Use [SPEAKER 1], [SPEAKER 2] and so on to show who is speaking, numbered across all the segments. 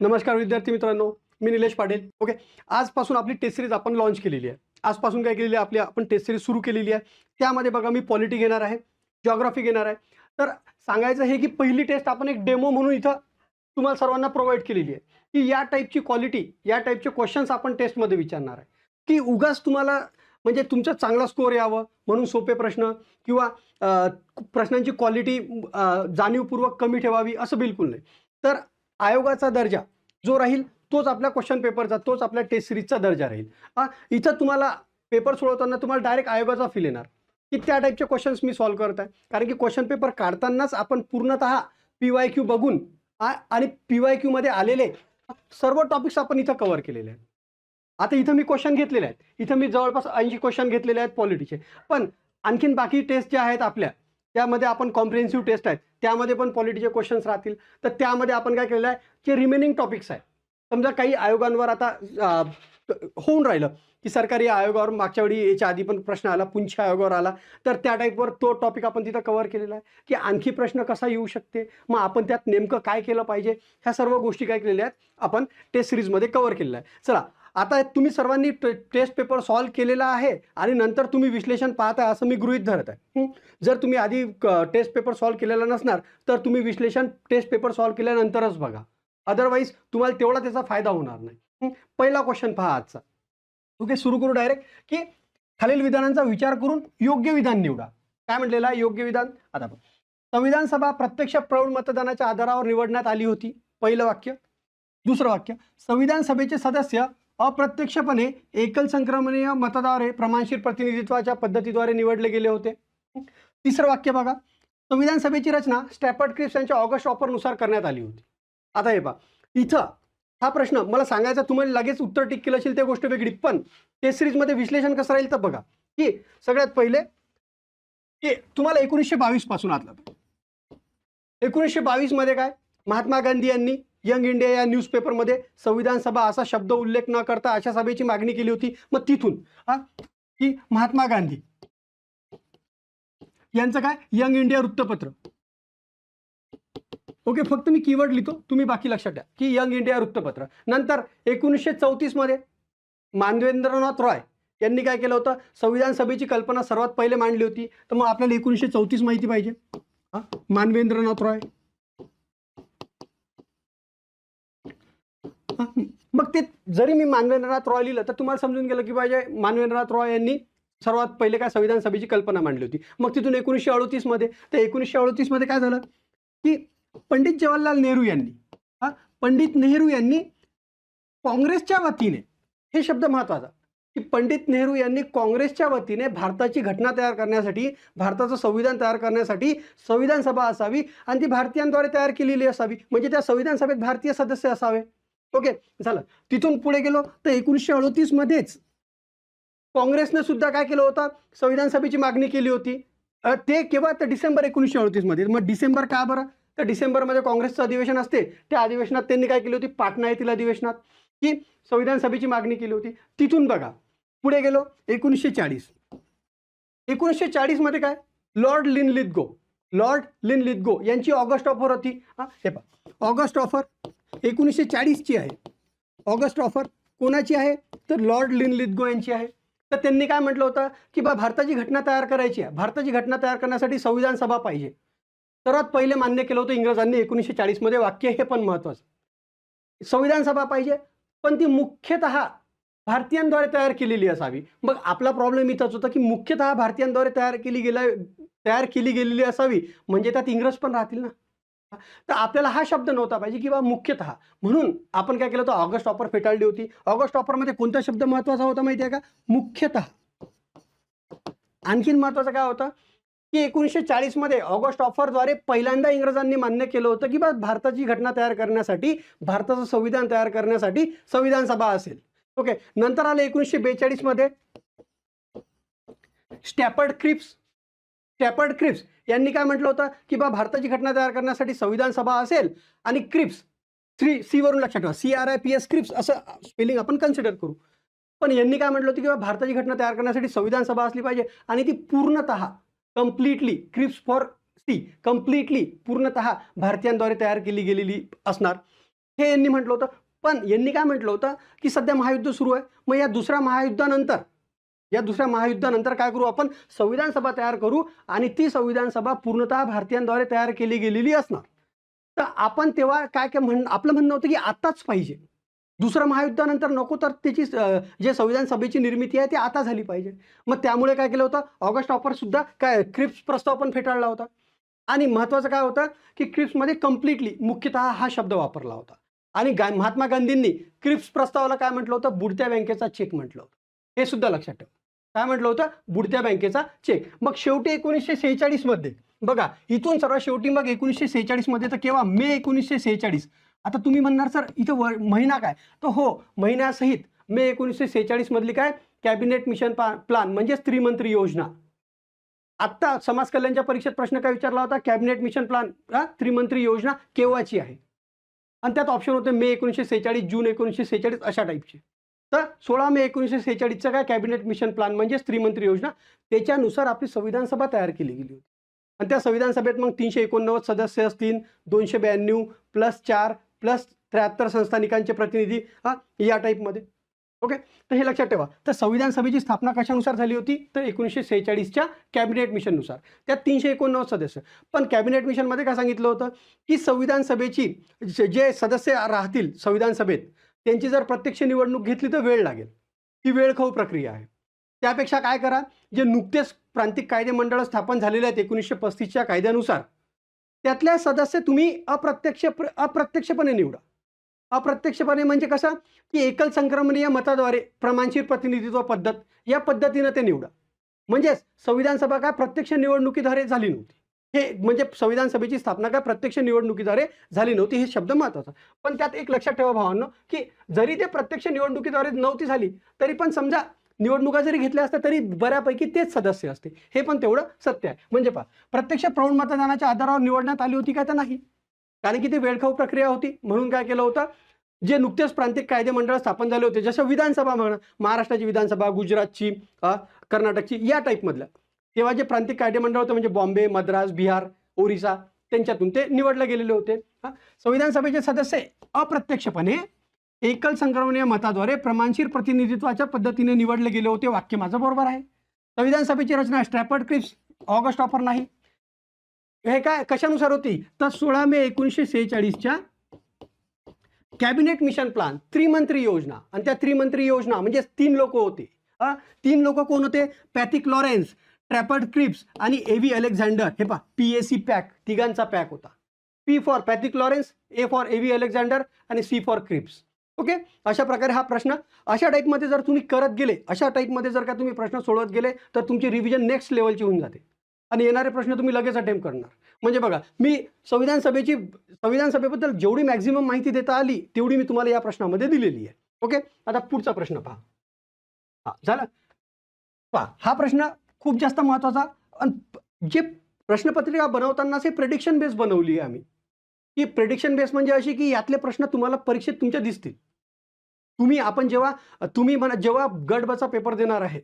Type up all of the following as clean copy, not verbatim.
[SPEAKER 1] नमस्कार विद्यार्थी मित्रांनो, मी निलेश पाटील. ओके, आजपासून आपली टेस्ट सिरीज आपण लॉन्च केलेली आहे. आजपासून काय केलेली आहे, आपण टेस्ट सिरीज सुरू केलेली आहे. त्यामध्ये बघा मी पॉलिटी घेणार आहे, जिओग्राफी घेणार आहे. तर सांगायचं हे की पहिली टेस्ट आपण एक डेमो म्हणून इथं तुम्हाला सर्वांना प्रोव्हाइड केलेली आहे की या टाईपची क्वालिटी, या टाईपचे क्वेश्चन्स आपण टेस्टमध्ये विचारणार आहे की उगाच तुम्हाला म्हणजे तुमचा चांगला स्कोअर यावं म्हणून सोपे प्रश्न किंवा प्रश्नांची क्वालिटी जाणीवपूर्वक कमी ठेवावी असं बिलकुल नाही. तर आयोगाचा दर्जा जो राहील तोच आपल्या क्वेश्चन पेपरचा, तोच आपल्या टेस्ट सिरीजचा दर्जा राहील. इथं तुम्हाला पेपर सोडवताना तुम्हाला डायरेक्ट आयोगाचा फील येणार की त्या टाईपचे क्वेश्चन्स मी सॉल्व्ह करत आहे. कारण की क्वेश्चन पेपर काढतानाच आपण पूर्णतः PYQ बघून आणि PYQ मध्ये आलेले सर्व टॉपिक्स आपण इथं कव्हर केलेले आहेत. आता इथं मी क्वेश्चन घेतलेले आहेत, इथं मी जवळपास 80 क्वेश्चन घेतलेले आहेत पॉलिटीचे. पण आणखीन बाकी टेस्ट ज्या आहेत आपल्या, त्यामध्ये आपण कॉम्प्रिहेन्सिव्ह टेस्ट आहेत, त्यामध्ये पण पॉलिटीचे क्वेश्चन्स राहतील. तर त्यामध्ये आपण काय केलेलं आहे, जे रिमेनिंग टॉपिक्स आहेत, समजा काही आयोगांवर आता होऊन राहिलं की सरकारी आयोगावर मागच्या वेळी याच्या आधी पण प्रश्न आला, पुंछ आयोगावर आला, तर त्या टाईपवर तो टॉपिक आपण तिथं कव्हर केलेला आहे की आणखी प्रश्न कसा येऊ शकते, मग आपण त्यात नेमकं काय केलं पाहिजे, ह्या सर्व गोष्टी काय केलेल्या आहेत आपण टेस्ट सिरीजमध्ये कव्हर केलेलं आहे. चला, आता तुम्ही सर्वांनी टेस्ट पेपर सॉल्व्ह केलेला आहे आणि नंतर तुम्ही विश्लेषण पाहताय असं मी गृहीत धरत आहे. जर तुम्ही आधी टेस्ट पेपर सॉल्व्ह केलेला नसणार तर तुम्ही विश्लेषण टेस्ट पेपर सॉल्व्ह केल्यानंतरच बघा, अदरवाईज तुम्हाला तेवढा त्याचा फायदा होणार नाही. पहिला क्वेश्चन पहा आजचा. ओके, सुरू करू डायरेक्ट की खालील विधानांचा विचार करून योग्य विधान निवडा. काय म्हटलेलं आहे योग्य विधान? आता संविधान सभा प्रत्यक्ष प्रौढ मतदानाच्या आधारावर निवडण्यात आली होती. पहिलं वाक्य. दुसरं वाक्य, संविधान सभेचे सदस्य अप्रत्यक्षपणे एकल संक्रमणीय मतदाराद्वारे प्रमाणशीर प्रतिनिधित्वाच्या पद्धतीद्वारे निवडले गेले होते. तिसरं वाक्य बघा, संविधान सभेची रचना स्टॅफर्ड क्रिप्स यांच्या ऑगस्ट ऑफरनुसार करण्यात आली होती. आता हे पहा, इथं हा प्रश्न मला सांगायचा, तुम्हाला लगेच उत्तर टिक केलं असेल ते गोष्ट वेगळी, पण टेस्ट सिरीजमध्ये विश्लेषण कसं राहील तर बघा की सगळ्यात पहिले की तुम्हाला 1922 पासून आतलं. 1922 मध्ये काय, महात्मा गांधी यांनी यंग इंडिया या न्यूजपेपरमध्ये संविधान सभा असा शब्द उल्लेख न करता अशा सभेची मागणी केली होती. मग तिथून की महात्मा गांधी यांचं काय, यंग इंडिया वृत्तपत्र. ओके, फक्त मी कीवर्ड लिहितो, तुम्ही बाकी लक्षात ठेवा की यंग इंडिया वृत्तपत्र. नंतर 1934 मध्ये मानवेंद्रनाथ रॉय यांनी काय केलं होतं, संविधान सभेची कल्पना सर्वात पहिले मांडली होती. तर मग आपल्याला 1934 माहिती पाहिजे. मानवेंद्रनाथ रॉय. मग ते जरी मी मानवेंद्रनाथ रॉय लिहिलं तर तुम्हाला समजून गेलं की पाहिजे मानवेंद्रनाथ रॉय यांनी सर्वात पहिले काय संविधान सभेची कल्पना मांडली होती. मग तिथून 1938 मध्ये, तर 1938 मध्ये काय झालं की पंडित जवाहरलाल नेहरू यांनी पंडित नेहरू यांनी काँग्रेसच्या वतीने, हे शब्द महत्वाचा की पंडित नेहरू यांनी काँग्रेसच्या वतीने भारताची घटना तयार करण्यासाठी, भारताचं संविधान तयार करण्यासाठी संविधान सभा असावी आणि ती भारतीयांद्वारे तयार केलेली असावी, म्हणजे त्या संविधान सभेत भारतीय सदस्य असावे. ओके, झालं. तिथून पुढे गेलो तर 1938 मध्येच काँग्रेसने सुद्धा काय केलं होतं, संविधान सभेची मागणी केली होती. ते केव्हा, तर डिसेंबर 1938 मध्ये. मग डिसेंबर का बरं, तर डिसेंबरमध्ये काँग्रेसचं अधिवेशन असते. त्या अधिवेशनात त्यांनी काय केली होती, पाटणा येथील अधिवेशनात, की संविधान सभेची मागणी केली होती. तिथून बघा पुढे गेलो 1940. 1940 मध्ये काय, लॉर्ड लिनलिथगो यांची ऑगस्ट ऑफर होती. हे पहा, ऑगस्ट ऑफर 1940 ची आहे. ऑगस्ट ऑफर कोणाची आहे, तर लॉर्ड लिनलिथगो यांची आहे. तर त्यांनी काय म्हटलं होतं की भारताची घटना तयार करायची आहे, भारताची घटना तयार करण्यासाठी संविधान सभा पाहिजे. सर्वात पहिले मान्य केलं होतं इंग्रजांनी 1940 मध्ये. वाक्य हे पण महत्वाचं, संविधान सभा पाहिजे पण ती मुख्यतः भारतीयांद्वारे तयार केलेली असावी. मग आपला प्रॉब्लेम इथंच होता की मुख्यतः भारतीयांद्वारे तयार केली गेलेली असावी, म्हणजे त्यात इंग्रज पण राहतील ना. तर आपल्याला हा शब्द नव्हता पाहिजे किंवा मुख्यतः, म्हणून आपण काय केलं होतं, ऑगस्ट ऑफर फेटाळली होती. ऑगस्ट ऑफर मध्ये कोणता शब्द महत्वाचा होता माहिती आहे का, मुख्यतः. आणखीन महत्वाचं काय होतं की 1940 मध्ये ऑगस्ट ऑफरद्वारे पहिल्यांदा इंग्रजांनी मान्य केलं होतं की भारताची घटना तयार करण्यासाठी, भारताचं संविधान तयार करण्यासाठी संविधान सभा असेल. ओके, नंतर आलं 1942 मध्ये स्टॅफर्ड क्रिप्स यांनी काय म्हटलं होतं की भारताची घटना तयार करण्यासाठी संविधान सभा असेल आणि क्रिप्स, सी वरून लक्षात ठेवा, CRIPS क्रिप्स असं स्पेलिंग आपण कन्सिडर करू. पण यांनी काय म्हटलं होतं की भारताची घटना तयार करण्यासाठी संविधान सभा असली पाहिजे आणि ती पूर्णतः कम्प्लिटली, क्रिप्स फॉर सी, कम्प्लिटली पूर्णतः भारतीयांद्वारे तयार केली गेलेली असणार. हे यांनी म्हटलं होतं. पण यांनी काय म्हटलं होतं की सध्या महायुद्ध सुरू आहे, मग या दुसऱ्या महायुद्धानंतर काय करू आपण, संविधान सभा तयार करू आणि ती संविधान सभा पूर्णतः भारतीयांद्वारे तयार केली गेलेली असणार. तर आपण तेव्हा काय काय आपलं म्हणणं होतं की आताच पाहिजे, दुसरं महायुद्धानंतर नको, तर त्याची जे संविधान सभेची निर्मिती आहे ती आता झाली पाहिजे. मग त्यामुळे काय केलं होतं, ऑगस्ट ऑफर सुद्धा काय क्रिप्स प्रस्ताव पण फेटाळला होता. आणि महत्त्वाचं काय होतं की क्रिप्समध्ये कम्प्लिटली मुख्यतः हा शब्द वापरला होता. आणि महात्मा गांधींनी क्रिप्स प्रस्तावाला काय म्हटलं होतं, बुडत्या बँकेचा चेक म्हटलं होतं. हे सुद्धा लक्षात ठेवा. काय म्हटलं होतं, बुडत्या बँकेचा चेक. मग शेवटी 1946 मध्ये बघा, इथून सर्वात शेवटी मग 1946 मध्ये, तर केव्हा, मे 1946. आता तुम्ही म्हणणार सर इथं महिना काय, तर हो, महिन्यासहित मे 1946 मधली काय कॅबिनेट मिशन प्लान म्हणजे त्रिमंत्री योजना. आत्ता समाज कल्याणच्या परीक्षेत प्रश्न काय विचारला होता, कॅबिनेट मिशन प्लान त्रिमंत्री योजना केव्हाची आहे, आणि त्यात ऑप्शन होते मे 1946, जून 1946 अशा टाईपचे. तर 16 मे 1946चं काय कॅबिनेट मिशन प्लान म्हणजे त्रिमंत्री योजना, त्याच्यानुसार आपली संविधान सभा तयार केली गेली होती. आणि त्या संविधान सभेत मग 389 सदस्य असतील, 292 प्लस 4 प्लस 73 संस्थानिकांचे प्रतिनिधी या टाईपमध्ये. ओके, तर हे लक्षात ठेवा. तर संविधान सभेची स्थापना कशानुसार झाली होती, तर 1946च्या कॅबिनेट मिशननुसार. त्यात 389 सदस्य. पण कॅबिनेट मिशनमध्ये काय सांगितलं होतं की संविधान सभेची जे सदस्य राहतील संविधान सभेत, त्यांची जर प्रत्यक्ष निवडणूक घेतली तर वेळ लागेल, ही वेळखाऊ प्रक्रिया आहे. त्यापेक्षा काय करा, जे नुकतेच प्रांतिक कायदे मंडळ स्थापन झालेले आहेत 1935च्या कायद्यानुसार, त्यातल्या सदस्य तुम्ही अप्रत्यक्षपणे निवडा. अप्रत्यक्षपणे म्हणजे कसं की एकल संक्रमणीय मताद्वारे प्रमाणशीर प्रतिनिधित्व पद्धत, या पद्धतीनं ते निवडा. म्हणजेच संविधान सभा काय प्रत्यक्ष निवडणुकीद्वारे झाली नव्हती. हे म्हणजे संविधान सभेची स्थापना काय प्रत्यक्ष निवडणुकीद्वारे झाली नव्हती, हे शब्द महत्त्वाचा. पण त्यात एक लक्षात ठेवा भावांनो, की जरी ते प्रत्यक्ष निवडणुकीद्वारे नव्हती झाली, तरी पण समजा निवडणुका जरी घेतल्या असत्या तरी बऱ्यापैकी तेच सदस्य असते, हे पण तेवढं सत्य आहे. म्हणजे पहा, प्रत्यक्ष प्रौढ मतदानाच्या आधारावर निवडण्यात आली होती का, तर नाही, कारण की ती वेळखाऊ प्रक्रिया होती. म्हणून काय केलं होतं, जे नुकतेच प्रांतिक कायदे मंडळ स्थापन झाले होते, जसं विधानसभा म्हणा, महाराष्ट्राची विधानसभा, गुजरातची, कर्नाटकची, या टाईपमधल्या, तेव्हा जे प्रांतिक कायदे मंडळ होते म्हणजे बॉम्बे, मद्रास, बिहार, ओरिसा, त्यांच्यातून ते निवडले गेलेले होते. संविधान सभेचे सदस्य अप्रत्यक्षपणे एकल संक्रमणीय मताद्वारे प्रमाणशीर प्रतिनिधित्वाच्या पद्धतीने निवडले गेले होते. वाक्य माझं बरोबर आहे. संविधान सभेची रचना स्ट्रॅफर्ड क्रिप्स, ऑगस्ट ऑफर नाही. हे काय कशानुसार होती, तर 16 मे 1946च्या कॅबिनेट मिशन प्लान त्रिमंत्री योजना. आणि त्या त्रिमंत्री योजना म्हणजे 3 लोक होते. 3 लोक कोण होते, पॅथिक लॉरेन्स, ट्रॅफर्ड क्रिप्स आणि एव्ही अलेक्झांडर. हे पहा, PAC पॅक, तिघांचा पॅक होता. P for पॅथिक Lawrence, A for एव्ही Alexander आणि C फॉर क्रिप्स. ओके, अशा प्रकारे हा प्रश्न अशा टाईपमध्ये जर तुम्ही करत गेले, अशा टाईपमध्ये जर का तुम्ही प्रश्न सोडवत गेले, तर तुमची रिव्हिजन नेक्स्ट लेवलची होऊन जाते आणि येणारे प्रश्न तुम्ही लगेच अटेम्प्ट करणार. म्हणजे बघा, मी संविधान सभेबद्दल जेवढी मॅक्झिमम माहिती देता आली तेवढी मी तुम्हाला या प्रश्नामध्ये दिलेली आहे. ओके, आता पुढचा प्रश्न पहा. झालं पहा, हा प्रश्न खूप जास्त महत्त्वाचा. जे प्रश्नपत्रिका बनवताना हे प्रेडिक्शन बेस बनवली आहे आम्ही, की प्रेडिक्शन बेस म्हणजे अशी की यातले प्रश्न तुम्हाला परीक्षेत तुमच्या दिसतील. जेव्हा गट ब चा पेपर देणार आहे,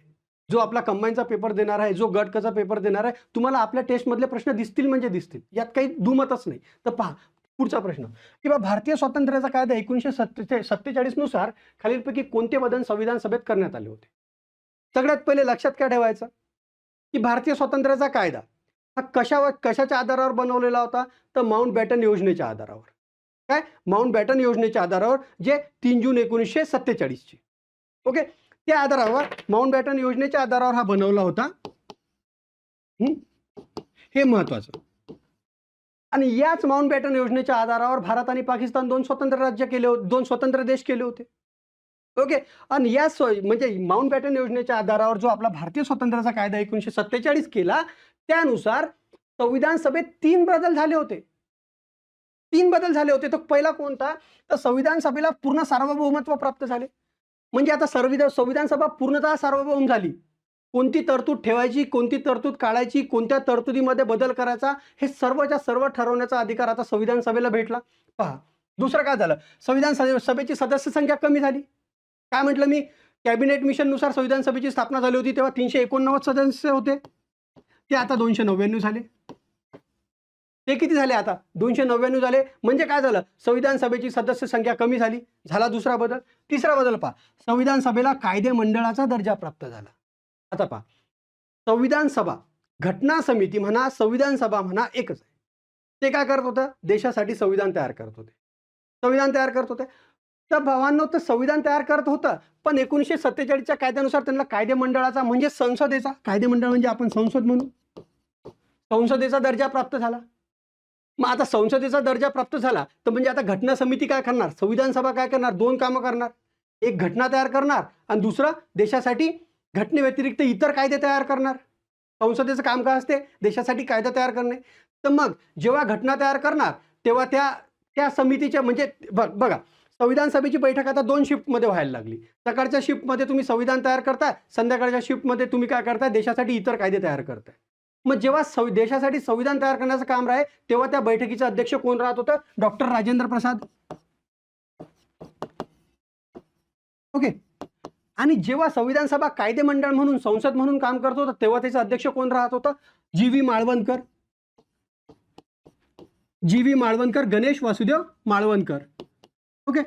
[SPEAKER 1] जो आपला कंबाईनचा पेपर देणार आहे, जो गट क चा पेपर देणार आहे, तुम्हाला आपल्या टेस्टमधले प्रश्न दिसतील म्हणजे दिसतील, यात काही दुमतच नाही. तर पहा पुढचा प्रश्न, किंवा भारतीय स्वातंत्र्याचा कायदा 1947 नुसार खालीलपैकी कोणते बदल संविधान सभेत करण्यात आले होते. सगळ्यात पहिले लक्षात काय ठेवायचं की भारतीय स्वातंत्र्याचा कायदा हा कशाच्या आधारावर बनवलेला होता, तर माउंट बॅटन योजनेच्या आधारावर. काय, माउंट बॅटन योजनेच्या आधारावर, जे 3 जून 1947 ची. ओके, त्या आधारावर, माउंट बॅटन योजनेच्या आधारावर हा बनवला होता. हे महत्वाचं. आणि याच माउंट बॅटन योजनेच्या आधारावर भारत आणि पाकिस्तान 2 स्वतंत्र राज्य केले होते, 2 स्वतंत्र देश केले होते. ओके, आणि या म्हणजे माउंट बॅटन योजनेच्या आधारावर जो आपला भारतीय स्वातंत्र्याचा कायदा 1947 केला, त्यानुसार संविधान सभेत 3 बदल झाले होते. 3 बदल झाले होते. तर पहिला कोणता, तर संविधान सभेला पूर्ण सार्वभौमत्व प्राप्त झाले. म्हणजे आता संविधान सभा पूर्णतः सार्वभौम झाली. कोणती तरतूद ठेवायची, कोणती तरतूद काढायची, कोणत्या तरतुदीमध्ये बदल करायचा, हे सर्वच्या सर्व ठरवण्याचा अधिकार आता संविधान सभेला भेटला. पहा, दुसरं काय झालं, संविधान सभेची सदस्य संख्या कमी झाली. काय म्हटलं मी, कॅबिनेट मिशननुसार संविधान सभेची स्थापना झाली होती तेव्हा 389 सदस्य होते, ते आता 299 झाले. ते किती झाले आता 299 झाले. म्हणजे काय झालं, संविधान सभेची सदस्य संख्या कमी झाली. झाला दुसरा बदल. तिसरा बदल पहा, संविधान सभेला कायदे मंडळाचा दर्जा प्राप्त झाला. आता पहा, संविधान सभा, घटना समिती म्हणा, संविधान सभा म्हणा, एकच आहे. ते काय करत होतं, देशासाठी संविधान तयार करत होते. संविधान तयार करत होते. तर भावांनो, तर संविधान तयार करत होतं, पण 1947च्या कायद्यानुसार त्यांना कायदे मंडळाचा म्हणजे संसदेचा, कायदे मंडळ म्हणजे आपण संसद म्हणू, संसदेचा दर्जा प्राप्त झाला. मग आता संसदेचा दर्जा प्राप्त झाला तर म्हणजे आता घटना समिती काय करणार, संविधान सभा काय करणार, दोन कामं करणार. एक घटना तयार करणार आणि दुसरं देशासाठी घटनेव्यतिरिक्त इतर कायदे तयार करणार. संसदेचं काम काय असते, देशासाठी कायदा तयार करणे. तर मग जेव्हा घटना तयार करणार तेव्हा त्या समितीच्या म्हणजे बघा, संविधान सभेची बैठक आता 2 शिफ्टमध्ये व्हायला लागली. सकाळच्या शिफ्टमध्ये तुम्ही संविधान तयार करताय, संध्याकाळच्या शिफ्टमध्ये तुम्ही काय करताय, देशासाठी इतर कायदे तयार करताय. मग जेव्हा देशासाठी संविधान तयार करण्याचं काम राहे तेव्हा त्या बैठकीचा अध्यक्ष कोण राहत होतं, डॉक्टर राजेंद्र प्रसाद. ओके. आणि जेव्हा संविधान सभा कायदे मंडळ म्हणून, संसद म्हणून काम करत होतं तेव्हा त्याचा अध्यक्ष कोण राहत होतं, जी.व्ही. माळवणकर. जी.व्ही. माळवणकर, गणेश वासुदेव माळवणकर. ओके.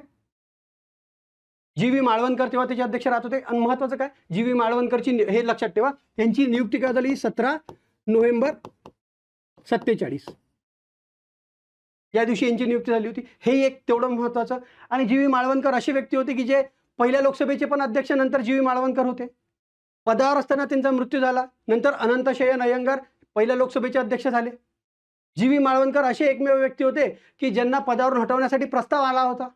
[SPEAKER 1] जी.व्ही. माळवणकर तेव्हा त्याचे अध्यक्ष राहत होते. आणि महत्वाचं काय, जी.व्ही. माळवणकरची हे लक्षात ठेवा, यांची नियुक्ती काय झाली 17 नोव्हेंबर 47 या दिवशी यांची नियुक्ती झाली होती. हे एक तेवढं महत्वाचं. आणि जी.व्ही. माळवणकर अशी व्यक्ती होते की जे पहिल्या लोकसभेचे पण अध्यक्ष नंतर जी.व्ही. माळवणकर होते. पदावर असताना त्यांचा मृत्यू झाला. नंतर अनंत शयन अय्यंगार पहिल्या लोकसभेचे अध्यक्ष झाले. जी.व्ही. माळवणकर असे एकमेव व्यक्ती होते की ज्यांना पदावरून हटवण्यासाठी प्रस्ताव आला होता.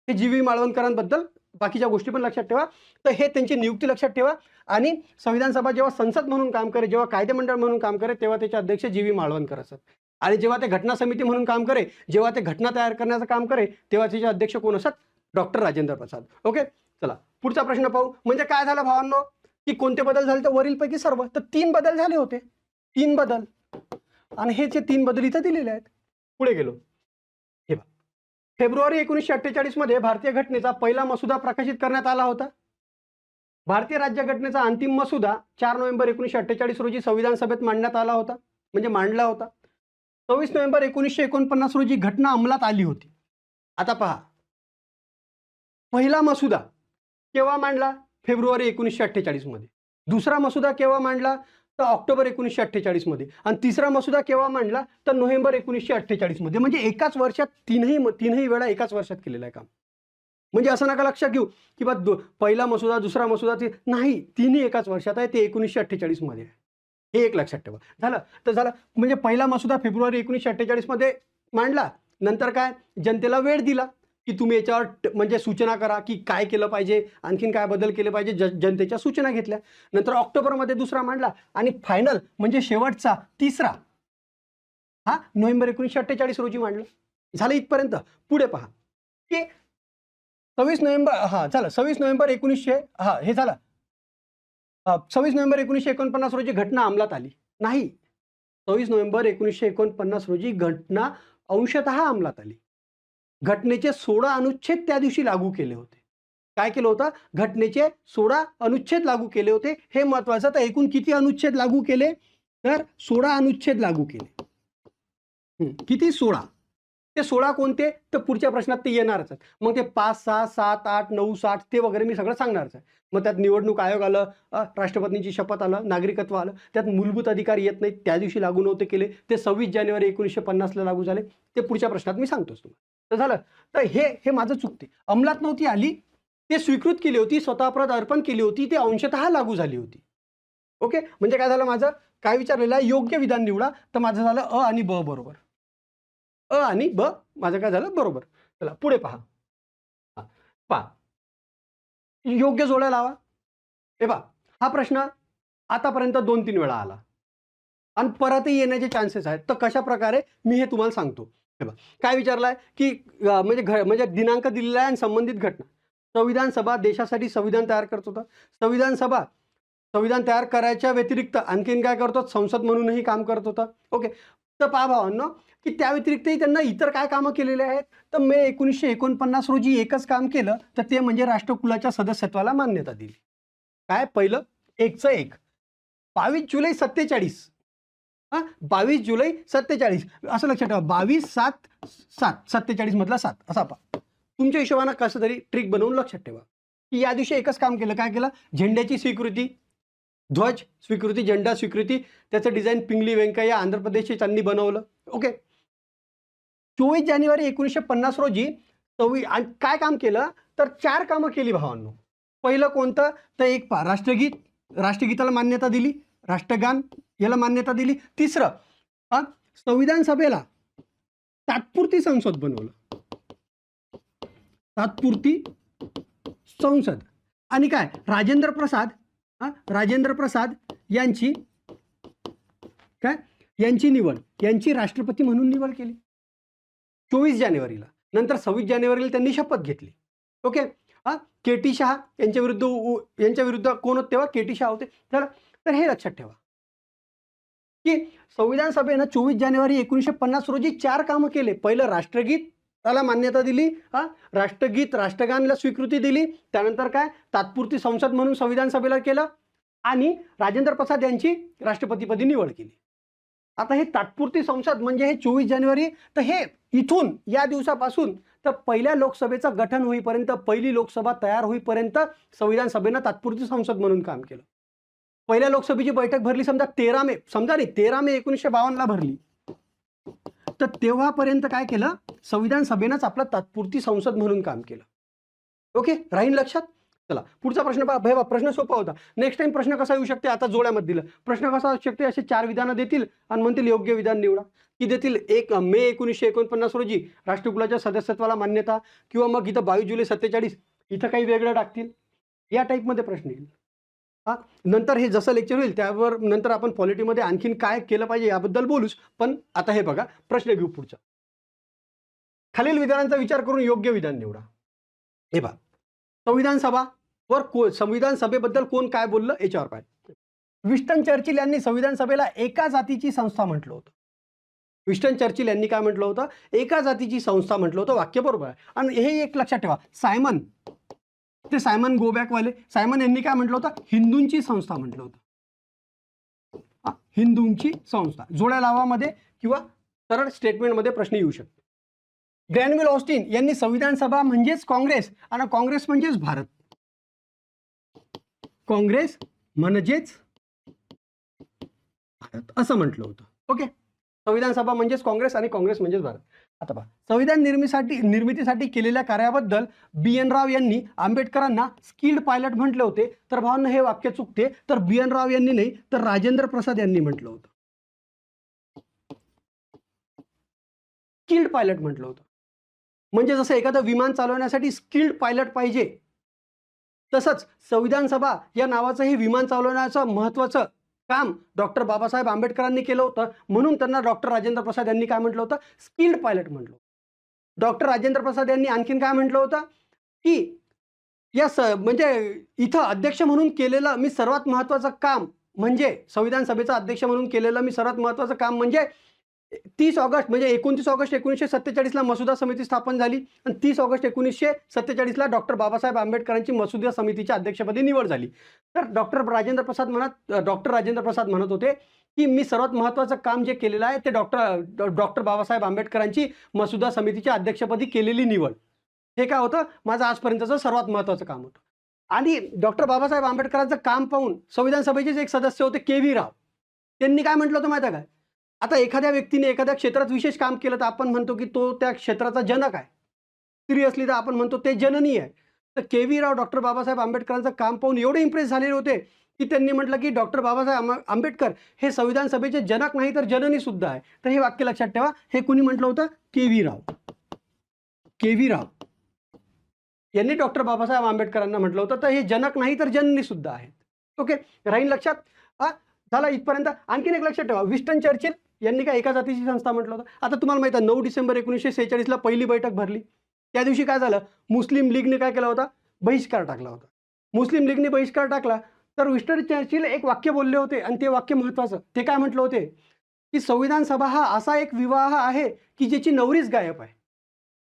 [SPEAKER 1] हे जी.व्ही. माळवणकरांबद्दल. बाकीच्या गोष्टी पण लक्षात ठेवा. तर हे त्यांची नियुक्ती लक्षात ठेवा. आणि संविधान सभा जेव्हा संसद म्हणून काम करे, जेव्हा कायदे मंडळ म्हणून काम करे तेव्हा त्याचे अध्यक्ष जी.व्ही. माळवणकर असतात. आणि जेव्हा ते घटना समिती म्हणून काम करे, जेव्हा ते घटना तयार करण्याचं काम करे तेव्हा त्याचे अध्यक्ष कोण असतात, डॉक्टर राजेंद्र प्रसाद. ओके. चला पुढचा प्रश्न पाहू. म्हणजे काय झालं भावांनो, की कोणते बदल झाले, तर वरीलपैकी सर्व. तर 3 बदल झाले होते, 3 बदल. आणि हे जे 3 बदल इथं दिलेले आहेत. पुढे गेलो. हे बघा, फेब्रुवारी 1948 मध्ये भारतीय घटनेचा पहिला मसुदा प्रकाशित करण्यात आला होता. भारतीय राज्यघटनेचा अंतिम मसुदा 4 नोव्हेंबर 1948 रोजी संविधान सभेत मांडण्यात आला होता, म्हणजे मांडला होता. 24 नोव्हेंबर 1949 रोजी घटना अंमलात आली होती. आता पहा, पहिला मसुदा केव्हा मांडला, फेब्रुवारी 1948 मध्ये. दुसरा मसुदा केव्हा मांडला, तर ऑक्टोबर 1948 मध्ये. आणि तिसरा मसुदा केव्हा मांडला, तर नोव्हेंबर 1948 मध्ये. म्हणजे एकाच वर्षात तीनही वेळा एकाच वर्षात केलेलं आहे काम. म्हणजे असं नका लक्षात घेऊ की बा पहिला मसुदा, दुसरा मसुदा, ते नाही, तिन्ही एकाच वर्षात आहे. ते 1948 मध्ये आहे. हे एक लक्षात ठेवा. झालं तर झालं. म्हणजे पहिला मसुदा फेब्रुवारी 1948 मध्ये मांडला. नंतर काय, जनतेला वेळ दिला की तुम्ही याच्यावर म्हणजे सूचना करा की काय केलं पाहिजे, आणखीन काय बदल केले पाहिजे, जनतेच्या सूचना घेतल्या. नंतर ऑक्टोबरमध्ये दुसरा मांडला. आणि फायनल म्हणजे शेवटचा तिसरा हा नोव्हेंबर 1948 रोजी मांडला. झालं इथपर्यंत. पुढे पहा की 26 नोव्हेंबर झालं 26 नोव्हेंबर 1900 हे झालं. 26 नोव्हेंबर 1949 रोजी घटना अंमलात आली नाही. 26 नोव्हेंबर 1949 रोजी घटना अंशतः अंमलात आली. घटनेचे 16 अनुच्छेद त्या दिवशी लागू केले होते. काय केलं होतं, घटनेचे 16 अनुच्छेद लागू केले होते. हे महत्वाचं. तर एकूण किती अनुच्छेद लागू केले, तर 16 अनुच्छेद लागू केले. किती, 16. ते 16 कोणते, तर पुढच्या प्रश्नात ते येणारच आहेत. मग ते 5, 6, 7, 8, 9, 60 ते वगैरे मी सगळं सांगणारच आहे. मग त्यात निवडणूक आयोग आलं, राष्ट्रपतींची शपथ आलं, नागरिकत्व आलं. त्यात मूलभूत अधिकार येत नाहीत, त्या दिवशी लागू नव्हते केले. ते 26 जानेवारी 1950 ला लागू झाले. ते पुढच्या प्रश्नात मी सांगतोच तुम्हाला. तर झालं. तर हे माझं चुकते. अंमलात नव्हती आली, ते स्वीकृत केली होती, स्वतःप्रत अर्पण केली होती, ते अंशतः लागू झाली होती. ओके. म्हणजे काय झालं, माझं काय विचारलेलं आहे, योग्य विधान निवडा. तर माझं झालं अ आणि ब बरोबर. अ आणि ब माझं काय झालं, बरोबर. चला पुढे पहा. पहा, योग्य जोड्या लावा. हे पहा, हा प्रश्न आतापर्यंत 2-3 वेळा आला आणि परतही येण्याचे चान्सेस आहेत. तर कशा प्रकारे मी हे तुम्हाला सांगतो. हे बघा, काय विचारलाय की म्हणजे दिनांक दिलेला आहे आणि संबंधित घटना. संविधान सभा देशासाठी संविधान तयार करत होतं. संविधान सभा संविधान तयार करायच्या व्यतिरिक्त आणखीन काय करतो, संसद म्हणूनही काम करत होतं. ओके. तर पहा भावांनो, की त्या व्यतिरिक्तही त्यांना इतर काय कामं केलेले आहेत. तर मे 1949 रोजी एकच काम केलं, तर ते म्हणजे राष्ट्रकुलाच्या सदस्यत्वाला मान्यता दिली. काय, पहिलं 1चं 1. 22 जुलै 47 हां 22 जुलै 47 असं लक्षात ठेवा. 22/7/47 मधला 7 असा पहा. तुमच्या हिशोबानं कसं तरी ट्रिक बनवून लक्षात ठेवा की या दिवशी एकच काम केलं. काय केलं? झेंड्याची स्वीकृती, ध्वज स्वीकृती, झेंडा स्वीकृती, त्याचं डिझाईन पिंगली व्यंकय्या आंध्र प्रदेशचे त्यांनी बनवलं. ओके. 24 जानेवारी 1950 रोजी काय काम केलं? तर 4 कामं केली भावांनो. पहिलं कोणतं? तर एक पहा, राष्ट्रगीताला मान्यता दिली, राष्ट्रगान याला मान्यता दिली. तिसरं संविधान सभेला तात्पुरती संसद बनवलं, तात्पुरती संसद. आणि काय? राजेंद्र प्रसाद यांची निवड, यांची राष्ट्रपती म्हणून निवड केली 24 जानेवारीला. नंतर 26 जानेवारीला त्यांनी शपथ घेतली. ओके. के.टी. शहा यांच्या विरुद्ध कोण होते तेव्हा? के.टी. शहा होते. तर हे लक्षात ठेवा की संविधान सभेनं 24 जानेवारी 1950 रोजी 4 कामं केले. पहिलं राष्ट्रगीताला मान्यता दिली, राष्ट्रगानला स्वीकृती दिली. त्यानंतर काय? तात्पुरती संसद म्हणून संविधान सभेला केलं आणि राजेंद्र प्रसाद यांची राष्ट्रपतीपदी निवड केली. आता हे तात्पुरती संसद म्हणजे हे 24 जानेवारी, तर हे इथून या दिवसापासून तर पहिल्या लोकसभेचं गठन होईपर्यंत, पहिली लोकसभा तयार होईपर्यंत संविधान सभेनं तात्पुरती संसद म्हणून काम केलं. पहिल्या लोकसभेची बैठक भरली समजा 13 मे 1952ला भरली. तर तेव्हापर्यंत काय केलं? संविधान सभेनंच आपलं तात्पुरती संसद म्हणून काम केलं. ओके. राहील लक्षात? चला पुढचा प्रश्न पहा. प्रश्न सोपा होता. नेक्स्ट टाइम प्रश्न कसा येऊ शकते? आता जोड्यामध्ये दिलं. प्रश्न कसा असू शकते? असे 4 विधानं देतील आणि म्हणतील योग्य विधान निवडा. की देतील 1 मे 1949 रोजी राष्ट्रकुलाच्या सदस्यत्वाला मान्यता, किंवा मग इथं 22 जुलै 47 इथं काही वेगळं टाकतील. या टाईपमध्ये प्रश्न येईल. नंतर हे जसं लेक्चर होईल त्यावर नंतर आपण पॉलिटीमध्ये आणखीन काय केलं पाहिजे याबद्दल बोलूच. पण आता हे बघा, प्रश्न घेऊ पुढचा. खालील विधानांचा विचार करून योग्य विधान निवडा. हे पहा, संविधान सभेबद्दल कोण काय बोललं याच्यावर पाहिजे. विन्स्टन चर्चिल यांनी संविधान सभेला एका जातीची संस्था म्हटलं होतं. विन्स्टन चर्चिल यांनी काय म्हटलं होतं? एका जातीची संस्था म्हटलं होतं. वाक्य बरोबर आहे. आणि हे एक लक्षात ठेवा, सायमन गोबॅकवाले सायमन यांनी काय म्हटलं होतं? हिंदूंची संस्था म्हटलं होतं. हिंदूंची संस्था. जोड्या लावामध्ये किंवा सरळ स्टेटमेंटमध्ये प्रश्न येऊ शकतो. ग्रॅनविल ऑस्टिन यांनी संविधान सभा म्हणजेच काँग्रेस आणि काँग्रेस म्हणजेच भारत, काँग्रेस म्हणजेच भारत असं म्हटलं होतं. ओके. संविधान सभा म्हणजेच काँग्रेस आणि काँग्रेस म्हणजेच भारत. आता पहा, संविधान निर्मितीसाठी केलेल्या कार्याबद्दल बी.एन. राव यांनी आंबेडकरांना स्किल्ड पायलट म्हटले होते. तर भावांना हे वाक्य चुकते. तर बी.एन. राव यांनी नाही, तर राजेंद्र प्रसाद यांनी म्हटलं होतं. स्किल्ड पायलट म्हटलं होतं. म्हणजे जसं एखादं विमान चालवण्यासाठी स्किल्ड पायलट पाहिजे, तसंच संविधान सभा या नावाचं हे विमान चालवण्याचं महत्त्वाचं काम डॉक्टर बाबासाहेब आंबेडकरांनी केलं होतं. म्हणून त्यांना डॉक्टर राजेंद्र प्रसाद यांनी काय म्हटलं होतं? स्किल्ड पायलट म्हटलं. डॉक्टर राजेंद्र प्रसाद यांनी आणखीन काय म्हटलं होतं? की म्हणजे इथं अध्यक्ष म्हणून केलेलं मी सर्वात महत्त्वाचं काम म्हणजे संविधान सभेचा अध्यक्ष म्हणून केलेलं मी सर्वात महत्त्वाचं काम म्हणजे 30 ऑगस्ट म्हणजे 29 ऑगस्ट 1947ला मसुदा समिती स्थापन झाली आणि 30 ऑगस्ट 1947ला डॉक्टर बाबासाहेब आंबेडकरांची मसुदा समितीच्या अध्यक्षपदी निवड झाली. तर डॉक्टर राजेंद्र प्रसाद म्हणत होते की मी सर्वात महत्त्वाचं काम जे केलेलं आहे ते डॉक्टर बाबासाहेब आंबेडकरांची मसुदा समितीच्या अध्यक्षपदी केलेली निवड, हे काय होतं? माझं आजपर्यंतचं सर्वात महत्त्वाचं काम होतं. आणि डॉक्टर बाबासाहेब आंबेडकरांचं काम पाहून संविधान सभेचेच एक सदस्य होते के.व्ही. राव. त्यांनी काय म्हटलं होतं माहिती आहे काय? आता एखाद्या व्यक्तीने एखाद्या क्षेत्रात विशेष काम केलं तर आपण म्हणतो की तो त्या क्षेत्राचा जनक आहे. स्त्री असली तर आपण म्हणतो ते जननी आहे. तर के.व्ही. राव डॉक्टर बाबासाहेब आंबेडकरांचं काम पाहून एवढे इम्प्रेस झालेले होते की त्यांनी म्हटलं की डॉक्टर बाबासाहेब आंबेडकर हे संविधान सभेचे जनक नाही तर जननी सुद्धा आहे. तर हे वाक्य लक्षात ठेवा. हे कुणी म्हटलं होतं? के.व्ही. राव. के.व्ही. राव यांनी डॉक्टर बाबासाहेब आंबेडकरांना म्हटलं होतं. तर हे जनक नाही तर जननी सुद्धा आहेत. ओके. राहील लक्षात? झाला इथपर्यंत. आणखीन एक लक्षात ठेवा, विन्स्टन चर्चिल यांनी काय एका जातीची संस्था म्हटलं होतं. आता तुम्हाला माहिती आहे 9 डिसेंबर 1946ला पहिली बैठक भरली. त्या दिवशी काय झालं? मुस्लिम लीगने काय केला होता? बहिष्कार टाकला होता. मुस्लिम लीगने बहिष्कार टाकला तर विन्स्टन चर्चिल एक वाक्य बोलले होते आणि ते वाक्य महत्त्वाचं. ते काय म्हटलं होते? की संविधान सभा हा असा एक विवाह आहे की ज्याची नवरीच गायब आहे.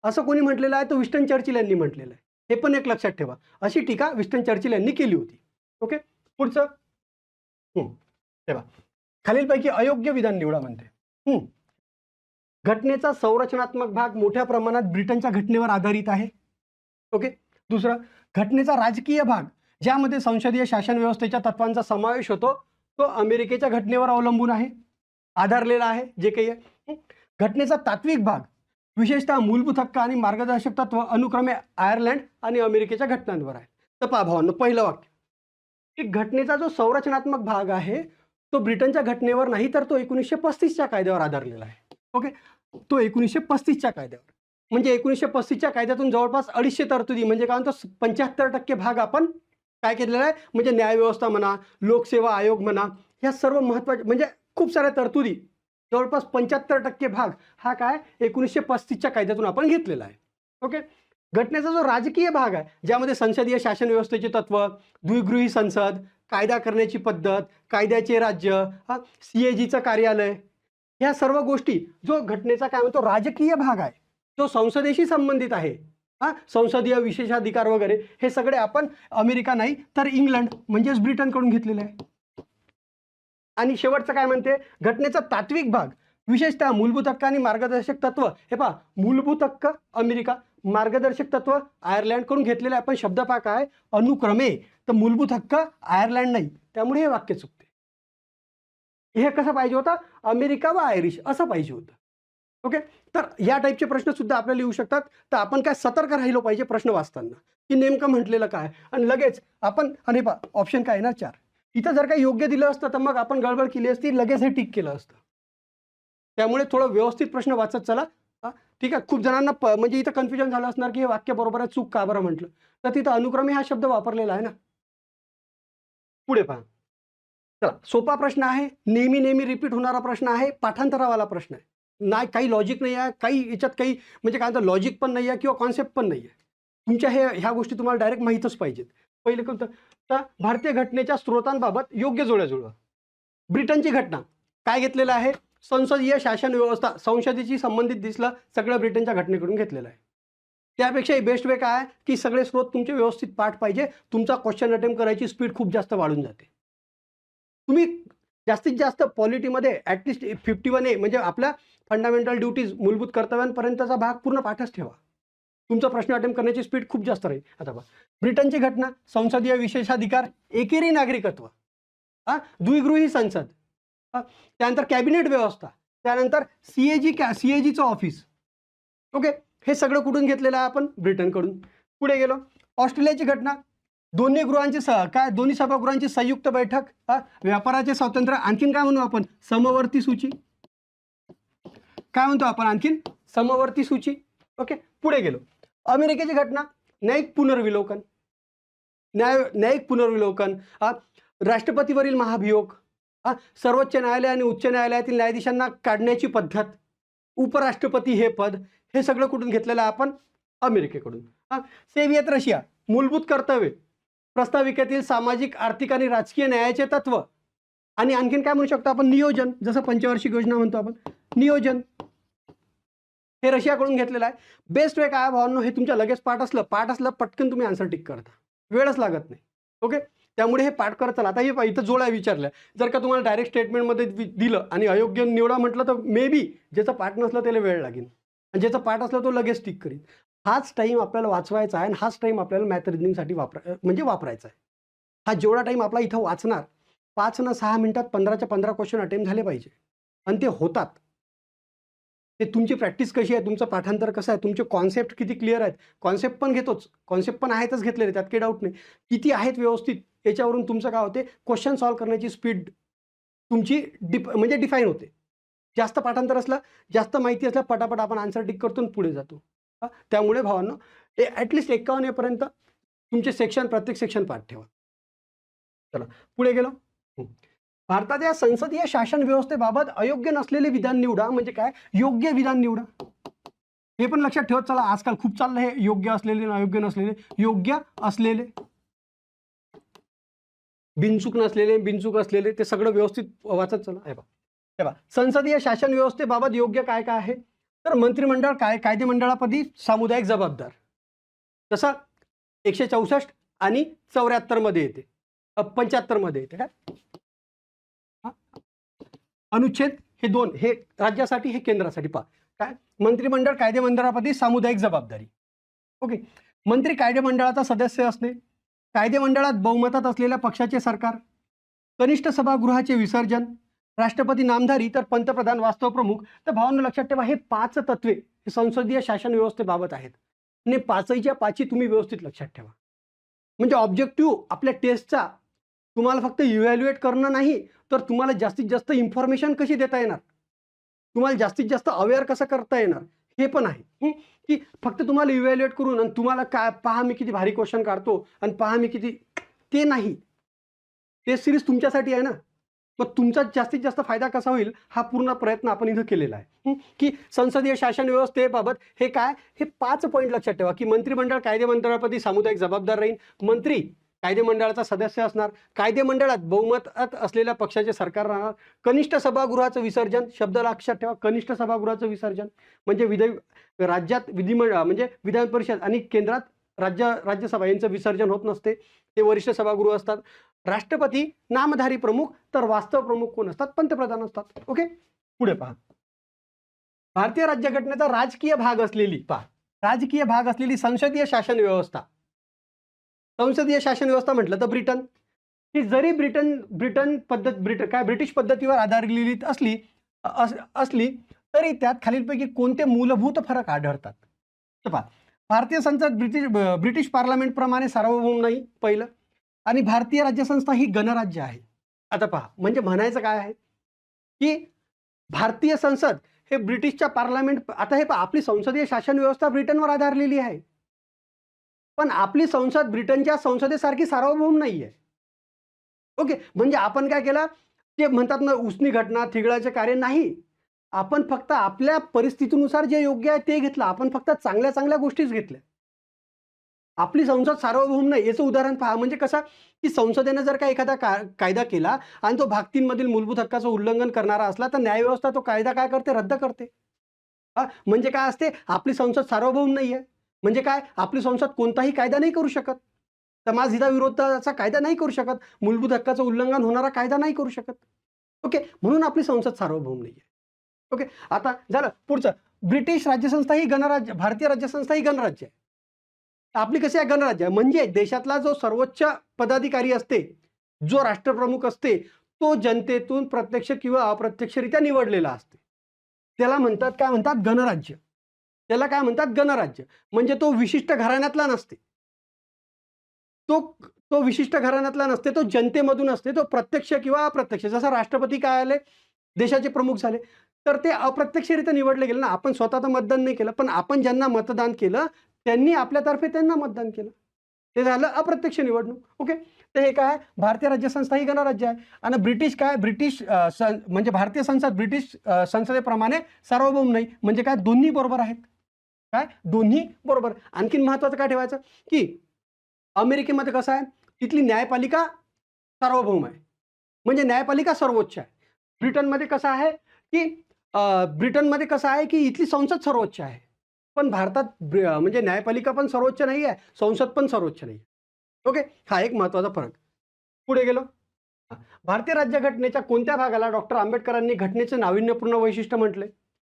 [SPEAKER 1] असं कोणी म्हटलेलं आहे? तर विन्स्टन चर्चिल यांनी म्हटलेलं आहे. हे पण एक लक्षात ठेवा. अशी टीका विन्स्टन चर्चिल यांनी केली होती. ओके. पुढचं तेव्हा खालीलपैकी अयोग्य विधान निवडा म्हणते. घटनेचा संरचनात्मक भाग मोठ्या प्रमाणात ब्रिटनच्या घटनेवर आधारित आहे. ओके. दुसरं, घटनेचा राजकीय भाग ज्यामध्ये संसदीय शासन व्यवस्थेच्या तत्वांचा समावेश होतो तो अमेरिकेच्या घटनेवर अवलंबून आहे, आधारलेला आहे जे काही आहे. घटनेचा तात्विक भाग विशेषतः मूलभूत हक्क आणि मार्गदर्शक तत्व अनुक्रमे आयर्लंड आणि अमेरिकेच्या घटनांवर आहे. तर पहा भावांनो, पहिलं वाक्य की घटनेचा जो संरचनात्मक भाग आहे तो ब्रिटनच्या घटनेवर नाही तर तो 1935च्या कायद्यावर आधारलेला आहे. ओके. तो 1935च्या कायद्यावर, म्हणजे 1935च्या कायद्यातून जवळपास 250 तरतुदी म्हणजे काय म्हणतो 75% भाग आपण काय केलेला आहे, म्हणजे न्यायव्यवस्था म्हणा, लोकसेवा आयोग म्हणा, ह्या सर्व महत्त्वाचे म्हणजे खूप साऱ्या तरतुदी जवळपास 75% भाग हा काय 1935च्या कायद्यातून आपण घेतलेला आहे. ओके. घटनेचा जो राजकीय भाग आहे ज्यामध्ये संसदीय शासन व्यवस्थेचे तत्व, द्विगृही संसद, कायदा करण्याची पद्धत, कायद्याचे राज्य, CAGचं कार्यालय, ह्या सर्व गोष्टी जो घटनेचा काय म्हणतो राजकीय भाग आहे जो संसदेशी संबंधित आहे, संसदीय विशेषाधिकार वगैरे, हे सगळे आपण अमेरिका नाही तर इंग्लंड म्हणजेच ब्रिटनकडून घेतलेले आहे. आणि शेवटचं काय म्हणते, घटनेचा तात्विक भाग विशेषतः मूलभूत हक्क आणि मार्गदर्शक तत्व, हे पहा मूलभूत हक्क अमेरिका, मार्गदर्शक तत्व आयर्लंडकडून घेतलेले आहे. पण शब्द पहा काय अनुक्रमे, तर मूलभूत हक्क आयर्लंड नाही, त्यामुळे हे वाक्य चुकते. हे कसं पाहिजे होतं, अमेरिका व आयरिश असं पाहिजे होतं. ओके. तर या टाईपचे प्रश्न सुद्धा आपल्याला येऊ शकतात. तर आपण काय सतर्क राहिलो पाहिजे प्रश्न वाचताना की नेमकं म्हटलेलं काय, आणि लगेच आपण आणि पहा ऑप्शन काय ना 4, इथं जर काही योग्य दिलं असतं तर मग आपण गडबड केली असती, लगेच हे टिक केलं असतं. त्यामुळे थोडं व्यवस्थित प्रश्न वाचत चला. ठीक आहे. खूप जणांना म्हणजे इथं कन्फ्युजन झालं असणार की हे वाक्य बरोबर आहे, चूक का बरं म्हटलं, तर तिथं अनुक्रमे हा शब्द वापरलेला आहे ना. पुढे पहा. चला, सोपा प्रश्न आहे, नेहमी नेहमी रिपीट होणारा प्रश्न आहे, पाठांतरावाला प्रश्न आहे. नाही काही लॉजिक नाही आहे, काही याच्यात काही म्हणजे काय म्हणतात लॉजिक पण नाही आहे किंवा कॉन्सेप्ट पण नाही आहे. तुमच्या ह्या गोष्टी तुम्हाला डायरेक्ट माहीतच पाहिजेत. पहिलं कोणतं, तर भारतीय घटनेच्या स्रोतांबाबत योग्य जोड्या जुळवा. ब्रिटनची घटना काय घेतलेलं आहे, संसदीय शासन व्यवस्था, संसदेशी संबंधित दिसलं, सगळं ब्रिटनच्या घटनेकडून घेतलेलं आहे. त्यापेक्षाही बेस्ट वे काय आहे की सगळे स्रोत तुमचे व्यवस्थित पाठ पाहिजे, तुमचा क्वेश्चन अटेम्प्ट करायची स्पीड खूप जास्त वाढून जाते. तुम्ही जास्तीत जास्त पॉलिटीमध्ये ॲटलिस्ट 51A म्हणजे आपल्या फंडामेंटल ड्युटीज मूलभूत कर्तव्यांपर्यंतचा भाग पूर्ण पाठच ठेवा, तुमचा प्रश्न अटेम्प्ट करण्याची स्पीड खूप जास्त राहील. आता बघा, ब्रिटनची घटना, संसदीय विशेषाधिकार, एकेरी नागरिकत्व, द्विगृही संसद, त्यानंतर कॅबिनेट व्यवस्था, त्यानंतर CAGचं ऑफिस. ओके. हे सगळं कुठून घेतलेलं आहे आपण, ब्रिटनकडून. पुढे गेलो, ऑस्ट्रेलियाची घटना, दोन्ही सभागृहांची संयुक्त बैठक, व्यापाराचे स्वातंत्र्य, आणखीन काय म्हणू आपण समवर्ती सूची, काय म्हणतो आपण आणखीन समवर्ती सूची. ओके. पुढे गेलो, अमेरिकेची घटना, न्यायिक पुनर्विलोकन, राष्ट्रपतीवरील महाभियोग, सर्वोच्च न्यायालय आणि उच्च न्यायालयातील न्यायाधीशांना काढण्याची पद्धत, उपराष्ट्रपती हे पद, हे सगळं कुठून घेतलेलं आहे आपण, अमेरिकेकडून. सोव्हिएत रशिया, मूलभूत कर्तव्ये, प्रस्ताविकेतील सामाजिक आर्थिक आणि राजकीय न्यायाचे तत्व, आणि आणखीन काय म्हणू शकतो आपण नियोजन, जसं पंचवार्षिक योजना म्हणतो आपण नियोजन, हे रशियाकडून घेतलेलं आहे. बेस्ट वे काय भावांनो, हे तुमच्या लगेच पाठ असलं पटकन तुम्ही आन्सर टिक करता, वेळच लागत नाही. ओके. त्यामुळे हे पाठ करत चला. आता हे इथं जोड्या विचारल्या, जर का तुम्हाला डायरेक्ट स्टेटमेंटमध्ये दिलं आणि अयोग्य निवडा म्हटलं तर मे बी ज्याचं पाठ नसलं त्याला वेळ लागेल, आणि ज्याचं पाठ असलं तो लगेच टिक करीन. हाच टाईम आपल्याला वाचवायचा आहे आणि हाच टाईम आपल्याला मॅथ रिजनिंगसाठी वापरायचा आहे. हा जेवढा टाईम आपला इथं वाचणार, 5 न 6 मिनिटात 15च्या 15 क्वेश्चन अटेम्प्ट झाले पाहिजे, आणि ते होतात. ते तुमची प्रॅक्टिस कशी आहे, तुमचं पाठांतर कसं आहे, तुमचे कॉन्सेप्ट किती क्लिअर आहेत, कॉन्सेप्ट पण घेतोच, कॉन्सेप्ट पण आहेतच घेतलेले, त्यात काही डाऊट नाही, किती आहेत व्यवस्थित, याच्यावरून तुमचं काय होते, क्वेश्चन सॉल्व्ह करण्याची स्पीड तुमची म्हणजे डिफाईन होते. जास्त पाठांतर असलं, जास्त माहिती असलं, पटापट आपण आन्सर टिक करतो आणि पुढे जातो. त्यामुळे भावांनो, ॲटलिस्ट 51 पर्यंत तुमचे प्रत्येक सेक्शन पाठ ठेवा. चला पुढे गेलो, भारताच्या संसदीय शासन व्यवस्थेबाबत अयोग्य नसलेले विधान निवडा, म्हणजे काय योग्य विधान निवडा. हे पण लक्षात ठेवत चला, आजकाल खूप चाललं हे योग्य असलेले अयोग्य नसलेले. योग्य असलेले, बिनचूक असलेले, ते सगळं व्यवस्थित वाचत चला. हे बघा, संसदीय शासन व्यवस्थेबाबत योग्य काय काय आहे, तर मंत्रिमंडळ कायदेमंडळापदी सामुदायिक जबाबदार, तसं 164 आणि 74 मध्ये येते, 75 मध्ये येते. काय अनुच्छेद हे 2 हे राज्यासाठी, हे केंद्रासाठी. पहा काय, मंत्रिमंडळ कायदेमंडळाप्रती सामुदायिक जबाबदारी. ओके, मंत्री कायदेमंडळाचा सदस्य असणे, कायदेमंडळात बहुमतात असलेल्या पक्षाचे सरकार, कनिष्ठ सभागृहाचे विसर्जन, राष्ट्रपती नामधारी तर पंतप्रधान वास्तव प्रमुख. तर भावांनो लक्षात ठेवा, हे 5 तत्वे हे संसदीय शासन व्यवस्थेबाबत आहेत आणि 5च्या 5 तुम्ही व्यवस्थित लक्षात ठेवा. म्हणजे ऑब्जेक्टिव्ह आपल्या टेस्टचा तुम्हाला फक्त इव्हॅल्युएट करणं नाही, तर तुम्हाला जास्तीत जास्त इन्फॉर्मेशन कशी देता येणार, तुम्हाला जास्तीत जास्त अवेअर कसं करता येणार हे पण आहे. की फक्त तुम्हाला इव्हॅल्युएट करून आणि तुम्हाला काय पहा मी किती भारी क्वेश्चन काढतो आणि पहा मी किती, ते नाही. टेस्ट सिरीज तुमच्यासाठी आहे ना, मग तुमचा जास्तीत जास्त फायदा कसा होईल हा पूर्ण प्रयत्न आपण इथं केलेला आहे. की संसदीय शासन व्यवस्थेबाबत हे काय, हे 5 पॉईंट लक्षात ठेवा. की मंत्रिमंडळ कायदेमंडळाप्रती सामुदायिक जबाबदार राहील, मंत्री कायदेमंडळाचा सदस्य असणार, कायदेमंडळात बहुमतात असलेल्या पक्षाचे सरकार राहणार, कनिष्ठ सभागृहाचं विसर्जन, शब्द लक्षात ठेवा, कनिष्ठ सभागृहाचं विसर्जन म्हणजे राज्यात विधिमंडळ म्हणजे विधान परिषद आणि केंद्रात राज्यसभा यांचं विसर्जन होत नसते, ते वरिष्ठ सभागृह असतात. राष्ट्रपती नामधारी प्रमुख तर वास्तव प्रमुख कोण असतात, पंतप्रधान असतात. ओके, पुढे पहा, भारतीय राज्यघटनेचा राजकीय भाग असलेली संसदीय शासन व्यवस्था. संसदीय शासन व्यवस्था म्हटलं तर ब्रिटन, ही जरी ब्रिटिश पद्धतीवर आधारलेली असली तरी त्यात खालीलपैकी कोणते मूलभूत फरक आढळतात. तर पहा, भारतीय संसद ब्रिटिश पार्लमेंटप्रमाणे सार्वभौम नाही पहिलं, आणि भारतीय राज्यसंस्था ही गणराज्य आहे. आता पहा, म्हणजे म्हणायचं काय आहे की भारतीय संसद हे ब्रिटिशच्या पार्लमेंट, आता हे पहा, आपली संसदीय शासन व्यवस्था ब्रिटनवर आधारलेली आहे, पण आपली संसद ब्रिटनच्या संसदेसारखी सार्वभौम नाही आहे. ओके, म्हणजे आपण काय केलं, ते म्हणतात ना उसनी घटना थिगळाचे कार्य नाही, आपण फक्त आपल्या परिस्थितीनुसार जे योग्य आहे ते घेतलं, आपण फक्त चांगल्या चांगल्या गोष्टीच घेतल्या. आपली संसद सार्वभौम नाही. याचं उदाहरण पहा, म्हणजे कसं की संसदेने जर का एखादा कायदा केला आणि तो भाग 3 मधील मूलभूत हक्काचं उल्लंघन करणारा असला तर न्यायव्यवस्था तो कायदा काय करते, रद्द करते. म्हणजे काय असते, आपली संसद सार्वभौम नाही आहे. म्हणजे काय, आपली संसद कोणताही कायदा नाही करू शकत, समाजहिताविरोधाचा कायदा नाही करू शकत, मूलभूत हक्काचं उल्लंघन होणारा कायदा नाही करू शकत. ओके, म्हणून आपली संसद सार्वभौम नाही आहे. ओके, आता झालं पुढचं, ब्रिटिश राज्यसंस्था ही गणराज्य, भारतीय राज्यसंस्था ही गणराज्य आहे. आपली कशी आहे, गणराज्य म्हणजे देशातला जो सर्वोच्च पदाधिकारी असते, जो राष्ट्रप्रमुख असते, तो जनतेतून प्रत्यक्ष किंवा अप्रत्यक्षरित्या निवडलेला असते. त्याला म्हणतात, काय म्हणतात, गणराज्य. त्याला काय म्हणतात, गणराज्य. म्हणजे तो विशिष्ट घराण्यातला नसते, तो विशिष्ट घराण्यातला नसते, तो जनतेमधून असते, तो प्रत्यक्ष किंवा अप्रत्यक्ष. जसं राष्ट्रपती काय आले, देशाचे प्रमुख झाले, तर ते अप्रत्यक्षरित्या निवडले गेले ना. आपण स्वतः तर मतदान नाही केलं, पण आपण ज्यांना मतदान केलं त्यांनी आपल्यातर्फे त्यांना मतदान केलं, ते झालं अप्रत्यक्ष निवडणूक. ओके, तर हे काय, भारतीय राज्यसंस्था ही गणराज्य आहे. आणि ब्रिटिश काय, म्हणजे भारतीय संसद ब्रिटिश संसदेप्रमाणे सार्वभौम नाही. म्हणजे काय, दोन्ही बरोबर आहेत. काय, दोन्ही बरोबर. आणखीन महत्वाचं काय ठेवायचं की अमेरिकेमध्ये कसं आहे, तिथली न्यायपालिका सार्वभौम आहे, म्हणजे न्यायपालिका सर्वोच्च आहे. ब्रिटनमध्ये कसं आहे की इथली संसद सर्वोच्च आहे, पण भारतात म्हणजे न्यायपालिका पण सर्वोच्च नाही आहे, संसद पण सर्वोच्च नाही. ओके, हा एक महत्वाचा फरक. पुढे गेलो, भारतीय राज्यघटनेच्या कोणत्या भागाला डॉक्टर आंबेडकरांनी घटनेचे नाविन्यपूर्ण वैशिष्ट्य म्हटले,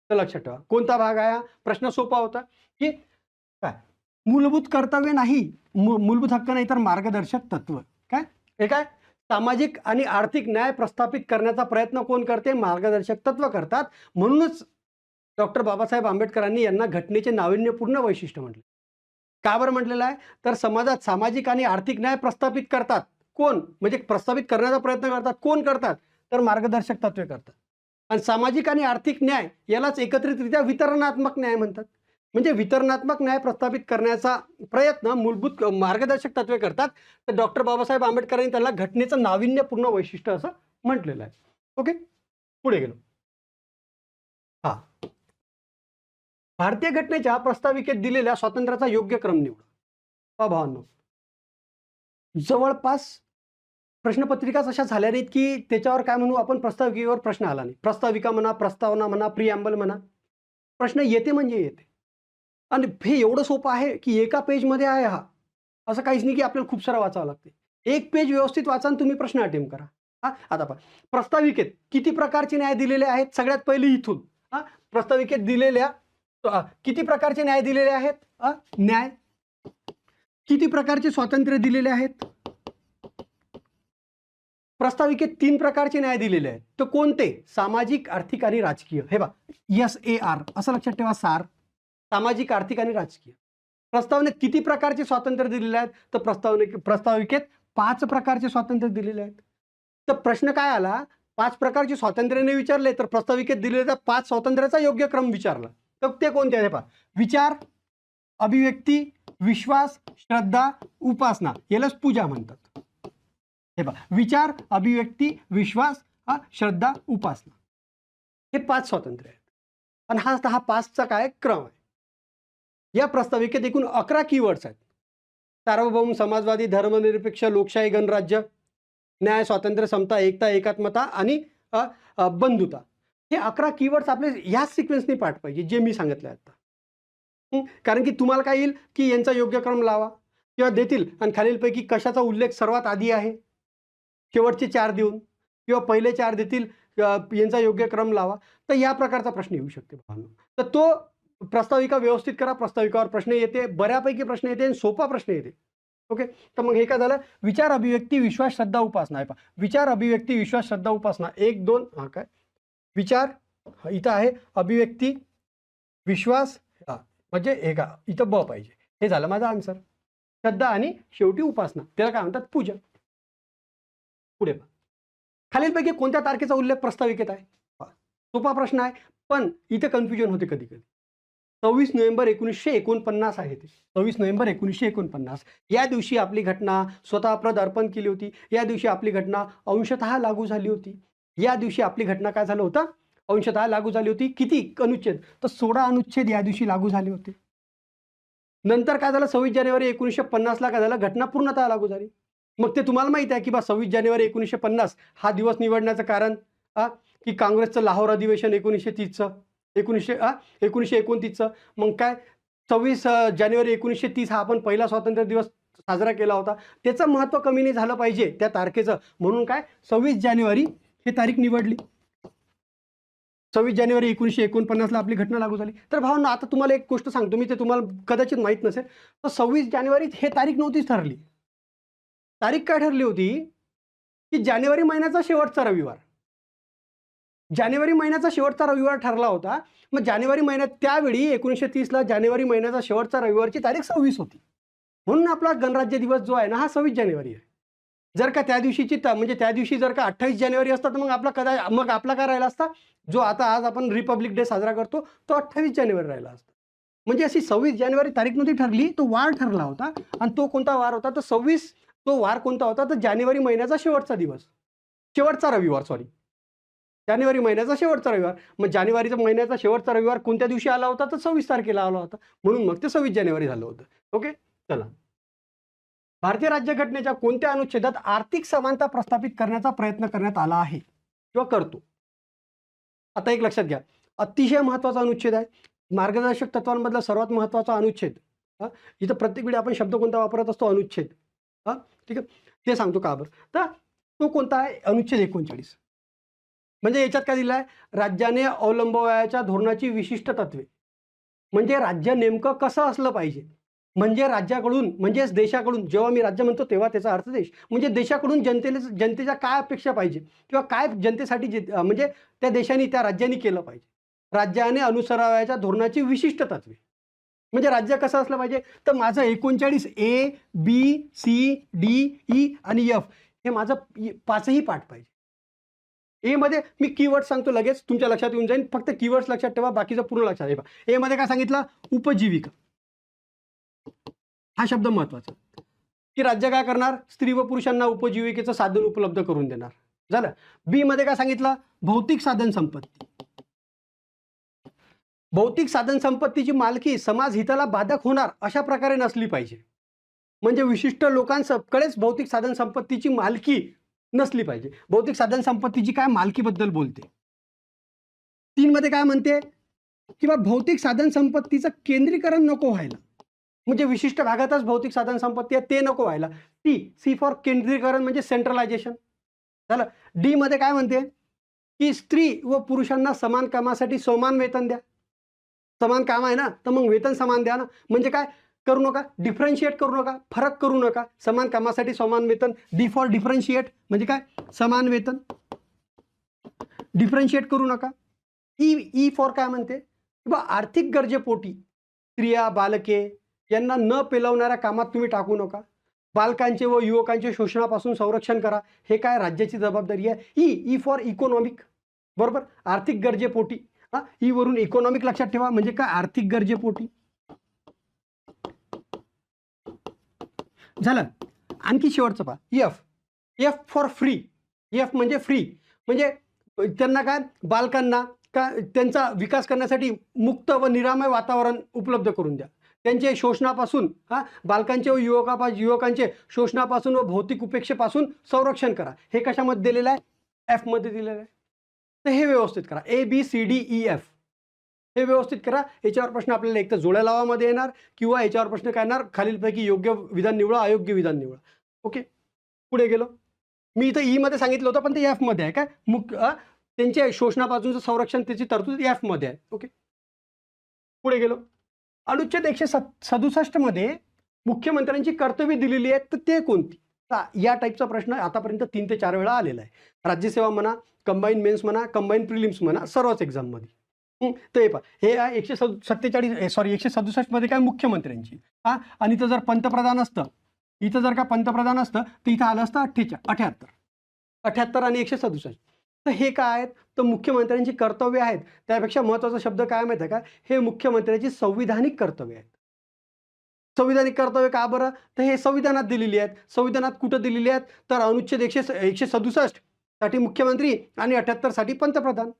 [SPEAKER 1] तर लक्षात ठेवा कोणता भाग आहे. प्रश्न सोपा होता की काय, मूलभूत कर्तव्य नाही, मूलभूत हक्क नाही तर मार्गदर्शक तत्व. काय हे काय, सामाजिक आणि आर्थिक न्याय प्रस्थापित करण्याचा प्रयत्न कोण करते, मार्गदर्शक तत्व करतात. म्हणूनच डॉक्टर बाबासाहेब आंबेडकरांनी यांना घटनेचे नाविन्यपूर्ण वैशिष्ट्य म्हटले. का बरं म्हटलेलं आहे, तर समाजात सामाजिक आणि आर्थिक न्याय प्रस्थापित करतात कोण, म्हणजे प्रस्थापित करण्याचा प्रयत्न करतात कोण करतात, तर मार्गदर्शक तत्वे करतात. आणि सामाजिक आणि आर्थिक न्याय यालाच एकत्रितरित्या वितरणात्मक न्याय म्हणतात. म्हणजे वितरणात्मक न्याय प्रस्थापित करण्याचा प्रयत्न मूलभूत मार्गदर्शक तत्वे करतात. तर डॉक्टर बाबासाहेब आंबेडकरांनी त्याला घटनेचं नाविन्यपूर्ण वैशिष्ट्य असं म्हटलेलं आहे. ओके, पुढे गेलो. हा, भारतीय घटनेच्या प्रस्ताविकेत दिलेल्या स्वातंत्र्याचा योग्य क्रम निवडा. भावांनो, जवळपास प्रश्नपत्रिकाच अशा झाल्या नाहीत की त्याच्यावर काय म्हणू आपण, प्रस्ताविकेवर प्रश्न आला नाही. प्रस्ताविका म्हणा, प्रस्तावना म्हणा, प्रिॲम्बल म्हणा, प्रश्न येते म्हणजे येते. आणि हे एवढं सोपं आहे की एका पेजमध्ये आहे हा, असं काहीच नाही की आपल्याला खूप सारं वाचावं लागते. एक पेज व्यवस्थित वाचा आणि तुम्ही प्रश्न अटेम्प्ट करा. आता पहा, प्रस्ताविकेत किती प्रकारचे न्याय दिलेले आहेत? सगळ्यात पहिले इथून प्रस्ताविकेत दिलेल्या किती प्रकारचे न्याय दिलेले आहेत? न्याय. किती प्रकारचे स्वातंत्र्य दिलेले आहेत? प्रस्ताविकेत 3 प्रकारचे न्याय दिलेले आहेत. तर कोणते? सामाजिक, आर्थिक आणि राजकीय. हे बघा, SAR असं लक्षात ठेवा. सार, सामाजिक, आर्थिक आणि राजकीय. प्रस्तावनेत किती प्रकारचे स्वातंत्र्य दिलेले आहेत? तर प्रस्ताविकेत 5 प्रकारचे स्वातंत्र्य दिलेले आहेत. तर प्रश्न काय आला? 5 प्रकारचे स्वातंत्र्याने विचारले, तर प्रस्ताविकेत दिलेल्या 5 स्वातंत्र्याचा योग्य क्रम विचारला. तर ते कोणते आहे? पहा, विचार, अभिव्यक्ती, विश्वास, श्रद्धा, उपासना. यालाच पूजा म्हणतात. हे पहा, विचार, अभिव्यक्ती, विश्वास, श्रद्धा, उपासना, हे 5 स्वातंत्र्य आहेत. आणि हा 5चा काय क्रम आहे? या प्रस्ताविकेत एकूण 11 कीवर्ड्स आहेत. सार्वभौम, समाजवादी, धर्मनिरपेक्ष, लोकशाही, गणराज्य, न्याय, स्वातंत्र्य, समता, एकता, एकात्मता आणि बंधुता. हे 11 कीवर्ड्स आपले ह्याच सिक्वेन्सने पाठ पाहिजे, जे मी सांगितलं आता. कारण की तुम्हाला काय येईल की यांचा योग्य क्रम लावा किंवा देतील आणि खालीलपैकी कशाचा उल्लेख सर्वात आधी आहे, शेवटचे 4 देऊन, किंवा पहिले 4 देतील, यांचा योग्य क्रम लावा. तर या प्रकारचा प्रश्न येऊ शकते भावांनो. तर तो प्रस्ताविका व्यवस्थित करा. प्रस्ताविकावर प्रश्न येते, बऱ्यापैकी प्रश्न येते आणि सोपा प्रश्न येते. ओके. तर मग हे काय झालं? विचार, अभिव्यक्ती, विश्वास, श्रद्धा, उपासना. आहे पहा, विचार, अभिव्यक्ती, विश्वास, श्रद्धा, उपासना. 1 2 काय विचार इथं आहे, अभिव्यक्ती, विश्वास, म्हणजे हे का इथं ब पाहिजे. हे झालं माझा आन्सर. श्रद्धा आणि शेवटी उपासना, त्याला काय म्हणतात? पूजा. पुढे पहा, खालीलपैकी कोणत्या तारखेचा उल्लेख प्रस्ताविकेत आहे? सोपा प्रश्न आहे, पण इथे कन्फ्युजन होते कधी कधी. 26 नोव्हेंबर 1949 आहे ते. 26 नोव्हेंबर 1949 या दिवशी आपली घटना स्वतः अर्पण केली होती. या दिवशी आपली घटना अंशतः लागू झाली होती. या दिवशी आपली घटना काय झालं होतं? अंशतः लागू झाली होती. किती अनुच्छेद? तर 16 अनुच्छेद या दिवशी लागू झाले होते. नंतर काय झालं? 26 जानेवारी 1950ला काय झालं? घटना पूर्णतः लागू झाली. मग ते तुम्हाला माहिती आहे की 26 जानेवारी 1950 हा दिवस निवडण्याचं कारण की काँग्रेसचं लाहोर अधिवेशन 1930चं, 1929चं. मग काय 26 जानेवारी 1930 हा आपण पहिला स्वातंत्र्य दिवस साजरा केला होता. त्याचं महत्त्व कमी नाही झालं पाहिजे त्या तारखेचं, म्हणून काय 26 जानेवारी ही तारीख निवडली. 26 जानेवारी 1949ला आपली घटना लागू झाली. तर भावना, आता तुम्हाला एक गोष्ट सांगतो मी, ते तुम्हाला कदाचित माहीत नसेल. तर 26 जानेवारी हे तारीख नव्हतीच ठरली. तारीख काय ठरली होती की जानेवारी महिन्याचा शेवटचा रविवार. जानेवारी महिन्याचा शेवटचा रविवार ठरला होता. मग जानेवारी महिन्यात त्यावेळी 1930ला जानेवारी महिन्याचा शेवटचा रविवारची तारीख 26 होती. म्हणून आपला गणराज्य दिवस जो आहे ना, हा 26 जानेवारी आहे. जर का त्या दिवशीची म्हणजे त्या दिवशी जर का 28 जानेवारी असता, तर मग आपला काय राहिला असता? जो आता आज आपण रिपब्लिक डे साजरा करतो तो 28 जानेवारी राहिला असता. म्हणजे अशी 26 जानेवारी तारीख नव्हती ठरली, तो वार ठरला होता. आणि तो कोणता वार होता? तर 26 तो वार कोणता होता? तर जानेवारी महिन्याचा शेवटचा दिवस, शेवटचा रविवार, सॉरी, जानेवारी महिन्याचा शेवटचा रविवार. मग जानेवारीचा महिन्याचा शेवटचा रविवार कोणत्या दिवशी आला होता? तर 26 तारखेला आला होता. म्हणून मग ते 26 जानेवारी झालं होतं. ओके. चला, भारतीय राज्यघटनेच्या कोणत्या अनुच्छेदात आर्थिक समानता प्रस्थापित करण्याचा प्रयत्न करण्यात आला आहे किंवा करतो? आता एक लक्षात घ्या, अतिशय महत्त्वाचा अनुच्छेद आहे. मार्गदर्शक तत्वांमधला सर्वात महत्त्वाचा अनुच्छेद. इथं प्रत्येक वेळी आपण शब्द कोणता वापरत असतो? अनुच्छेद. ठीक आहे, ते सांगतो का बरं. तर तो कोणता आहे? अनुच्छेद 39. म्हणजे याच्यात काय दिलं आहे? राज्याने अवलंबावयाच्या धोरणाची विशिष्ट तत्वे. म्हणजे राज्य नेमकं कसं असलं पाहिजे, म्हणजे राज्याकडून, म्हणजेच देशाकडून. जेव्हा मी राज्य म्हणतो तेव्हा त्याचा अर्थ देश. म्हणजे देशाकडून जनतेच्या काय अपेक्षा पाहिजे किंवा काय जनतेसाठी म्हणजे त्या देशाने, त्या राज्याने केलं पाहिजे. राज्याने अनुसरावयाच्या धोरणाची विशिष्ट तत्वे. म्हणजे राज्य कसं असलं पाहिजे? तर माझं 39 A, B, C, D, E आणि F हे माझं 5ही पाठ पाहिजे. ए मध्ये मी कीवर्ड सांगतो, लगेच तुमच्या लक्षात येऊन जाईल. फक्त कीवर्ड्स लक्षात ठेवा, बाकीचं पूर्ण लक्षात ठेवा. ए मध्ये काय सांगितलं? उपजीविका. हा शब्द महत्वाचा, की राज्य काय करणार? स्त्री व पुरुषांना उपजीविकेचं साधन उपलब्ध करून देणार. झालं. बी मध्ये काय सांगितलं? भौतिक साधन संपत्ती. भौतिक साधन संपत्तीची मालकी समाज हिताला बाधक होणार अशा प्रकारे नसली पाहिजे. म्हणजे विशिष्ट लोकांकडेच भौतिक साधन संपत्तीची मालकी नसली पाहिजे. भौतिक साधन संपत्तीची काय मालकीबद्दल बोलते. 3 मध्ये काय म्हणते? किंवा भौतिक साधन संपत्तीचं केंद्रीकरण नको व्हायला. म्हणजे विशिष्ट भागातच भौतिक साधन संपत्ती आहे ते नको व्हायला. सी फॉर केंद्रीकरण, म्हणजे सेंट्रलायझेशन. झालं. डी मध्ये काय म्हणते की स्त्री व पुरुषांना समान कामासाठी समान वेतन द्या. समान काम आहे ना, तर मग वेतन समान द्या ना. म्हणजे काय करू नका, डिफरन्शिएट करू नका, फरक करू नका. समान कामासाठी समान वेतन. डी फॉर डिफरन्शिएट म्हणजे काय, समान वेतन. डिफरन्शिएट करू नका. ई फॉर काय म्हणते, किंवा आर्थिक गरजेपोटी स्त्रिया बालके यांना न पेलवणाऱ्या कामात तुम्ही टाकू नका. बालकांचे व युवकांचे शोषणापासून संरक्षण करा. हे काय राज्याची जबाबदारी आहे. ई फॉर इकॉनॉमिक, बरोबर, आर्थिक गरजेपोटी. ई वरून इकॉनॉमिक लक्षात ठेवा, म्हणजे काय, आर्थिक गरजेपोटी. झालं. आणखी शेवटचं पहा, एफ फॉर फ्री. एफ म्हणजे फ्री, म्हणजे त्यांना काय, बालकांना का त्यांचा विकास करण्यासाठी मुक्त व निरामय वातावरण उपलब्ध करून द्या. त्यांचे शोषणापासून, बालकांचे व युवकांचे शोषणापासून व भौतिक उपेक्षेपासून संरक्षण करा. हे कशामध्ये दिलेलं आहे, एफ मध्ये दिलेलं आहे. तर हे व्यवस्थित करा. ABCDEF हे व्यवस्थित करा. याच्यावर प्रश्न आपल्याला एक तर जोड्या लावामध्ये येणार, किंवा याच्यावर प्रश्न काय येणार, खालीलपैकी योग्य विधान निवडा, अयोग्य विधान निवडा. ओके, पुढे गेलो. मी इथं ई मध्ये सांगितलं होतं, पण ते एफ मध्ये आहे. काय त्यांच्या शोषणापासूनचं संरक्षण, त्याची तरतूद एफ मध्ये आहे. ओके, पुढे गेलो. अनुच्छेद 167 मध्ये मुख्यमंत्र्यांची कर्तव्य दिलेली आहेत, तर ते कोणती. या टाईपचा प्रश्न आतापर्यंत 3 ते 4 वेळा आलेला आहे. राज्यसेवा म्हणा, कंबाईन मेन्स म्हणा, कंबाईन प्रिलिम्स म्हणा, सर्वच एक्झाममध्ये. तर हे पहा, हे आहे 167 मध्ये काय, मुख्यमंत्र्यांची. आणि इथं जर पंतप्रधान असतं, इथं जर का पंतप्रधान असतं, तर इथं आलं असतं 78 आणि 167. तर हे काय आहेत, तर मुख्यमंत्र्यांची कर्तव्य आहेत. त्यापेक्षा महत्त्वाचा शब्द काय माहिती आहे का, हे मुख्यमंत्र्यांची संविधानिक कर्तव्य आहेत. संविधानिक कर्तव्य का बरं, तर हे संविधानात दिलेली आहेत. संविधानात कुठं दिलेली आहेत, तर अनुच्छेद 167 साठी मुख्यमंत्री आणि 78 साठी पंतप्रधान.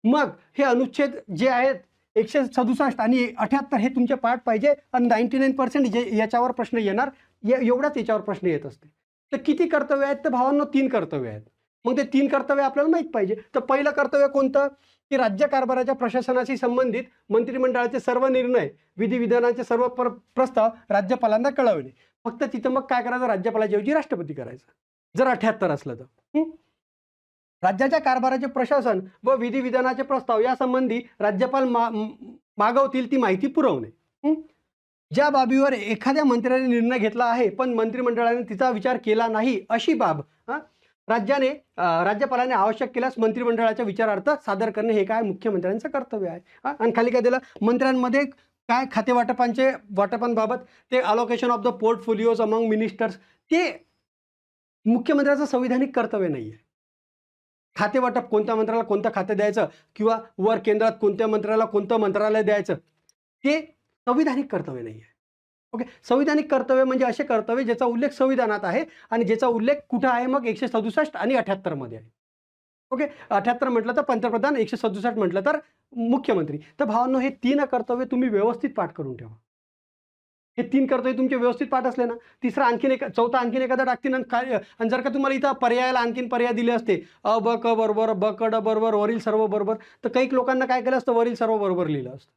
[SPEAKER 1] मग हे अनुच्छेद जे आहेत 167 आणि 78 हे तुमचे पाठ पाहिजे, आणि 99% जे याच्यावर प्रश्न येणार, एवढाच याच्यावर प्रश्न येत असते. तर किती कर्तव्य आहेत, तर भावांनो 3 कर्तव्य आहेत. मग ते 3 कर्तव्य आपल्याला माहीत पाहिजे. तर पहिलं कर्तव्य कोणतं, की राज्य कारभाराच्या प्रशासनाशी संबंधित मंत्रिमंडळाचे सर्व निर्णय, विधिविधानाचे सर्व प्रस्ताव राज्यपालांना कळवणे. फक्त तिथं मग काय करायचं, राज्यपालाच्या ऐवजी राष्ट्रपती करायचं, जर 78 असलं तर. राज्याच्या कारभाराचे प्रशासन व विधिविधानाचे प्रस्ताव यासंबंधी राज्यपाल मागवतील ती माहिती पुरवणे. ज्या बाबीवर एखाद्या मंत्र्याने निर्णय घेतला आहे पण मंत्रिमंडळाने तिचा विचार केला नाही, अशी बाब राज्यपालाने आवश्यक केल्यास मंत्रिमंडळाच्या विचारार्थ सादर करणे, हे काय, मुख्यमंत्र्यांचं कर्तव्य आहे. आणि खाली काय दिलं, मंत्र्यांमध्ये काय, खाते वाटपांबाबत ते allocation of the portfolios among ministers, ते मुख्यमंत्र्याचं संविधानिक कर्तव्य नाही आहे. खाते वाटप, कोणत्या मंत्र्याला कोणतं खाते द्यायचं, किंवा वर केंद्रात कोणत्या मंत्र्याला कोणतं मंत्रालय द्यायचं, ते संविधानिक कर्तव्य नाही आहे. ओके, संविधानिक कर्तव्य म्हणजे असे कर्तव्य ज्याचा उल्लेख संविधानात आहे, आणि ज्याचा उल्लेख कुठं आहे, मग 167 आणि 78 मध्ये आहे. ओके, 78 म्हटलं तर पंतप्रधान, 167 म्हटलं तर मुख्यमंत्री. तर भावांनो, हे 3 कर्तव्य तुम्ही व्यवस्थित पाठ करून ठेवा. हे 3 कर्तव्य तुमचे व्यवस्थित पाठ असले ना, चौथा आणखीन एखादा टाकतील. आणि जर का तुम्हाला इथं पर्यायाला आणखीन पर्याय दिले असते, अ ब क बरोबर, ब क ड बरोबर, वरील सर्व बरोबर, तर काही लोकांना काय केलं असतं, वरील सर्व बरोबर लिहिलं असतं.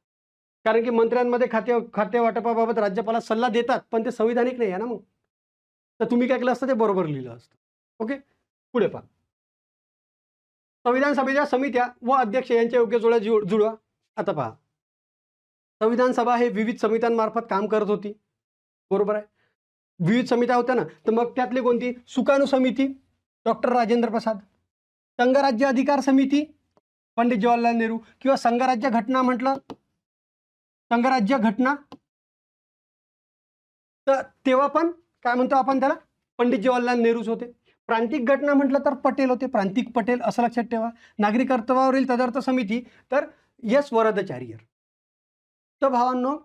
[SPEAKER 1] कारण की मंत्र्यांमध्ये खाते वाटपाबाबत राज्यपाला सल्ला देतात, पण ते संविधानिक नाही आहे ना. मग तर तुम्ही काय केलं असतं, ते बरोबर लिहिलं असतं. ओके, पुढे पहा. संविधान सभेच्या समित्या व अध्यक्ष यांच्या योग्य जोड्या जुळवा. आता पहा, संविधान सभा हे विविध समित्यांमार्फत काम करत होती, बरोबर आहे. विविध समित्या होत्या ना, तर मग त्यातली कोणती, सुकाणू समिती, डॉक्टर राजेंद्र प्रसाद. संघराज्य अधिकार समिती, पंडित जवाहरलाल नेहरू. किंवा संघराज्य घटना म्हटलं, संघराज्य घटना, तर तेव्हा पण काय म्हणतो आपण त्याला, पंडित जवाहरलाल नेहरूच होते. प्रांतिक घटना म्हटलं तर पटेल होते, प्रांतिक पटेल, असं लक्षात ठेवा. नागरी कर्तव्यावरील तदर्थ समिती, तर एस वरदाचार्य. तर भावांनो,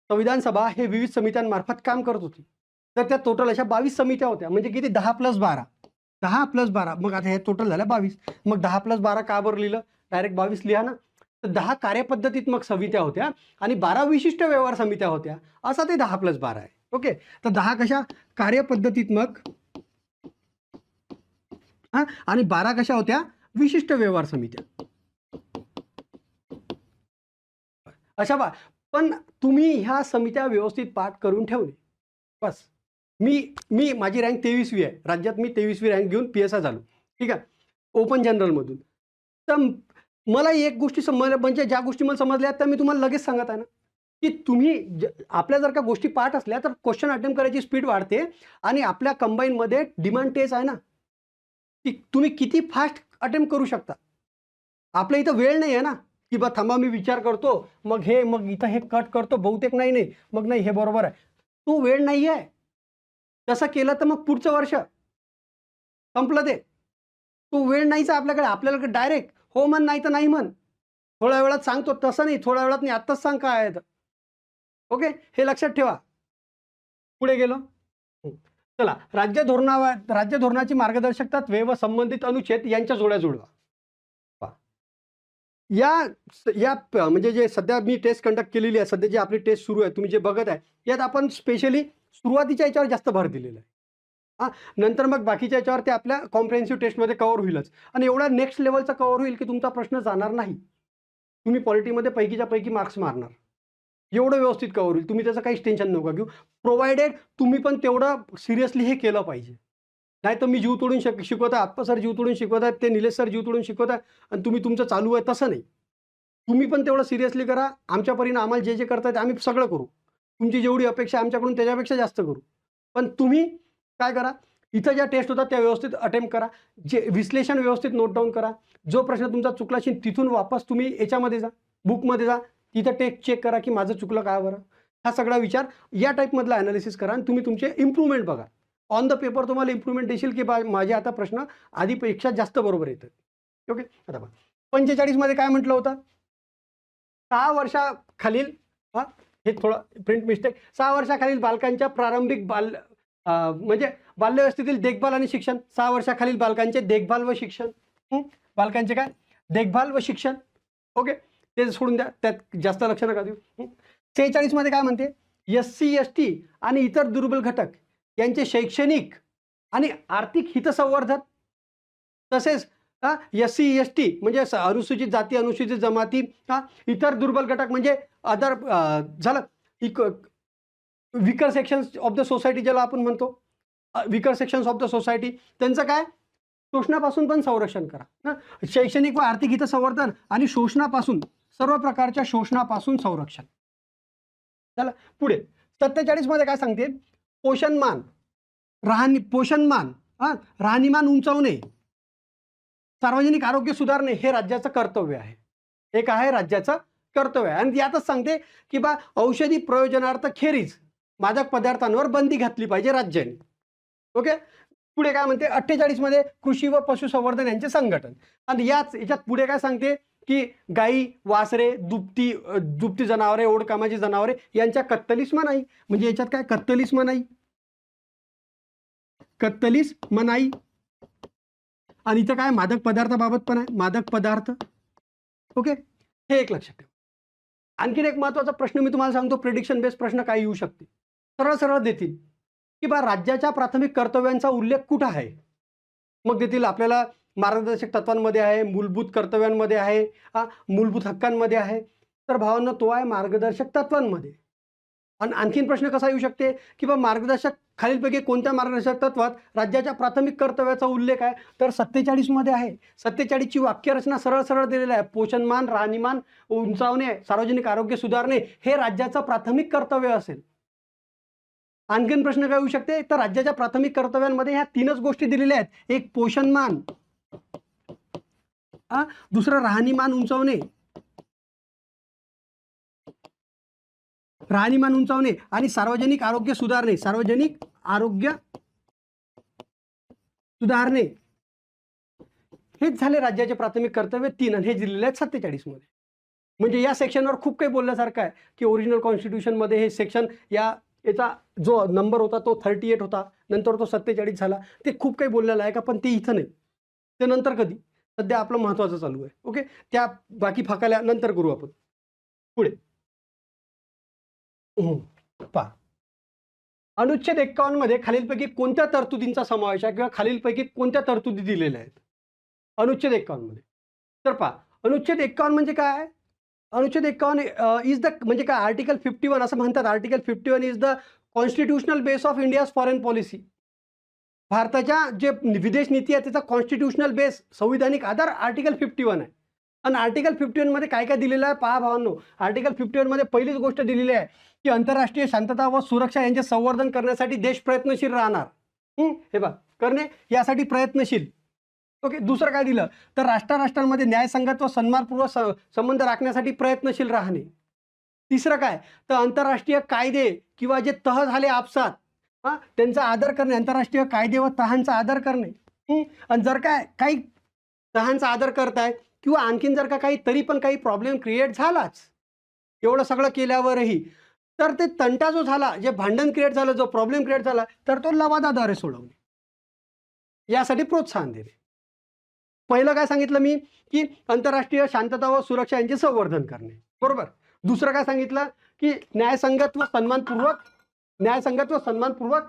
[SPEAKER 1] संविधान सभा हे विविध समित्यांमार्फत काम करत होती. तर त्या टोटल अशा 22 समित्या होत्या. म्हणजे किती, 10 + 12. 10 + 12, मग आता हे टोटल झालं 22. मग 10 + 12 का बरं लिहिलं, डायरेक्ट 22 लिहा ना. तर 10 कार्यपद्धतीत्मक समित्या होत्या आणि 12 विशिष्ट व्यवहार समित्या होत्या, असा ते 10 + 12 आहे. ओके, तर 10 कशा, कार्यपद्धतीत्मक, आणि 12 कशा होत्या, विशिष्ट व्यवहार समित्या. अशा पण तुम्ही ह्या समित्या व्यवस्थित पाठ करून ठेवले बस. माझी रँक 23वी आहे राज्यात, मी 23वी रँक घेऊन PSI झालो, ठीक आहे. ओपन जनरलमधून. तर मला एक गोष्टी म्हणजे ज्या गोष्टी मला समजल्या त्या मी तुम्हाला लगेच सांगत आहे ना, की तुम्ही आपल्या जर का गोष्टी पाठ असल्या तर क्वेश्चन अटेम्प्ट करायची स्पीड वाढते आणि आपल्या कंबाईनमध्ये डिमांड तेच आहे ना, की तुम्ही किती फास्ट अटेम्प्ट करू शकता. आपल्या इथं वेळ नाही आहे ना, की बा थांबा मी विचार करतो, मग इथं हे कट करतो, बहुतेक नाही, मग नाही हे बरोबर आहे. तो वेळ नाही आहे. तसं केलं तर मग पुढचं वर्ष संपलं ते. तो वेळ नाहीच आहे आपल्याकडे. आपल्याला डायरेक्ट हो म्हण नाही तर नाही म्हण. थोड्या वेळात सांगतो तसं नाही, थोड्या वेळात नाही आत्ताच सांग काय आहे तर. ओके, हे लक्षात ठेवा. पुढे गेलो. चला राज्य धोरणाची मार्गदर्शक तत्त्वे व संबंधित अनुच्छेद यांच्या जोड्या जुळवा. पहा. या म्हणजे जे सध्या मी टेस्ट कंडक्ट केलेली आहे, सध्या जी आपली टेस्ट सुरू आहे, तुम्ही जे बघत आहे, यात आपण स्पेशली सुरुवातीच्या याच्यावर जास्त भर दिलेला आहे. हां, नंतर मग बाकीच्या याच्यावर ते आपल्या कॉम्प्रिहेन्सिव्ह टेस्टमध्ये कव्हर होईलच आणि एवढा नेक्स्ट लेव्हलचा कव्हर होईल, की तुमचा प्रश्न जाणार नाही. तुम्ही पॉलिटीमध्ये पैकीच्या पैकी मार्क्स मारणार. एवढं व्यवस्थित कव्हर होईल. तुम्ही त्याचं काहीच टेन्शन नका घेऊ. प्रोव्हायडेड तुम्ही पण तेवढं सिरियसली हे केलं पाहिजे. नाहीतर मी जीव तोडून शिकवत आहे, आप्पा सर जीव तोडून शिकवत आहेत, ते निलेश सर जीव तोडून शिकवत आहे आणि तुम्ही तुमचं चालू आहे, तसं नाही. तुम्ही पण तेवढं सिरियसली करा. आमच्या परीनं आम्हाला जे करता येतं आम्ही सगळं करू. तुमची जेवढी अपेक्षा आमच्याकडून त्याच्यापेक्षा जास्त करू. पण तुम्ही काय करा, इथं ज्या टेस्ट होतात त्या व्यवस्थित अटेम्प्ट करा. जे विश्लेषण व्यवस्थित नोट डाऊन करा. जो प्रश्न तुमचा चुकला असेल तिथून वापस तुम्ही याच्यामध्ये जा, बुकमध्ये जा. तिथं टेस्ट चेक करा, की माझं चुकलं काय बरं? हा सगळा विचार या टाईपमधला ॲनालिसिस करा आणि तुम्ही तुमचे इम्प्रूव्हमेंट बघा. ऑन द पेपर तुम्हाला इम्प्रूव्हमेंट देशील, की माझे आता प्रश्न आधीपेक्षा जास्त बरोबर येतात. ओके. आता बघा 45 मध्ये काय म्हटलं होतं? 6 वर्षाखालील हे थोडं प्रिंट मिस्टेक. 6 वर्षाखालील बालकांच्या प्रारंभिक म्हणजे बाल्यवस्थेतील देखभाल आणि शिक्षण. 6 वर्षाखालील बालकांचे देखभाल व शिक्षण. बालकांचे काय? देखभाल व शिक्षण. ओके, ते सोडून द्या, त्यात जास्त लक्ष नका देऊ. 46 मध्ये काय म्हणते? SC ST आणि इतर दुर्बल घटक यांचे शैक्षणिक आणि आर्थिक हितसंवर्धन. तसेच SC ST म्हणजे अनुसूचित जाती, अनुसूचित जमाती, इतर दुर्बल घटक म्हणजे अदर झालं. विकर सेक्शन्स ऑफ द सोसायटी ज्याला आपण म्हणतो, विकर सेक्शन्स ऑफ द सोसायटी, त्यांचं काय? शोषणापासून पण संरक्षण करा. शैक्षणिक व आर्थिक हितसंवर्धन आणि शोषणापासून, सर्व प्रकारच्या शोषणापासून संरक्षण. चला पुढे 47 मध्ये काय सांगते? पोषणमान, राहणीमान उंचावणे, सार्वजनिक आरोग्य सुधारणे हे राज्याचं कर्तव्य आहे. एक आहे राज्याचं कर्तव्य आहे आणि यातच सांगते की बा औषधी प्रयोजनार्थ खेरीज मादक पदार्थांवर बंदी घातली पाहिजे राज्याने. ओके. पुढे काय म्हणते? 48 मध्ये कृषी व पशुसंवर्धन यांचे संघटन आणि याच्यात पुढे काय सांगते की गाई, वासरे, दुभती जनावरे, ओढकामाची जनावरे यांच्या कत्तलीस मनाई. म्हणजे याच्यात काय? कत्तलीस मनाई. आणि इथं काय? मादक पदार्थाबाबत पण आहे, मादक पदार्थ. ओके, हे एक लक्षात ठेवा. आणखीन एक महत्त्वाचा प्रश्न मी तुम्हाला सांगतो, प्रेडिक्शन बेस्ड प्रश्न काय येऊ शकते. सरळ देतील की बा राज्याच्या प्राथमिक कर्तव्यांचा उल्लेख कुठं आहे. मग देतील आपल्याला मार्गदर्शक तत्वांमध्ये आहे, मूलभूत कर्तव्यांमध्ये आहे, मूलभूत हक्कांमध्ये आहे. तर भावांनो, तो आहे मार्गदर्शक तत्वांमध्ये. आणि आणखीन प्रश्न कसा येऊ शकते की बा मार्गदर्शक खालीलपैकी कोणत्या मार्गदर्शक तत्वात राज्याच्या प्राथमिक कर्तव्याचा उल्लेख आहे? तर 47 मध्ये आहे. 47 ची वाक्यरचना सरळ दिलेली आहे. पोषणमान, राहणीमान उंचावणे, सार्वजनिक आरोग्य सुधारणे हे राज्याचं प्राथमिक कर्तव्य असेल. आणखीन प्रश्न काय होऊ शकते? तर राज्याच्या प्राथमिक कर्तव्यांमध्ये ह्या 3च गोष्टी दिलेल्या आहेत. एक पोषणमान, दुसरं राहणीमान उंचावणे आणि सार्वजनिक आरोग्य सुधारणे. हेच झाले राज्याचे प्राथमिक कर्तव्य 3 आणि हे दिलेले आहेत 47 मध्ये. म्हणजे या सेक्शनवर खूप काही बोलण्यासारखं आहे की ओरिजिनल कॉन्स्टिट्यूशन मध्ये हे सेक्शन याचा जो नंबर होता तो 38 होता, नंतर तो 47 झाला. ते खूप काही बोललेलं आहे का, पण ते इथं नाही, ते नंतर कधी. सध्या आपलं महत्त्वाचं चालू आहे. ओके, त्या बाकी फाकाल्या नंतर करू आपण. पुढे पहा, अनुच्छेद 51 मध्ये खालीलपैकी कोणत्या तरतुदींचा समावेश आहे किंवा खालीलपैकी कोणत्या तरतुदी दिलेल्या आहेत अनुच्छेद 51 मध्ये? तर पहा, अनुच्छेद 51 म्हणजे काय? अनुच्छेद 51 इज द म्हणजे काय? आर्टिकल 51 असं म्हणतात. Article 51 is the constitutional base of India's foreign policy. भारताच्या जे विदेश नीती आहे त्याचा कॉन्स्टिट्यूशनल बेस संविधानिक आधार आर्टिकल 51 आहे. आणि आर्टिकल 51 मध्ये काय काय दिलेलं आहे पहा भावांनो. आर्टिकल 51 मध्ये पहिलीच गोष्ट दिलेली आहे की आंतरराष्ट्रीय शांतता व सुरक्षा यांचे संवर्धन करण्यासाठी देश प्रयत्नशील राहणार. हे बघा, करणे यासाठी प्रयत्नशील. ओके. दुसरं काय दिलं तर राष्ट्रांमध्ये न्यायसंगत व सन्मानपूर्वक संबंध राखण्यासाठी प्रयत्नशील राहणे. तिसरं काय तर आंतरराष्ट्रीय कायदे किंवा जे तह झाले आपसात त्यांचा आदर करणे, आंतरराष्ट्रीय कायदे व तहांचा आदर करणे. आणि जर काय काही तहांचा आदर करताय किंवा आणखीन जर का काही तरी पण काही प्रॉब्लेम क्रिएट झालाच एवढं सगळं केल्यावरही, तर ते तंटा जो झाला, जे भांडण क्रिएट झालं, जो प्रॉब्लेम क्रिएट झाला, तर तो लवादाद्वारे सोडवणे, यासाठी प्रोत्साहन देणे. पहिलं काय सांगितलं मी की आंतरराष्ट्रीय शांतता व सुरक्षा यांचे संवर्धन करणे, बरोबर. दुसरं काय सांगितलं की न्यायसंगत व सन्मानपूर्वक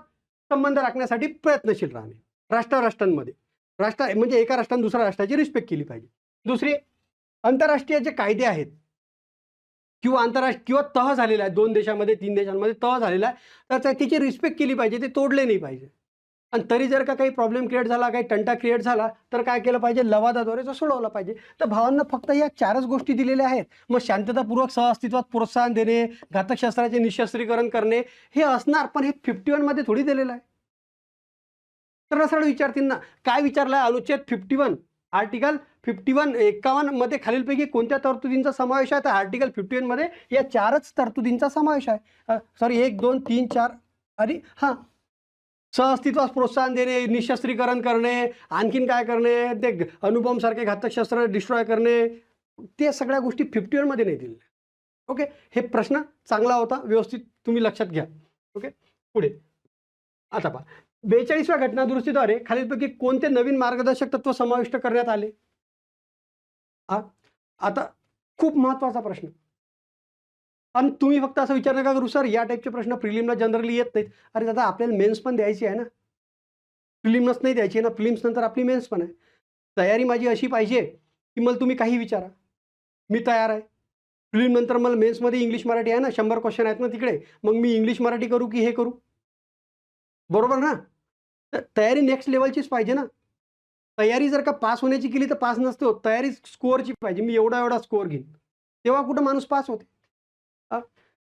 [SPEAKER 1] संबंध राखण्यासाठी प्रयत्नशील राहणे. राष्ट्रांमध्ये राष्ट्र म्हणजे एका राष्ट्राने दुसऱ्या राष्ट्राची रिस्पेक्ट केली पाहिजे. दुसरी, आंतरराष्ट्रीय जे कायदे आहेत किंवा आंतरराष्ट्रीय तह झालेला आहे, 2 देशांमध्ये 3 देशांमध्ये तह झालेला आहे, तर त्याची रिस्पेक्ट केली पाहिजे, ते तोडले नाही पाहिजे. आणि तरी जर का काही प्रॉब्लेम क्रिएट झाला, काही तंटा क्रिएट झाला, तर काय केलं पाहिजे, लवादाद्वारे तो सोडवला पाहिजे. तर भावांना फक्त या 4च गोष्टी दिलेल्या आहेत. मग शांततापूर्वक सहअस्तित्वात प्रोत्साहन देणे, घातक शस्त्राचे निःशस्त्रीकरण करणे हे असणार, पण हे 51 मध्ये थोडी दिलेलं आहे. तर सरळ विचारतील ना, काय विचारलं आहे अनुच्छेद 51 आर्टिकल 51 मध्ये खालीलपैकी कोणत्या तरतुदींचा समावेश आहे. तर आर्टिकल 51 मध्ये या 4च तरतुदींचा समावेश आहे. सॉरी 1 2 3 4 आणि सहअस्तित्वास प्रोत्साहन देणे, निःशस्त्रीकरण करणे, आणखीन काय करणे, ते अणुबॉम्ब सारखे घातक शस्त्र डिस्ट्रॉय करणे, ते सगळ्या गोष्टी 51 मध्ये नाही दिलेल्या. ओके. हे प्रश्न चांगला होता, व्यवस्थित तुम्ही लक्षात घ्या. ओके. पुढे आता पहा, 42व्या घटनादुरुस्तीद्वारे खालीलपैकी कोणते नवीन मार्गदर्शक तत्व समाविष्ट करण्यात आले. आता खूप महत्वाचा प्रश्न. आणि तुम्ही फक्त असं विचार नका करू सर या टाईपचे प्रश्न प्रिलिमला जनरली येत नाहीत. अरे दादा, आपल्याला मेन्स पण द्यायची आहे ना, प्रिलिम्सच नाही द्यायची ना, प्रिलिम्स नंतर आपली मेन्स पण आहे. तयारी माझी अशी पाहिजे की मला तुम्ही काही विचारा, मी तयार आहे. प्रिलिम नंतर मला मेन्समध्ये इंग्लिश मराठी आहे ना, 100 क्वेश्चन आहेत ना तिकडे, मग मी इंग्लिश मराठी करू की हे करू, बरोबर ना. तर तयारी नेक्स्ट लेवलचीच पाहिजे ना. तयारी जर का पास होण्याची केली तर पास नसते होत, तयारी स्कोअरची पाहिजे. मी एवढा स्कोअर घेईन तेव्हा कुठं माणूस पास होते.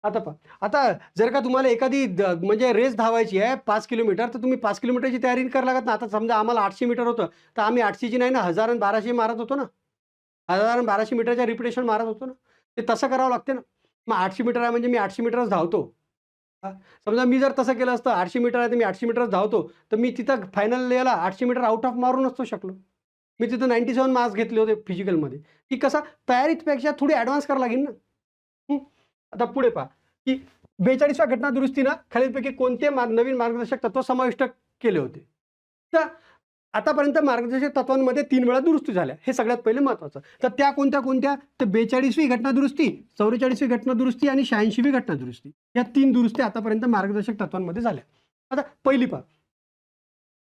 [SPEAKER 1] आता पहा, आता जर का तुम्हाला एखादी म्हणजे रेस धावायची आहे 5 किलोमीटर, तर तुम्ही 5 किलोमीटरची तयारी करायला लागत ना. आता समजा आम्हाला 800 मीटर होतं, तर आम्ही 800ची नाही ना, 1000 आणि 1200 मारत होतो ना, 1000 आणि 1200 मीटरच्या रिपिटेशन मारत होतो ना. ते तसं करावं लागते ना. मग 800 मीटर आहे म्हणजे मी 800 मीटरच धावतो. समजा मी जर तसं केलं असतं, 800 मीटर आहे तर मी 800 मीटरच धावतो, तर मी तिथं फायनल याला 800 मीटर आउट ऑफ मारू नसतो शकलो. मी तिथं 97 मार्क्स घेतले होते फिजिकलमध्ये. की कसं तयारीपेक्षा थोडी ॲडव्हान्स करावं लागेल ना. आता पुढे पहा की 42व्या घटना दुरुस्तीनं खालीलपैकी कोणते नवीन मार्गदर्शक तत्व समाविष्ट केले होते. तर आतापर्यंत मार्गदर्शक तत्वांमध्ये 3 वेळा दुरुस्ती झाल्या, हे सगळ्यात पहिले महत्त्वाचं. तर त्या कोणत्या तर 42वी घटना दुरुस्ती, 44वी घटना दुरुस्ती आणि 86वी घटना दुरुस्ती, या 3 दुरुस्ती आतापर्यंत मार्गदर्शक तत्वांमध्ये झाल्या. आता पहिली पहा,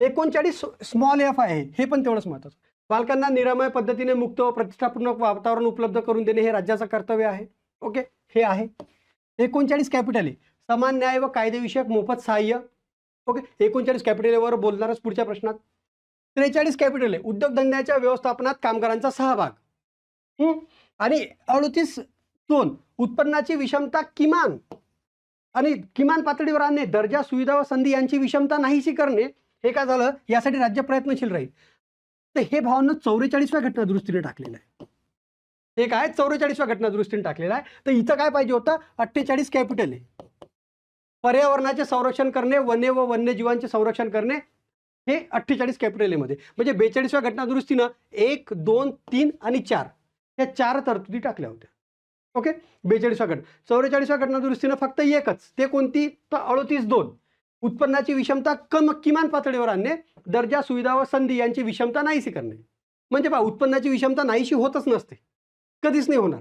[SPEAKER 1] 39 स्मॉल एफ आहे, हे पण तेवढंच महत्त्वाचं. बालकांना निरामय पद्धतीने मुक्त व प्रतिष्ठापूर्वक वातावरण उपलब्ध करून देणे हे राज्याचं कर्तव्य आहे. ओके, हे आहे. 39 कॅपिटल आहे, समान न्याय व कायदेविषयक मोफत सहाय्य. ओके, 39 कॅपिटल वर बोलणारच पुढच्या प्रश्नात. 43 कॅपिटल आहे, उद्योगधंद्याच्या व्यवस्थापनात कामगारांचा सहभाग. आणि 38(2) उत्पन्नाची विषमता किमान पातळीवर आणणे, दर्जा सुविधा व संधी यांची विषमता नाहीशी करणे. हे काय झालं, यासाठी राज्य प्रयत्नशील राहील. तर हे भावांना 44व्या घटना दुरुस्तीने टाकलेलं आहे. हे काय 44व्या घटना दुरुस्तीने टाकलेलं आहे. तर इथं काय पाहिजे होतं, 48 कॅपिटल आहे, पर्यावरणाचे संरक्षण करणे, वने व वन्यजीवांचे संरक्षण करणे, हे 48 कॅपिटल मध्ये. म्हणजे 42व्या घटना दुरुस्तीनं 1 2 3 आणि 4 या 4 तरतुदी टाकल्या होत्या. ओके, 42व्या 44व्या घटना दुरुस्तीनं फक्त एकच, ते कोणती तर 38(2) उत्पन्नाची विषमता किमान पातळीवर आणणे, दर्जा सुविधा व संधी यांची विषमता नाहीशी करणे. म्हणजे पहा, उत्पन्नाची विषमता नाहीशी होतच नसते, कधीच नाही होणार.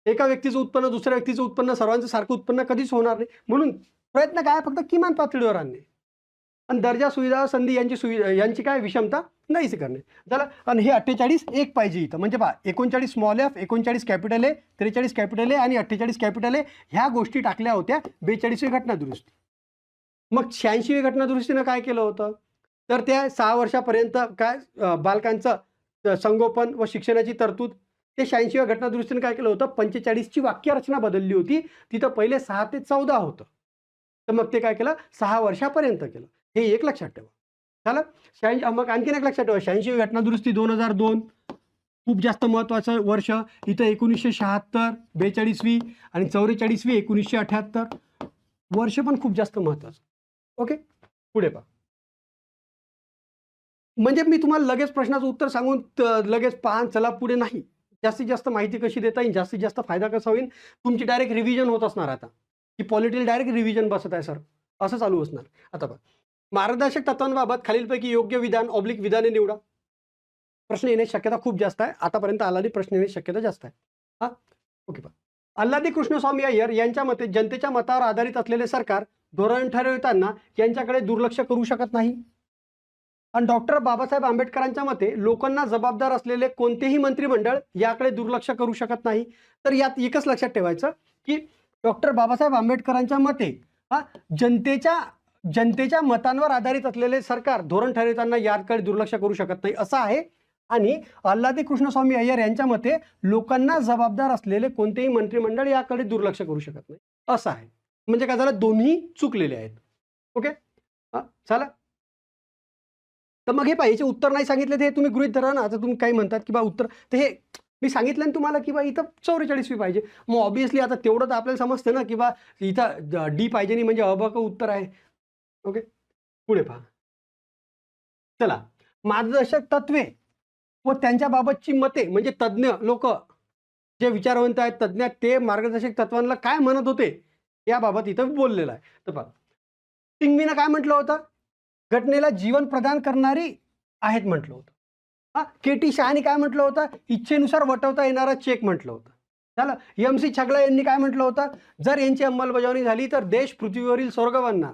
[SPEAKER 1] एका व्यक्तीचं उत्पन्न दुसऱ्या व्यक्तीचं उत्पन्न सर्वांचं सारखं उत्पन्न कधीच होणार नाही. म्हणून प्रयत्न काय, फक्त किमान पातळीवर आणणे आणि दर्जा सुविधा संधी यांची काय विषमता नाहीशी करणे झालं. आणि हे 48 एक पाहिजे इथं. म्हणजे पहा, 39 स्मॉल एफ, 39 कॅपिटल आहे, 43 कॅपिटल आहे आणि 48 कॅपिटल आहे, ह्या गोष्टी टाकल्या होत्या 42वी घटना दुरुस्ती. मग 86वी घटना दुरुस्तीनं काय केलं होतं, तर त्या 6 वर्षापर्यंत काय बालकांचं संगोपन व शिक्षणाची तरतूद, ते 86व्या घटनादुरुस्तीने काय केलं होतं, 45ची वाक्यरचना बदलली होती. तिथं पहिले 6 ते 14 होतं. तर मग ते काय केलं, 6 वर्षापर्यंत केलं. हे एक लक्षात ठेवा. झालं. मग आणखीन एक लक्षात ठेवा, 86वी घटनादुरुस्ती 2002 खूप जास्त महत्त्वाचं वर्ष. इथं 1976, 42वी आणि 44वी 1978 वर्ष पण खूप जास्त महत्त्वाचं. ओके, पुढे पहा. म्हणजे मी तुम्हाला लगेच प्रश्नाचं उत्तर सांगून लगेच पहा चला पुढे नाही. जास्तीत जास्त माहिती कशी देता येईल, जास्तीत जास्त फायदा कसा होईल, तुमची डायरेक्ट रिव्हिजन होत असणार आता, की पॉलिटिकल डायरेक्ट रिव्हिजन बसत आहे सर, असं चालू असणार. आता पहा, मार्गदर्शक तत्वांबाबत खालीलपैकी योग्य विधान ऑब्लिक विधाने निवडा. प्रश्न येण्याची शक्यता खूप जास्त आहे. आतापर्यंत आलादी प्रश्न येण्याची शक्यता जास्त आहे. हां, ओके पहा. अल्लादी कृष्णस्वामी अय्यर यांच्या मते जनतेच्या मतावर आधारित असलेले सरकार धोरण ठरवताना यांच्याकडे दुर्लक्ष करू शकत नाही. आणि डॉक्टर बाबासाहेब आंबेडकरांच्या मते लोकांना जबाबदार असलेले कोणतेही मंत्रिमंडळ याकडे दुर्लक्ष करू शकत नाही. तर यात एकच लक्षात ठेवायचं की डॉक्टर बाबासाहेब आंबेडकरांच्या मते जनतेच्या मतांवर आधारित असलेले सरकार धोरण ठरवताना याकडे दुर्लक्ष करू शकत नाही असं आहे. आणि अल्लादी कृष्णस्वामी अय्यर यांच्या मते लोकांना जबाबदार असलेले कोणतेही मंत्रिमंडळ याकडे दुर्लक्ष करू शकत नाही असं आहे. म्हणजे काय झालं, दोन्ही चुकलेले आहेत. ओके, चला. तर मग हे पहा, याचे उत्तर नाही सांगितले ते तुम्ही गृहीत धरा ना. आता तुम्ही काही म्हणतात की बा उत्तर, तर हे मी सांगितलं ना तुम्हाला की बा इथं 44वी पाहिजे. मग ऑब्व्हियसली आता तेवढं तर आपल्याला समजतं ना की बा इथं डी पाहिजे नाही म्हणजे अबक उत्तर आहे. ओके, पुढे पहा. चला, मार्गदर्शक तत्वे व त्यांच्याबाबतची मते म्हणजे तज्ज्ञ लोक जे विचारवंत आहेत, तज्ज्ञ आहेत, ते मार्गदर्शक तत्वांना काय म्हणत होते याबाबत इथं बोललेलं आहे. तर पहा, सिंघवीनं काय म्हटलं होतं, घटनेला जीवन प्रदान करणारी आहेत म्हटलं होतं. के.टी. शहानी काय म्हटलं होतं, इच्छेनुसार वटवता येणारा चेक म्हटलं होतं. झालं. एम.सी. छगला यांनी काय म्हटलं होतं, जर यांची अंमलबजावणी झाली तर देश पृथ्वीवरील स्वर्ग बनणार.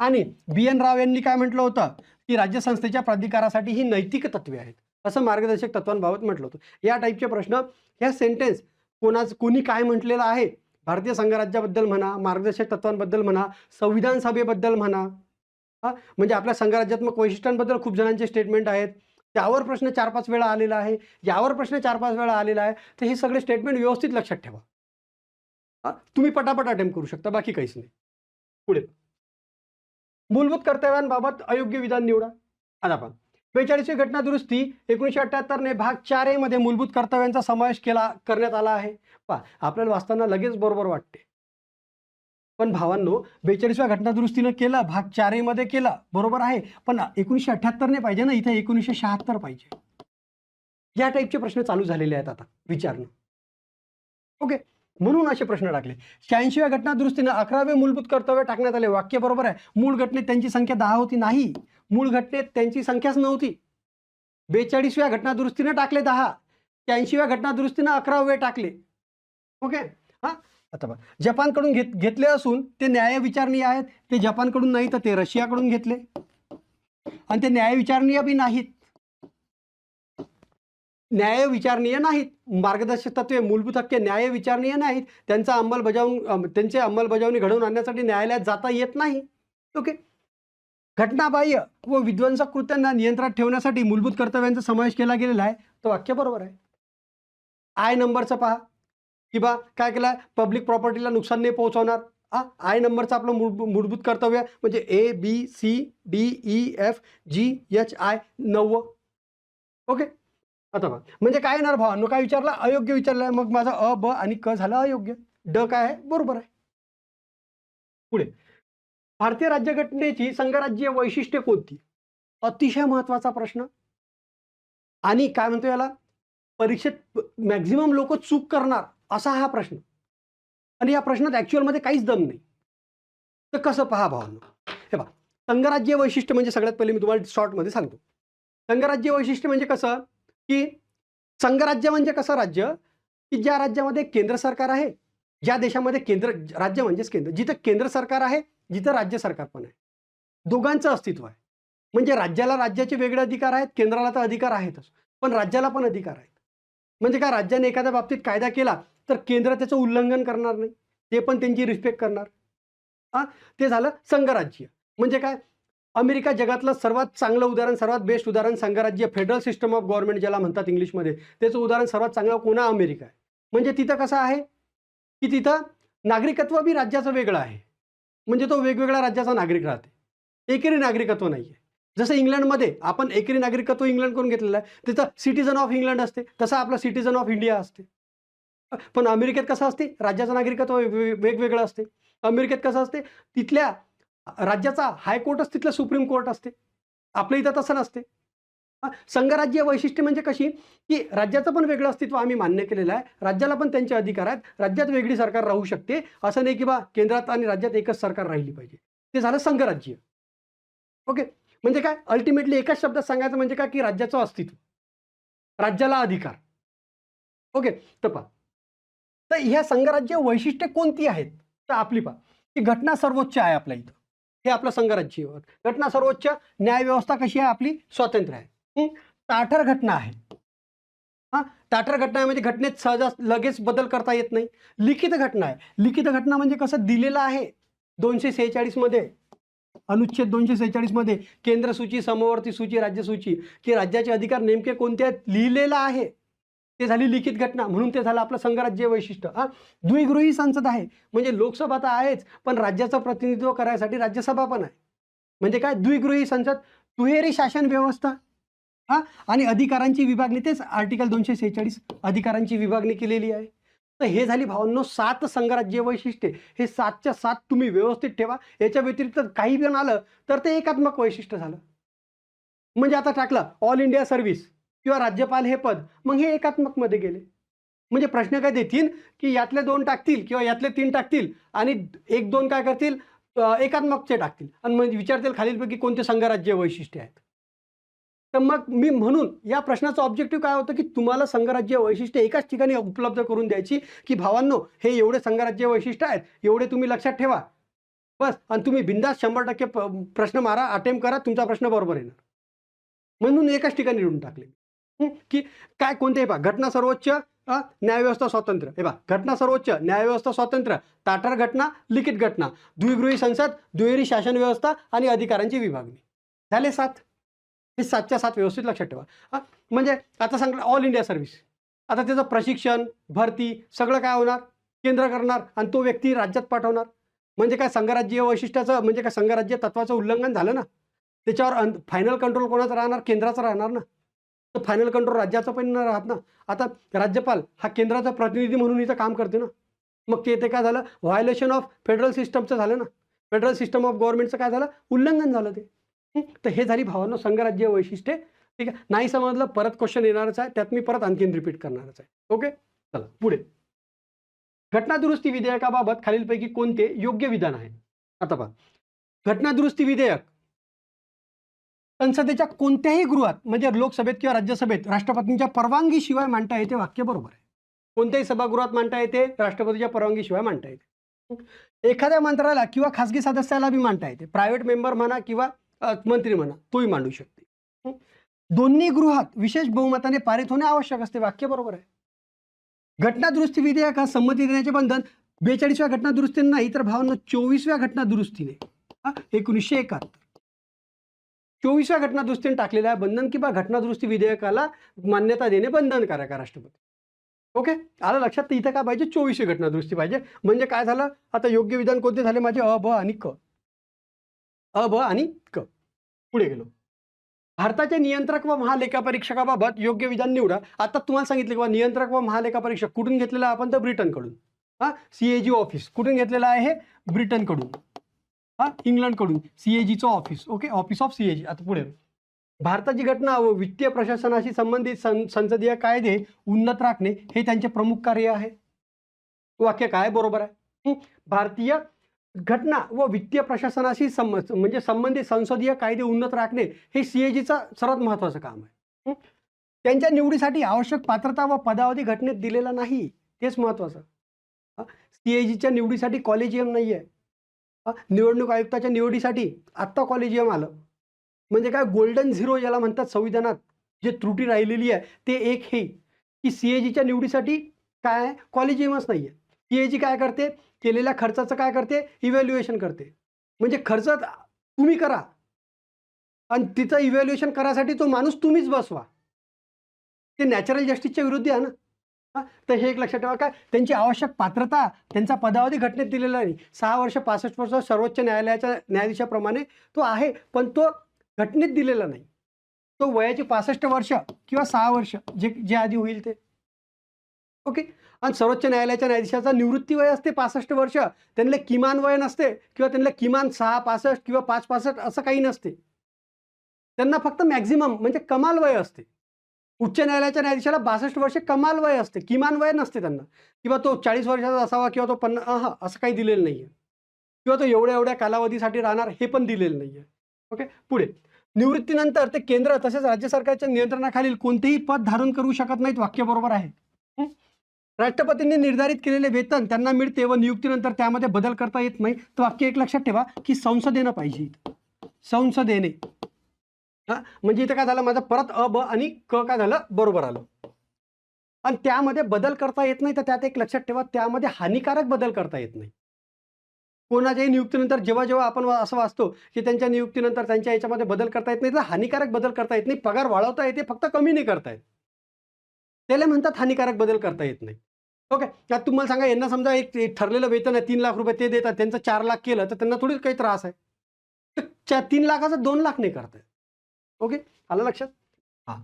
[SPEAKER 1] आणि बी.एन. राव यांनी काय म्हटलं होतं की राज्यसंस्थेच्या प्राधिकारासाठी ही नैतिक तत्वे आहेत असं मार्गदर्शक तत्वांबाबत म्हटलं होतं. या टाईपचे प्रश्न, ह्या सेंटेन्स कोणी काय म्हटलेलं आहे, भारतीय संघराज्याबद्दल म्हणा, मार्गदर्शक तत्वांबद्दल म्हणा, संविधान सभेबद्दल म्हणा, म्हणजे आपल्या संघराज्यात्मक वैशिष्ट्यांबद्दल खूप जणांचे स्टेटमेंट आहेत, त्यावर प्रश्न 4-5 वेळा आलेला आहे, यावर प्रश्न 4-5 वेळा आलेला आहे. तर हे सगळे स्टेटमेंट व्यवस्थित लक्षात ठेवा. तुम्ही पटापट अटेम्प्ट करू शकता, बाकी काहीच नाही. पुढे, मूलभूत कर्तव्यांबाबत अयोग्य विधान निवडा. आता पहा, 42वी घटना दुरुस्ती 1978 ने भाग 4A मध्ये मूलभूत कर्तव्यांचा समावेश करण्यात आला आहे. पहा, आपल्याला वाचताना लगेच बरोबर वाटते, पण भावांनो 42व्या घटना दुरुस्तीनं केलं, भाग 4A मध्ये केला, बरोबर आहे, पण 1978 ने पाहिजे ना, इथे 1976 पाहिजे. या टाईपचे प्रश्न चालू झालेले आहेत आता विचारणं. ओके, म्हणून असे प्रश्न टाकले. 86व्या घटना दुरुस्तीनं 11वे मूलभूत कर्तव्य टाकण्यात आले. वाक्य बरोबर आहे. मूळ घटनेत त्यांची संख्या 10 होती, नाही, मूळ घटनेत त्यांची संख्याच नव्हती. 42व्या घटना दुरुस्तीनं टाकले 10, 86व्या घटना दुरुस्तीनं 11वे टाकले. ओके, आता बघा, जपानकडून घेतले असून ते न्यायविचारणीय आहेत. ते जपानकडून नाही तर ते रशियाकडून घेतले आणि ते न्यायविचारणीय बी नाहीत. न्यायविचारणीय नाहीत. मार्गदर्शक तत्वे, मूलभूत हक्क न्यायविचारणीय नाहीत. त्यांची अंमलबजावणी घडवून आणण्यासाठी न्यायालयात जाता येत नाही. ओके, घटनाबाह्य व विध्वंसक कृत्यांना नियंत्रणात ठेवण्यासाठी मूलभूत कर्तव्यांचा समावेश केला गेलेला आहे. तर वाक्य बरोबर आहे. आय नंबरचं पहा की बा काय केलं, पब्लिक प्रॉपर्टीला नुकसान नाही पोहोचवणार. आय नंबरचं आपलं मूलभूत कर्तव्य म्हणजे ABCDEFGHI 9. ओके, आता बघा, म्हणजे काय येणार भावांनो, काय विचारलं, अयोग्य विचारलं, मग माझा अ, ब आणि क झालं अयोग्य, ड काय आहे, बरोबर आहे. पुढे, भारतीय राज्यघटनेची संघराज्यीय वैशिष्ट्ये कोणती, अतिशय महत्वाचा प्रश्न. आणि काय म्हणतो याला, परीक्षेत मॅक्झिमम लोक चूक करणार असा हा प्रश्न, आणि या प्रश्नात ऍक्च्युअलमध्ये काहीच दम नाही. तर कसं पहा भावांनो, हे पहा, संघराज्य वैशिष्ट्य म्हणजे सगळ्यात पहिले मी तुम्हाला शॉर्टमध्ये सांगतो. संघराज्य वैशिष्ट्य म्हणजे कसं, की संघराज्य म्हणजे कसं राज्य, की ज्या राज्यामध्ये केंद्र सरकार आहे, ज्या देशामध्ये राज्य म्हणजेच केंद्र, जिथं केंद्र सरकार आहे, जिथं राज्य सरकार पण आहे, दोघांचं अस्तित्व आहे. म्हणजे राज्याला राज्याचे वेगळे अधिकार आहेत, केंद्राला तर अधिकार आहेतच, पण राज्याला पण अधिकार आहेत. म्हणजे काय, राज्याने एखाद्या बाबतीत कायदा केला तर केंद्र त्याचं उल्लंघन करणार नाही, ते पण त्यांची रिस्पेक्ट करणार. ते झालं संघराज्य. म्हणजे काय, अमेरिका जगातलं सर्वात चांगलं उदाहरण, सर्वात बेस्ट उदाहरण, संघराज्य फेडरल सिस्टम ऑफ गव्हर्नमेंट ज्याला म्हणतात इंग्लिशमध्ये, त्याचं उदाहरण सर्वात चांगलं कोणा? अमेरिका आहे. म्हणजे तिथं कसं आहे की तिथं नागरिकत्व बी राज्याचं वेगळं आहे. म्हणजे तो वेगवेगळ्या राज्याचा नागरिक राहते. एकेरी नागरिकत्व नाही आहे. जसं इंग्लंडमध्ये आपण एकेरी नागरिकत्व इंग्लंडकडून घेतलेलं आहे. तिथं सिटिझन ऑफ इंग्लंड असते, तसं आपलं सिटिझन ऑफ इंडिया असते. पण अमेरिकेत कसं असते? राज्याचं नागरिकत्व वेगवेगळं असते. अमेरिकेत कसं असते? तिथल्या राज्याचा हायकोर्टच तिथलं सुप्रीम कोर्ट असते. आपल्या इथं तसं नसते. संघराज्य वैशिष्ट्य म्हणजे कशी, की राज्याचं पण वेगळं अस्तित्व आम्ही मान्य केलेलं आहे. राज्याला पण त्यांचे अधिकार आहेत. राज्यात वेगळी सरकार राहू शकते. असं नाही की बा केंद्रात आणि राज्यात एकच सरकार राहिली पाहिजे. ते झालं संघराज्य. ओके. म्हणजे काय? अल्टिमेटली एकाच शब्दात सांगायचं म्हणजे काय, की राज्याचं अस्तित्व, राज्याला अधिकार. ओके. तर पहा, तर ह्या संघराज्य वैशिष्ट्ये कोणती आहेत? तर आपली पहा, की घटना सर्वोच्च आहे आपल्या इथं. हे आपलं संघराज्य. घटना सर्वोच्च. न्यायव्यवस्था कशी आहे आपली? स्वतंत्र आहे. टाटर घटना आहे. टाटर घटना आहे म्हणजे घटनेत सहज लगेच बदल करता येत नाही. लिखित घटना आहे. लिखित घटना म्हणजे कसं दिलेलं आहे 246 मध्ये, अनुच्छेद 246 मध्ये केंद्र सूची, समवर्ती सूची, राज्य सूची, की राज्याचे अधिकार नेमके कोणते आहेत लिहिलेलं आहे. ते झाली लिखित घटना. म्हणून ते झालं आपलं संघराज्य वैशिष्ट्य. द्विगृही संसद आहे. म्हणजे लोकसभा तर आहेच, पण राज्याचं प्रतिनिधित्व करायसाठी राज्यसभा पण आहे. म्हणजे काय? द्विगृही संसद. दुहेरी शासन व्यवस्था. आणि अधिकारांची विभागणी, तेच आर्टिकल 246 अधिकारांची विभागणी केलेली आहे. तर हे झाली भावांनो 7 संघराज्य वैशिष्ट्ये. हे 7च्या 7 तुम्ही व्यवस्थित ठेवा. याच्या व्यतिरिक्त काही पण आलं तर ते एकात्मक वैशिष्ट्य झालं. म्हणजे आता टाकलं ऑल इंडिया सर्व्हिस किंवा राज्यपाल हे पद, मग हे एकात्मक मध्ये गेले. म्हणजे प्रश्न काय देतील, की यातले 2 टाकतील किंवा यातले 3 टाकतील आणि 1-2 काय करतील, एकात्मकचे टाकतील आणि मग विचारतील खालीलपैकी कोणते संघराज्य वैशिष्ट्य आहेत. तर मग मी म्हणून या प्रश्नाचं ऑब्जेक्टिव्ह काय होतं, की तुम्हाला संघराज्य वैशिष्ट्य एकाच ठिकाणी उपलब्ध करून द्यायची, की भावांनो हे एवढे संघराज्य वैशिष्ट्य आहेत, एवढे तुम्ही लक्षात ठेवा बस. आणि तुम्ही बिनधास्त 100% प्रश्न मारा, अटेम्प्ट करा, तुमचा प्रश्न बरोबर येणार. म्हणून एकाच ठिकाणी लिहून टाकले. की काय कोणते? हे पहा, घटना सर्वोच्च, न्यायव्यवस्था स्वातंत्र्य. हे पहा, घटना सर्वोच्च, न्यायव्यवस्था स्वातंत्र्य, टाटर घटना, लिखित घटना, द्विगृही संसद, दुहेरी शासन व्यवस्था आणि अधिकारांची विभागणी. झाले 7. हे 7च्या 7 व्यवस्थित लक्षात ठेवा. म्हणजे आता सांगितलं ऑल इंडिया सर्व्हिस. आता त्याचं प्रशिक्षण, भरती सगळं काय होणार? केंद्र करणार आणि तो व्यक्ती राज्यात पाठवणार. म्हणजे काय? संघराज्य वैशिष्ट्याचं म्हणजे काय? संघराज्य तत्वाचं उल्लंघन झालं ना. त्याच्यावर फायनल कंट्रोल कोणाचा राहणार? केंद्राचा राहणार ना. तर फायनल कंट्रोल राज्याचा पण नाही राहत ना. आता राज्यपाल हा केंद्राचा प्रतिनिधी म्हणून इथं काम करते ना. मग ते काय झालं? व्हायोलेशन ऑफ फेडरल सिस्टमचं झालं ना. फेडरल सिस्टम ऑफ गव्हर्नमेंटचं काय झालं? उल्लंघन झालं ते. तर हे झाली भावांनो संघराज्य वैशिष्ट्ये. ठीक आहे. नाही समजलं परत क्वेश्चन येणारच आहे, त्यात मी परत आणखीन रिपीट करणारच आहे. ओके. चला पुढे. घटना दुरुस्ती विधेयकाबाबत खालीलपैकी कोणते योग्य विधान आहे? आता पहा, घटना दुरुस्ती विधेयक संसदेच्या कोणत्याही गृहात म्हणजे लोकसभेत किंवा राज्यसभेत राष्ट्रपतींच्या परवानगीशिवाय मांडता येते. वाक्य बरोबर आहे. कोणत्याही सभागृहात मांडता येते, राष्ट्रपतीच्या परवानगीशिवाय मांडता येते. एखाद्या मंत्र्याला किंवा खासगी सदस्याला बी मांडता येते. प्रायव्हेट मेंबर म्हणा किंवा मंत्री म्हणा, तोही मांडू शकते. दोन्ही गृहात विशेष बहुमताने पारित होणे आवश्यक असते. वाक्य बरोबर आहे. घटना दुरुस्ती विधेयकास संमती देण्याचे बंधन 42व्या घटना दुरुस्तीने नाही तर भावांनो 24व्या घटना दुरुस्तीने 1971 24व्या घटना दुरुस्तीने टाकलेलं आहे बंधन, की बा घटना दुरुस्ती विधेयकाला मान्यता देणे बंधनकारक आहे राष्ट्रपती. ओके. आलं लक्षात? तर इथं काय पाहिजे? 24वी घटना दुरुस्ती पाहिजे. म्हणजे काय झालं? आता योग्य विधान कोणते झाले माझे? अ, ब आणि क. अ, ब आणि क. पुढे गेलो. भारताच्या नियंत्रक व महालेखापरीक्षकाबाबत योग्य विधान निवडा. आता तुम्हाला सांगितलं की नियंत्रक व महालेखापरीक्षक कुठून घेतलेला आपण? तर ब्रिटनकडून. CAG ऑफिस कुठून घेतलेलं आहे? ब्रिटनकडून. इंग्लंडकडून CAGचं office. Okay. Office of CAG. आता पुढे भारताची घटना व वित्तीय प्रशासनाशी संबंधित संसदीय कायदे उन्नत राखणे हे त्यांचे प्रमुख कार्य आहे. वाक्य काय बरोबर आहे? भारतीय घटना व वित्तीय प्रशासनाशी म्हणजे संबंधित संसदीय कायदे उन्नत राखणे हे CAGचं सर्वात महत्त्वाचं काम आहे. त्यांच्या निवडीसाठी आवश्यक पात्रता व पदावधी घटनेत दिलेला नाही. तेच महत्त्वाचं. CAGच्या निवडीसाठी कॉलेजियम नाही आहे. निवडणूक आयुक्ताच्या निवडीसाठी आत्ता कॉलेजियम आलं. म्हणजे काय? गोल्डन झिरो याला म्हणतात संविधानात. जे त्रुटी राहिलेली आहे ते एक हे, की CAGच्या निवडीसाठी काय? कॉलेजियमच नाही आहे. CAG काय करते? केलेल्या खर्चाचं काय करते? इव्हॅल्युएशन करते. म्हणजे खर्च तुम्ही करा, आणि तिचं इव्हॅल्युएशन करायसाठी तो माणूस तुम्हीच बसवा. ते नॅचरल जस्टिसच्या विरुद्ध आहे ना. हां, तर हे एक लक्षात ठेवा. काय त्यांची आवश्यक पात्रता, त्यांचा पदावधी घटनेत दिलेला नाही. 6 वर्ष 65 वर्ष सर्वोच्च न्यायालयाच्या न्यायाधीशाप्रमाणे तो आहे, पण तो घटनेत दिलेला नाही. तो वयाची 65 वर्ष किंवा 6 वर्ष जे जे आधी होईल ते. ओके. आणि सर्वोच्च न्यायालयाच्या न्यायाधीशाचा निवृत्ती वय असते 65 वर्ष. त्यांना किमान वय नसते किंवा त्यांना किमान 6, 65 किंवा 5, 65 असं काही नसते. त्यांना फक्त मॅक्झिमम म्हणजे कमाल वय असते. उच्च न्यायालयाच्या न्यायाधीशाला 62 वर्षे कमाल वय असते, किमान वय नसते त्यांना. किंवा तो 40 वर्षाचा असावा किंवा तो असं काही दिलेलं नाहीये. किंवा तो एवढ्या-एवढ्या कालावधीसाठी राहणार हे पण दिलेलं नाहीये. ओके. पुढे निवृत्तीनंतर ते केंद्र तसेच राज्य सरकारच्या नियंत्रणाखालील कोणतेही पद धारण करू शकत नाहीत. वाक्य बरोबर आहे. राष्ट्रपतींनी निर्धारित केलेले वेतन त्यांना मिळते व नियुक्तीनंतर त्यामध्ये बदल करता येत नाही. तर वाक्य एक लक्षात ठेवा की संसदेनं पाहिजे. संसदेने. म्हणजे इथं काय झालं, माझं परत अ, ब आणि क काय झालं, बरोबर आलं. आणि त्यामध्ये बदल करता येत नाही. तर त्यात एक लक्षात ठेवा, त्यामध्ये हानिकारक बदल करता येत नाही. कोणाच्याही नियुक्तीनंतर जेव्हा जेव्हा आपण असं वाचतो की त्यांच्या नियुक्तीनंतर त्यांच्या याच्यामध्ये बदल करता येत नाही, तर हानिकारक बदल करता येत नाही. पगार वाढवता येते, फक्त कमी नाही करता येत. त्याला म्हणतात हानिकारक बदल करता येत नाही. ओके. त्यात तुम्हाला सांगा, यांना समजा एक ठरलेलं वेतन आहे 3 लाख रुपये ते देतात, त्यांचं 4 लाख केलं तर त्यांना थोडीच काही त्रास आहे. तर 3 लाखाचं 2 लाख नाही करतायत. ओके. आलं लक्षात. हां.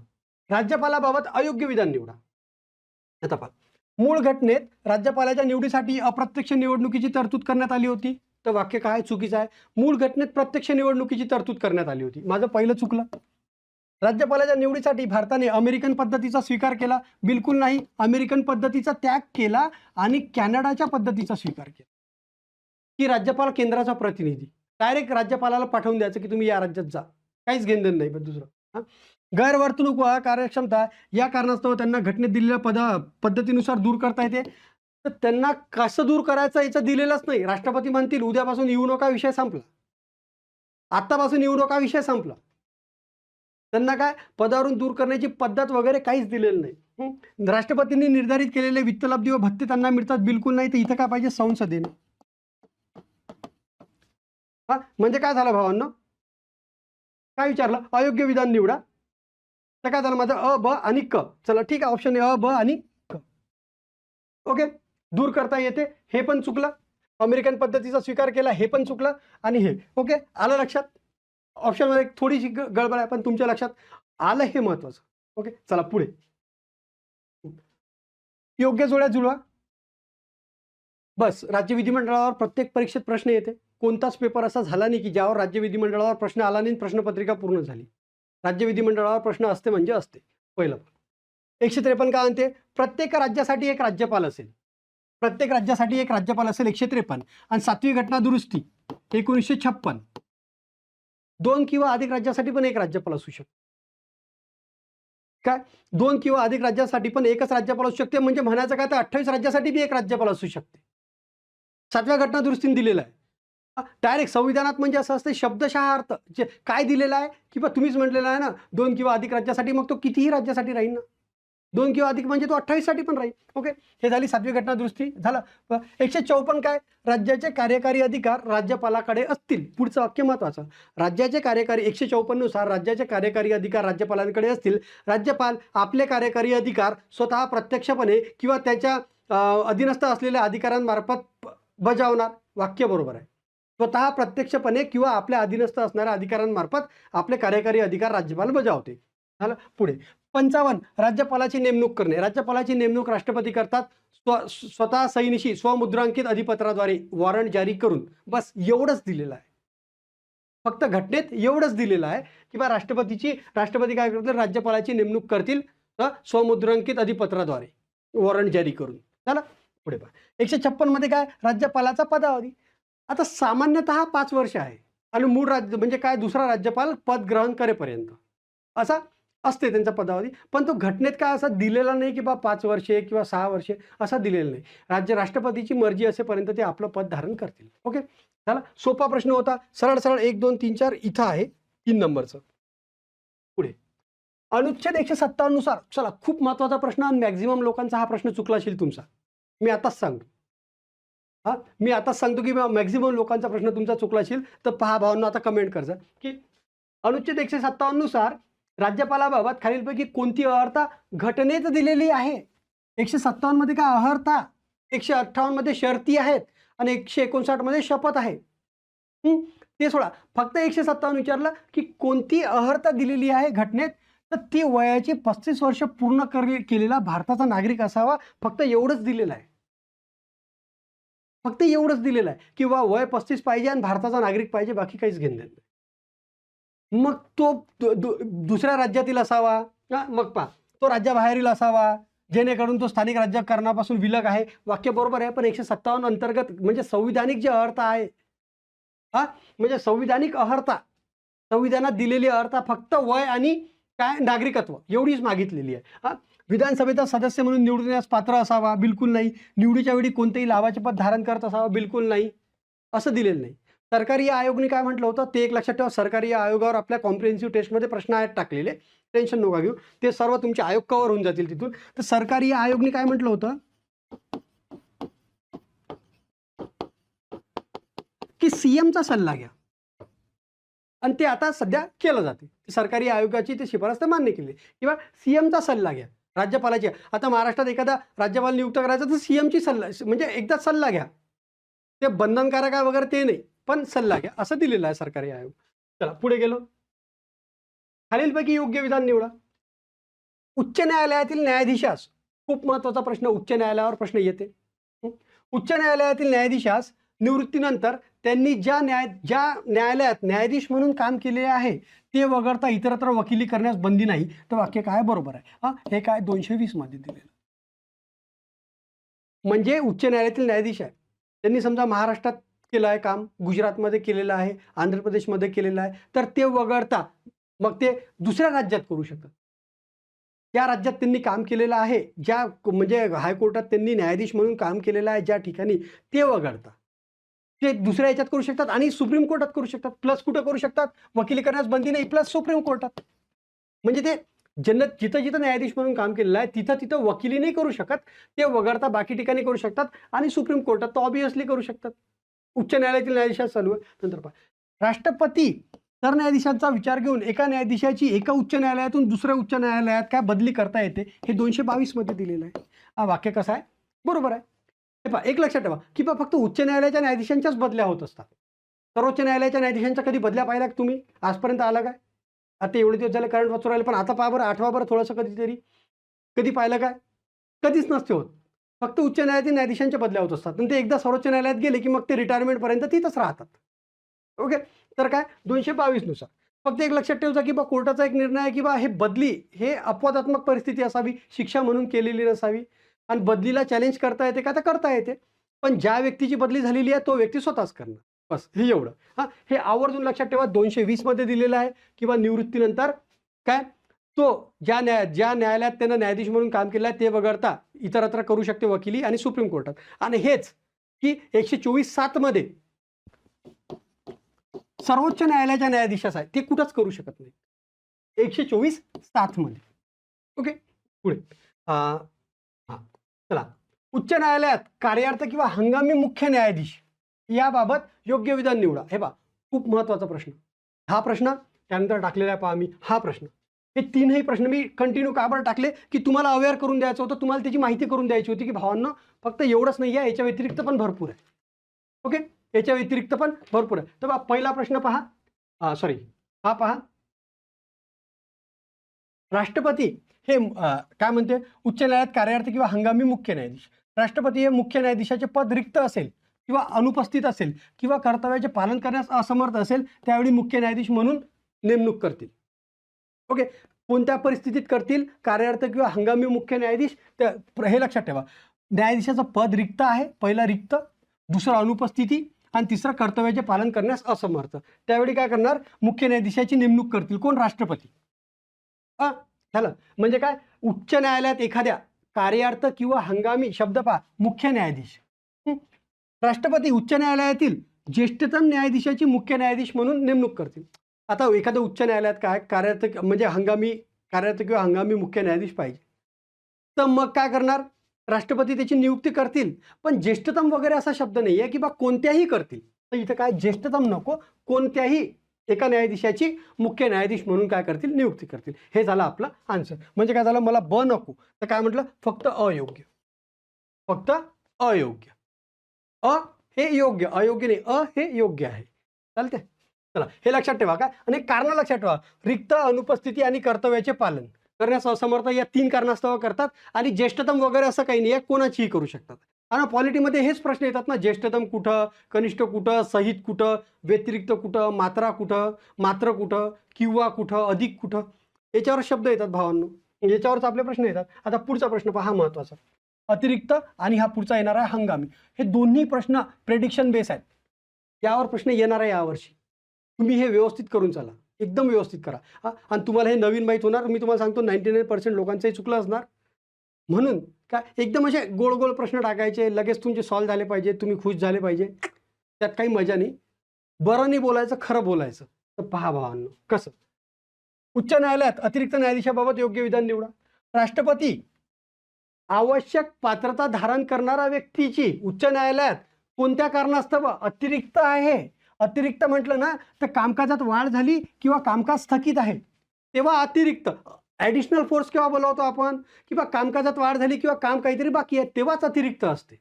[SPEAKER 1] राज्यपालाबाबत अयोग्य विधान निवडा. आता पहा, मूळ घटनेत राज्यपालाच्या निवडीसाठी अप्रत्यक्ष निवडणुकीची तरतूद करण्यात आली होती. तर वाक्य काय चुकीचं आहे. मूळ घटनेत प्रत्यक्ष निवडणुकीची तरतूद करण्यात आली होती. माझं पहिलं चुकलं. राज्यपालाच्या निवडीसाठी भारताने अमेरिकन पद्धतीचा स्वीकार केला. बिलकुल नाही. अमेरिकन पद्धतीचा त्याग केला आणि कॅनडाच्या पद्धतीचा स्वीकार केला. की राज्यपाल केंद्राचा प्रतिनिधी. डायरेक्ट राज्यपालाला पाठवून द्यायचं की तुम्ही या राज्यात जा. काहीच घेणं नाही पण दुसरं. हां. गैरवर्तणूक व कार्यक्षमता या कारणास्तव त्यांना घटनेत दिलेल्या पद्धतीनुसार दूर करता येते. तर त्यांना कसं दूर करायचं याचं दिलेलंच नाही. राष्ट्रपती म्हणतील उद्यापासून येऊ नका, विषय संपला. आत्तापासून येऊ नका, विषय संपला. त्यांना काय पदावरून दूर करण्याची पद्धत वगैरे काहीच दिलेलं नाही. राष्ट्रपतींनी निर्धारित केलेले वित्तलाब्धी व भत्ते त्यांना मिळतात. बिलकुल नाही. तर इथं काय पाहिजे, संसदेने. हा म्हणजे काय झालं भावांनो, काय विचारलं, अयोग्य विधान निवडा. तर काय झालं माझं अ, ब आणि क. चला ठीक आहे, ऑप्शन अ, ब आणि क. ओके. दूर करता येते हे पण चुकलं. अमेरिकन पद्धतीचा स्वीकार केला हे पण चुकलं. आणि हे ओके. आलं लक्षात. ऑप्शनमध्ये थोडीशी गडबड आहे, पण तुमच्या लक्षात आलं हे महत्वाचं. ओके. चला पुढे. योग्य जोड्या जुळवा. बस राज्य विधिमंडळावर प्रत्येक परीक्षेत प्रश्न येते. कोणताच पेपर असा झाला नाही की ज्यावर राज्य विधिमंडळावर प्रश्न आला नाही, प्रश्नपत्रिका पूर्ण झाली. राज्य विधिमंडळावर प्रश्न असते म्हणजे असते. पहिलं 153 काय म्हणते, प्रत्येक राज्यासाठी एक राज्यपाल असेल. प्रत्येक राज्यासाठी एक राज्यपाल असेल 153. आणि 7वी घटना दुरुस्ती 1956. 2 किंवा अधिक राज्यासाठी पण एक राज्यपाल असू शकतो. काय 2 किंवा अधिक राज्यासाठी पण एकच राज्यपाल असू शकते. म्हणजे म्हणायचं काय, तर 28 राज्यासाठी बी एक राज्यपाल असू शकते. 7व्या घटना दुरुस्तीने दिलेलं आहे. डायरेक्ट संविधानात म्हणजे असं असतं शब्दशः अर्थ जे काय दिलेलं आहे की बा तुम्हीच म्हटलेलं आहे ना 2 किंवा अधिक राज्यासाठी, मग तो कितीही राज्यासाठी राहील ना. 2 किंवा अधिक म्हणजे तो 28 साठी पण राहील. ओके. हे झाली 7वी घटना दुरुस्ती. झालं. 154 काय, राज्याचे कार्यकारी अधिकार राज्यपालाकडे असतील. पुढचं वाक्य महत्वाचं. राज्याचे कार्यकारी 154 नुसार राज्याचे कार्यकारी अधिकार राज्यपालांकडे असतील. राज्यपाल आपले कार्यकारी अधिकार स्वतः प्रत्यक्षपणे किंवा त्याच्या अधीनस्थ असलेल्या अधिकाऱ्यांमार्फत बजावणार. वाक्य बरोबर आहे. स्वतः प्रत्यक्षपणे किंवा आपल्या अधीनस्थ असणाऱ्या अधिकाऱ्यांमार्फत आपले कार्यकारी अधिकार राज्यपाल बजावते. झालं. पुढे 55 राज्यपालाची नेमणूक करणे. राज्यपालाची नेमणूक राष्ट्रपती करतात स्वतः सहीनिशी स्वमुद्रांकित अधिपत्राद्वारे वॉरंट जारी करून. बस एवढंच दिलेलं आहे. फक्त घटनेत एवढंच दिलेलं आहे की बा राष्ट्रपती काय करतील, राज्यपालाची नेमणूक करतील स्वमुद्रांकित अधिपत्राद्वारे वॉरंट जारी करून. झालं. पुढे पहा 156 मध्ये काय, राज्यपालाचा पदावधी. आता सामान्यतः 5 वर्ष आहे आणि मूळ राज्य म्हणजे काय, दुसरा राज्यपाल पद ग्रहण करेपर्यंत असा असते त्यांचा पदावधी. पण तो घटनेत काय असा दिलेला नाही की बा 5 वर्षे किंवा 6 वर्षे असा दिलेला नाही. राष्ट्रपतीची मर्जी असेपर्यंत ते आपलं पद धारण करतील. ओके. झाला. सोपा प्रश्न होता. सरळ सरळ 1 2 3 4 इथं आहे 3 नंबरचं. पुढे अनुच्छेद 157 नुसार. चला खूप महत्वाचा प्रश्न आणि मॅक्झिमम लोकांचा हा प्रश्न चुकला असेल तुमचा. मी आताच सांगतो. मी आताच सांगतो की मॅक्झिमम लोकांचा प्रश्न तुमचा चुकला असेल. तर पहा भावांनो, आता कमेंट करजा की अनुच्छेद 157 नुसार राज्यपालाबाबत खालीलपैकी कोणती अहर्ता घटनेत दिलेली आहे? 157 मध्ये काय अहर्ता, 158 मध्ये शर्ती आहेत आणि 159 मध्ये शपथ आहे. ते सोडा, फक्त 157 विचारलं की कोणती अहर्ता दिलेली आहे घटनेत, तर ती वयाची 35 वर्ष पूर्ण केलेला भारताचा नागरिक असावा, फक्त एवढंच दिलेलं आहे. फक्त एवढंच दिलेलं आहे किंवा वय 35 पाहिजे आणि भारताचा नागरिक पाहिजे, बाकी काहीच घेणं देणं नाही. मग तो दुसऱ्या राज्यातील असावा, मग पहा तो राज्याबाहेरील असावा जेणेकरून तो स्थानिक राज्यकरणापासून विलग आहे. वाक्य बरोबर आहे, पण 157 अंतर्गत म्हणजे संविधानिक जे अहर्ता आहे, म्हणजे संविधानिक अहर्ता, संविधानात दिलेली अहर्ता फक्त वय आणि काय नागरिकत्व एवढीच मागितलेली आहे. विधानसभेचा सदस्य म्हणून निवडून येण्यास पात्र असावा, बिलकुल नाही. निवडीच्या वेळी कोणतेही लाभाचे पद धारण करत असावा, बिलकुल नाही. असं दिलेलं नाही. सरकारी आयोगने काय म्हटलं होतं ते एक लक्षात ठेवा. सरकारी आयोगावर आपल्या कॉम्प्रिहेन्सिव्ह टेस्टमध्ये प्रश्न आहेत टाकलेले, टेन्शन नका घेऊ, ते सर्व तुमचे आयोग कव्हर होऊन जातील तिथून. तर सरकारी आयोगने काय म्हटलं होतं की सीएमचा सल्ला घ्या, आणि ते आता सध्या केलं जाते. सरकारी आयोगाची ते शिफारस तर मान्य केली किंवा सीएमचा सल्ला घ्या राज्यपालाची. आता महाराष्ट्रात एखादा राज्यपाल नियुक्त करायचा तर सीएमची सल्ला, म्हणजे एकदा सल्ला घ्या, ते बंधनकारक आहे वगैरे ते नाही, पण सल्ला घ्या असं दिलेलं आहे सरकारी आयोग. चला पुढे गेलो. खालीलपैकी योग्य विधान निवडा. उच्च न्यायालयातील न्यायाधीशास, खूप महत्वाचा प्रश्न उच्च न्यायालयावर प्रश्न येते. उच्च न्यायालयातील न्यायाधीशास निवृत्तीनंतर त्यांनी ज्या न्यायालयात न्यायाधीश म्हणून काम केले आहे ते वगळता इतरत्र वकिली करण्यास बंदी नाही. तर वाक्य काय बरोबर आहे? हे काय 220 मध्ये दिलेलं. म्हणजे उच्च न्यायालयातील न्यायाधीश आहे, त्यांनी समजा महाराष्ट्रात केलं आहे काम, गुजरातमध्ये केलेलं आहे, आंध्र प्रदेशमध्ये केलेलं आहे, तर ते वगळता मग ते दुसऱ्या राज्यात करू शकतात. त्या राज्यात त्यांनी काम केलेलं आहे, ज्या म्हणजे हायकोर्टात त्यांनी न्यायाधीश म्हणून काम केलेलं आहे ज्या ठिकाणी, ते वगळता ते दुसऱ्या याच्यात करू शकतात आणि सुप्रीम कोर्टात करू शकतात. प्लस कुठं करू शकतात? वकिली करण्यास बंदी नाही, प्लस सुप्रीम कोर्टात. म्हणजे ते जिथं जिथं न्यायाधीश म्हणून काम केलेलं आहे तिथं तिथं वकिली नाही करू शकत, ते वगळता बाकी ठिकाणी करू शकतात. आणि सुप्रीम कोर्टात तर ऑब्विसली करू शकतात. उच्च न्यायालयातील न्यायाधीशात चालू आहे. नंतर पहा, राष्ट्रपती सरन्यायाधीशांचा विचार घेऊन एका न्यायाधीशाची एका उच्च न्यायालयातून दुसऱ्या उच्च न्यायालयात काय बदली करता येते, हे 222 मध्ये दिलेलं आहे. हा वाक्य कसं आहे? बरोबर आहे. हे पहा, एक लक्षात ठेवा की फक्त उच्च न्यायालयाच्या न्यायाधीशांच्याच बदल्या होत असतात. सर्वोच्च न्यायालयाच्या न्यायाधीशांच्या कधी बदल्या पाहिल्या तुम्ही आजपर्यंत? आला काय? आता एवढे दिवस झाले करंट वाचून राहिले, पण आता पहा बरं, आठवा बरं थोडंसं कधीतरी, कधी पाहिलं काय? कधीच नसते होत. फक्त उच्च न्यायालयातील न्यायाधीशांच्या बदल्या होत असतात आणि ते एकदा सर्वोच्च न्यायालयात गेले की मग ते रिटायरमेंटपर्यंत तिथंच राहतात. ओके, तर काय 222 नुसार फक्त एक लक्षात ठेवायचा की बा कोर्टाचा एक निर्णय आहे की बा हे बदली हे अपवादात्मक परिस्थिती असावी, शिक्षा म्हणून केलेली नसावी, आणि बदलीला चॅलेंज करता येते का? तर करता येते, पण ज्या व्यक्तीची बदली झालेली आहे तो व्यक्ती स्वतःच करणार, बस हे एवढं. हे आवर्जून लक्षात ठेवा. 220 मध्ये दिलेलं आहे किंवा निवृत्तीनंतर काय तो ज्या न्यायालयात त्यानं न्यायाधीश म्हणून काम केलं आहे ते वगळता इतरत्र करू शकते वकिली आणि सुप्रीम कोर्टात. आणि हेच की 124(7) मध्ये सर्वोच्च न्यायालयाच्या न्यायाधीशास आहे, ते कुठंच करू शकत नाही, 124(7) मध्ये. ओके, पुढे चला. उच्च न्यायालयात कार्यार्थ किंवा हंगामी मुख्य न्यायाधीश याबाबत योग्य विधान निवडा. हे पहा, खूप महत्वाचा प्रश्न. हा प्रश्न त्यानंतर टाकलेला आहे पहा मी. हा प्रश्न, हे तीनही प्रश्न मी कंटिन्यू का बरं टाकले की तुम्हाला अवेअर करून द्यायचं होतं, तुम्हाला त्याची माहिती करून द्यायची होती की भावांनो फक्त एवढंच नाही आहे, याच्या व्यतिरिक्त पण भरपूर आहे. ओके, याच्या व्यतिरिक्त पण भरपूर आहे. तर पहिला प्रश्न पहा, हा पहा, राष्ट्रपती हे काय म्हणते, उच्च न्यायालयात कार्यार्थ किंवा हंगामी मुख्य न्यायाधीश. राष्ट्रपती हे मुख्य न्यायाधीशाचे पद रिक्त असेल किंवा अनुपस्थित असेल किंवा कर्तव्याचे पालन करण्यास असमर्थ असेल त्यावेळी मुख्य न्यायाधीश म्हणून नेमणूक करतील. ओके, कोणत्या परिस्थितीत करतील? कार्यार्थ किंवा हंगामी मुख्य न्यायाधीश. हे लक्षात ठेवा, न्यायाधीशाचं पद रिक्त आहे, पहिला रिक्त, दुसरं अनुपस्थिती, आणि तिसरं कर्तव्याचे पालन करण्यास असमर्थ. त्यावेळी काय करणार? मुख्य न्यायाधीशाची नेमणूक करतील. कोण? राष्ट्रपती. झालं. म्हणजे काय, उच्च न्यायालयात एखाद्या कार्यार्थ किंवा हंगामी, शब्द पहा, मुख्य न्यायाधीश. राष्ट्रपती उच्च न्यायालयातील ज्येष्ठतम न्यायाधीशाची मुख्य न्यायाधीश म्हणून नेमणूक करतील. आता एखाद्या उच्च न्यायालयात काय कार्यार्थ म्हणजे कार्यार्थ किंवा हंगामी मुख्य न्यायाधीश पाहिजे, तर मग काय करणार? राष्ट्रपती त्याची नियुक्ती करतील, पण ज्येष्ठतम वगैरे असा शब्द नाही आहे की बा कोणत्याही करतील. तर इथं काय ज्येष्ठतम नको, कोणत्याही एका न्यायाधीशाची मुख्य न्यायाधीश म्हणून काय करतील, नियुक्ती करतील. हे झालं आपलं आन्सर. म्हणजे काय झालं, मला ब नको तर काय म्हटलं, फक्त अयोग्य, फक्त अयोग्य. अ हे योग्य, अयोग्य नाही, अ हे योग्य आहे. चालते. चला हे लक्षात ठेवा काय, आणि कारण लक्षात ठेवा, रिक्त, अनुपस्थिती आणि कर्तव्याचे पालन करण्यास असमर्थ या 3 कारणास्तव करतात. आणि ज्येष्ठतम वगैरे असं काही नाही आहे, कोणाचीही करू शकतात. आणि पॉलिटीमध्ये हेच प्रश्न येतात ना, ज्येष्ठतम कुठं, कनिष्ठ कुठं, सहित कुठं, व्यतिरिक्त कुठं, मात्रा कुठं, मात्र कुठं, किंवा कुठं, अधिक कुठं, याच्यावर शब्द येतात भावांनो, याच्यावरच आपले प्रश्न येतात. आता पुढचा प्रश्न पहा, हा महत्वाचा. अतिरिक्त आणि हा पुढचा येणार आहे हंगामी. हे दोन्ही प्रश्न प्रेडिक्शन बेस आहेत. यावर प्रश्न येणार आहे यावर्षी. तुम्ही हे व्यवस्थित करून चला, एकदम व्यवस्थित करा. आणि तुम्हाला हे नवीन माहीत होणार, मी तुम्हाला सांगतो 99% लोकांचंही चुकलं असणार. म्हणून काय एकदम असे गोल गोल प्रश्न टाकायचे, लगेच तुमचे सॉल्व्ह झाले पाहिजे, तुम्ही खुश झाले पाहिजे, त्यात काही मजा नाही. बरं नाही बोलायचं, खरं बोलायचं. तर पहा भावांनो कसं. उच्च न्यायालयात अतिरिक्त न्यायाधीशाबाबत योग्य विधान निवडा. राष्ट्रपती आवश्यक पात्रता धारण करणारा व्यक्तीची उच्च न्यायालयात कोणत्या कारणास्तव अतिरिक्त आहे, अतिरिक्त म्हटलं ना तर कामकाजात वाढ झाली किंवा कामकाज स्थगित आहे तेव्हा अतिरिक्त, ॲडिशनल फोर्स केव्हा बोलावतो आपण, किंवा कामकाजात वाढ झाली किंवा काम काहीतरी बाकी आहे तेव्हाच अतिरिक्त असते.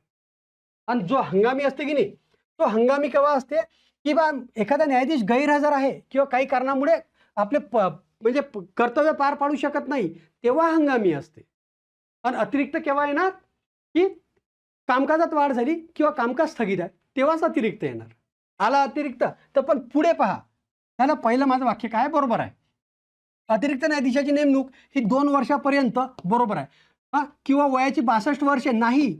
[SPEAKER 1] आणि जो हंगामी असते की नाही, तो हंगामी केव्हा असते, किंवा एखादा न्यायाधीश गैरहजर आहे किंवा काही कारणामुळे आपले म्हणजे कर्तव्य पार पाडू शकत नाही तेव्हा हंगामी असते. आणि अतिरिक्त केव्हा येणार, की कामकाजात वाढ झाली किंवा कामकाज स्थगित आहे तेव्हाच अतिरिक्त येणार. आला अतिरिक्त तर पण पुढे पहा, त्याला पहिलं माझं वाक्य काय बरोबर आहे. अतिरिक्त न्यायाधीशाची नेमणूक ही 2 वर्षापर्यंत बरोबर आहे. किंवा वयाची 62 वर्षे नाही,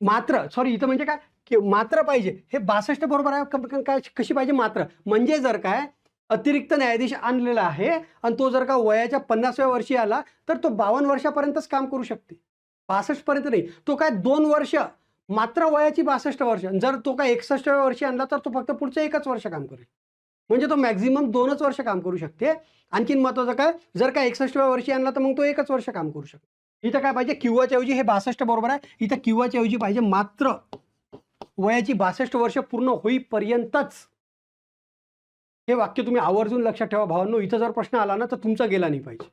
[SPEAKER 1] मात्र सॉरी इथं म्हणजे काय, मात्र पाहिजे, हे 62 बरोबर आहे. काय कशी पाहिजे, मात्र. म्हणजे जर काय अतिरिक्त न्यायाधीश आणलेला आहे आणि तो जर का वयाच्या 50व्या वर्षी आला तर तो 52 वर्षापर्यंतच काम करू शकते, 62 पर्यंत नाही. तो काय 2 वर्ष, मात्र वयाची 62 वर्ष. जर तो काय 61व्या वर्षी आणला तर तो फक्त पुढचं 1च वर्ष काम करेल. म्हणजे तो मॅक्झिमम 2च वर्ष काम करू शकते. आणखीन महत्वाचं काय, जर का 61व्या वर्षी आणला तर मग तो 1च वर्ष काम करू शकतो. इथं काय पाहिजे, किंवाच्या ऐवजी हे 62 बरोबर आहे, इथं किंवाच्या ऐवजी पाहिजे मात्र वयाची 62 वर्ष पूर्ण होईपर्यंतच. हे वाक्य तुम्ही आवर्जून लक्षात ठेवा भावांनो. इथं जर प्रश्न आला ना तर तुमचा गेला नाही पाहिजे,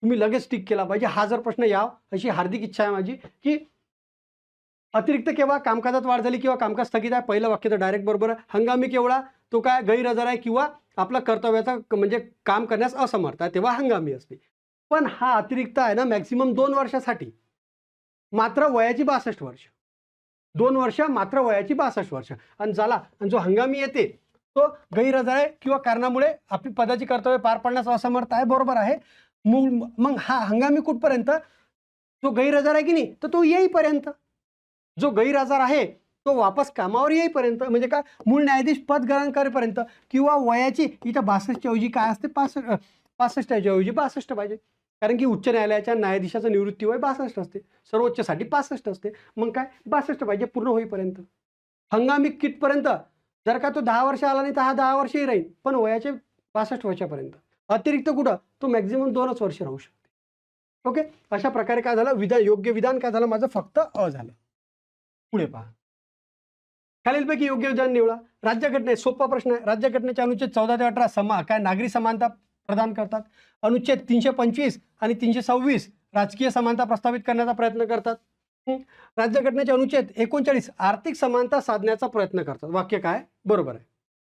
[SPEAKER 1] तुम्ही लगेच टिक केला पाहिजे. हा जर प्रश्न याव अशी हार्दिक इच्छा आहे माझी. की अतिरिक्त केव्हा, कामकाजात वाढ झाली किंवा कामकाज स्थगित आहे, पहिलं वाक्य तर डायरेक्ट बरोबर आहे. हंगामी केवढा, तो काय गैरहजर आहे किंवा आपला कर्तव्याचा म्हणजे काम करण्यास असमर्थ आहे तेव्हा हंगामी असते. पण हा अतिरिक्त आहे ना मॅक्सिमम 2 वर्षासाठी, मात्र वयाची 62 वर्ष, 2 वर्ष मात्र वयाची 62 वर्ष. आणि झाला, आणि जो हंगामी येते तो गैरहजर आहे किंवा कारणामुळे आपली पदाची कर्तव्य पार पाडण्यास असमर्थ आहे, बरोबर आहे. मग हा हंगामी कुठपर्यंत, जो गैरहजर आहे की नाही तर तो येईपर्यंत, जो गैरहजर आहे तो वापस कामावर येईपर्यंत, म्हणजे काय मूळ न्यायाधीश पद ग्रहण करेपर्यंत, किंवा वयाची इथं 62च्या ऐवजी काय असते, 65च्या ऐवजी 62 पाहिजे. कारण की उच्च न्यायालयाच्या न्यायाधीशाचं निवृत्ती वय 62 असते, सर्वोच्चसाठी 65 असते. मग काय 62 पाहिजे पूर्ण होईपर्यंत. हंगामी कितपर्यंत, जर का तो 10 वर्ष आला नाही तर हा 10 वर्षही राहील, पण वयाचे 62 वर्षापर्यंत. अतिरिक्त कुठं, तो मॅक्झिमम 2च वर्ष राहू शकते. ओके, अशा प्रकारे काय झालं, विधान योग्य विधान काय झालं माझं, फक्त अ झालं. पुढे पहा, खालीलपैकी योग्य विधान निवडा. राज्यघटने, सोपा प्रश्न आहे. राज्यघटनेचे अनुच्छेद 14 ते 18 काय नागरी समानता प्रदान करतात. अनुच्छेद 325 आणि 326 राजकीय समानता प्रस्थापित करण्याचा प्रयत्न करतात. राज्यघटनेचे अनुच्छेद 39 आर्थिक समानता साधण्याचा प्रयत्न करतात. वाक्य काय बरोबर आहे,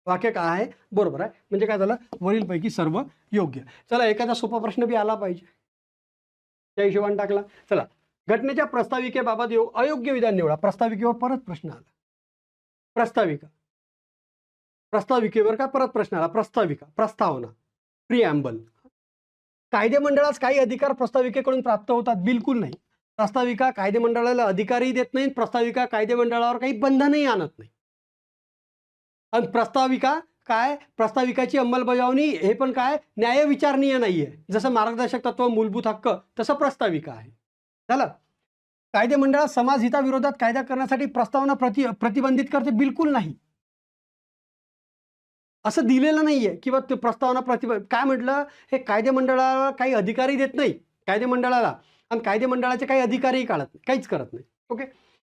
[SPEAKER 1] वाक्य काय आहे बरोबर आहे. म्हणजे काय झालं, वरीलपैकी सर्व योग्य. चला एखादा सोपा प्रश्न बी आला पाहिजे, त्या हिशोबाने टाकला. चला, घटनेच्या प्रस्ताविकेबाबत अयोग्य विधान निवडा. प्रस्ताविकेवर परत प्रश्न आला. प्रस्ताविकेवर का परत प्रश्न आला. प्रस्ताविका, प्रस्तावना, प्रिॲम्बल. कायदेमंडळास काही अधिकार प्रस्ताविकेकडून प्राप्त होतात, बिलकुल नाही. प्रस्ताविका कायदेमंडळाला अधिकारही देत नाही, प्रस्ताविका कायदेमंडळावर काही बंधनही आणत नाही. आणि प्रस्ताविका काय, प्रस्ताविकाची अंमलबजावणी हे पण काय न्यायविचारणीय नाहीये. जसं मार्गदर्शक तत्व, मूलभूत हक्क, तसं प्रस्ताविका आहे. झालं. कायदेमंडळात समाज हिताविरोधात कायदा करण्यासाठी प्रस्तावना प्रतिबंधित करते, बिलकुल नाही. असं दिलेलं नाहीये किंवा ते प्रस्तावना काय म्हटलं, हे कायदेमंडळाला काही अधिकारही देत नाही कायदेमंडळाला, आणि कायदेमंडळाचे काही अधिकारही काढत नाही, काहीच करत नाही. ओके,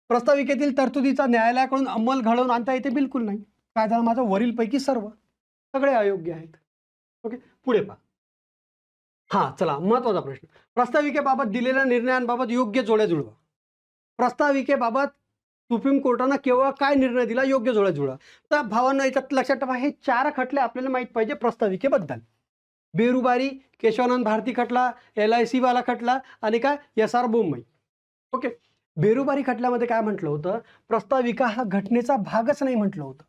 [SPEAKER 1] प्रस्ताविकेतील तरतुदीचा न्यायालयाकडून अंमल घडवून आणता येते? बिलकुल नाही. काय झालं माझं? वरीलपैकी सर्व, सगळे अयोग्य आहेत. ओके, पुढे पहा. हा, चला महत्वाचा प्रश्न. प्रस्ताविकेबाबत दिलेल्या निर्णयांबाबत योग्य जोड्या जुळवा. प्रस्ताविकेबाबत सुप्रीम कोर्टानं केवळ काय निर्णय दिला? योग्य जोड्या जुळवा. तर भावांनो, याच्यात लक्षात ठेवा, हे 4 खटले आपल्याला माहित पाहिजे प्रस्ताविकेबद्दल. बेरुबारी, केशवानंद भारती खटला, LIC वाला खटला आणि काय SR बोम्मई. ओके, बेरुबारी खटल्यामध्ये काय म्हटलं होतं? प्रस्ताविका हा घटनेचा भागच नाही म्हटलं होतं.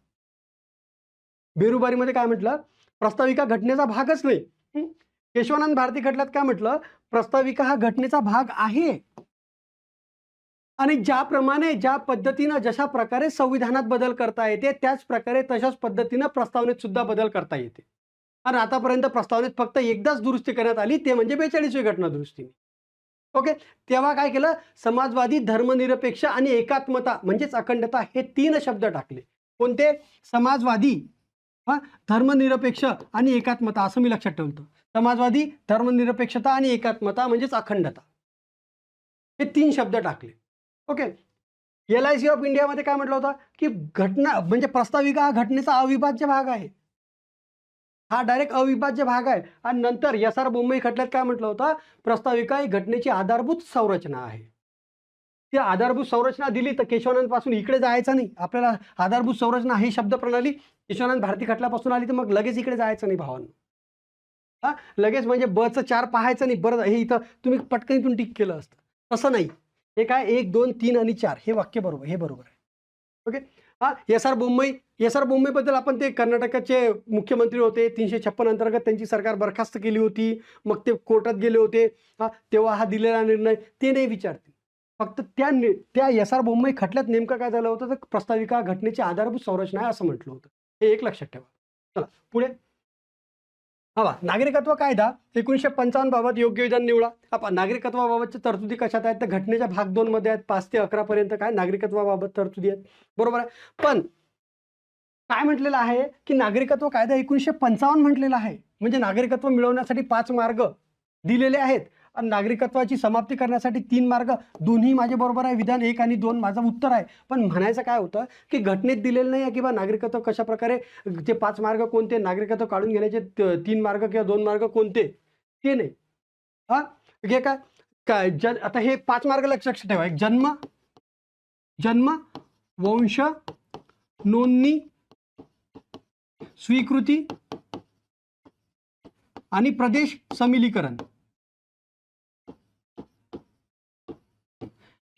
[SPEAKER 1] बेरुबारीमध्ये काय म्हटलं? प्रस्ताविका घटनेचा भागच नाही. केशवानंद भारती खटल्यात काय म्हटलं? प्रस्ताविका हा घटनेचा भाग आहे आणि ज्याप्रमाणे, ज्या पद्धतीनं, जशा प्रकारे संविधानात बदल करता येते, त्याच प्रकारे तशाच पद्धतीनं प्रस्तावनेत सुद्धा बदल करता येते. आणि आतापर्यंत प्रस्तावनेत फक्त एकदाच दुरुस्ती करण्यात आली, ते म्हणजे 42वी घटना दुरुस्ती. ओके, तेव्हा काय केलं? समाजवादी, धर्मनिरपेक्ष आणि एकात्मता म्हणजेच अखंडता हे 3 शब्द टाकले. कोणते? समाजवादी, धर्मनिरपेक्ष आणि एकात्मता, असं मी लक्षात ठेवतो. समाजवादी, धर्मनिरपेक्षता आणि एकात्मता म्हणजेच अखंडता, हे 3 शब्द टाकले. ओके, LIC ऑफ इंडियामध्ये काय म्हटलं होतं? की घटना म्हणजे प्रस्ताविका हा घटनेचा अविभाज्य भाग आहे. हा डायरेक्ट अविभाज्य भाग आहे. आणि नंतर SR बोम्मई खटल्यात काय म्हटलं होतं? प्रस्ताविका ही घटनेची आधारभूत संरचना आहे. ती आधारभूत संरचना दिली तर केशवानंद पासून इकडे जायचं नाही. आपल्याला आधारभूत संरचना ही शब्द प्रणाली केशवानंद भारती खटल्यापासून आली, तर मग लगेच इकडे जायचं नाही भावांनो. लगेच म्हणजे बचं 4 पाहायचं नाही. बरं, हे इथं तुम्ही पटकन इथून टिक केलं असतं. तसं नाही. हे काय 1, 2, 3 आणि 4 हे वाक्य बरोबर, हे बरोबर आहे. ओके, SR बोम्मई बद्दल आपण ते कर्नाटकाचे मुख्यमंत्री होते. 356 अंतर्गत त्यांची सरकार बरखास्त केली होती. मग ते कोर्टात गेले होते. तेव्हा हा दिलेला निर्णय ते नाही विचारते. फक्त त्या SR बोम्मई खटल्यात नेमकं काय झालं होतं? तर प्रस्ताविका घटनेची आधारभूत संरचना आहे असं म्हटलं होतं. हे एक लक्षात ठेवा. चला पुढे. नागरिकत्व कायदा 1955 बाबत योग्य विधान निवडा. नागरिकत्वाबाबतच्या तरतुदी कशात आहेत? तर घटनेच्या भाग 2 मध्ये आहेत. 5 ते 11 पर्यंत काय नागरिकत्वाबाबत तरतुदी आहेत. बरोबर आहे. पण काय म्हटलेलं आहे की नागरिकत्व कायदा 1955 म्हटलेला आहे. म्हणजे नागरिकत्व मिळवण्यासाठी 5 मार्ग दिलेले आहेत आणि नागरिकत्वाची समाप्ती करण्यासाठी 3 मार्ग. दोन्ही माझे बरोबर आहे. विधान 1 आणि 2 माझं उत्तर आहे. पण म्हणायचं काय होतं की घटनेत दिलेलं नाही आहे की बा नागरिकत्व कशा प्रकारे, ते 5 मार्ग कोणते, नागरिकत्व काढून घेण्याचे 3 मार्ग किंवा 2 मार्ग कोणते, ते नाही. हे काय आता हे 5 मार्ग लक्षात ठेवा. एक जन्म, वंश, नोंदणी, स्वीकृती आणि प्रदेश समिलीकरण.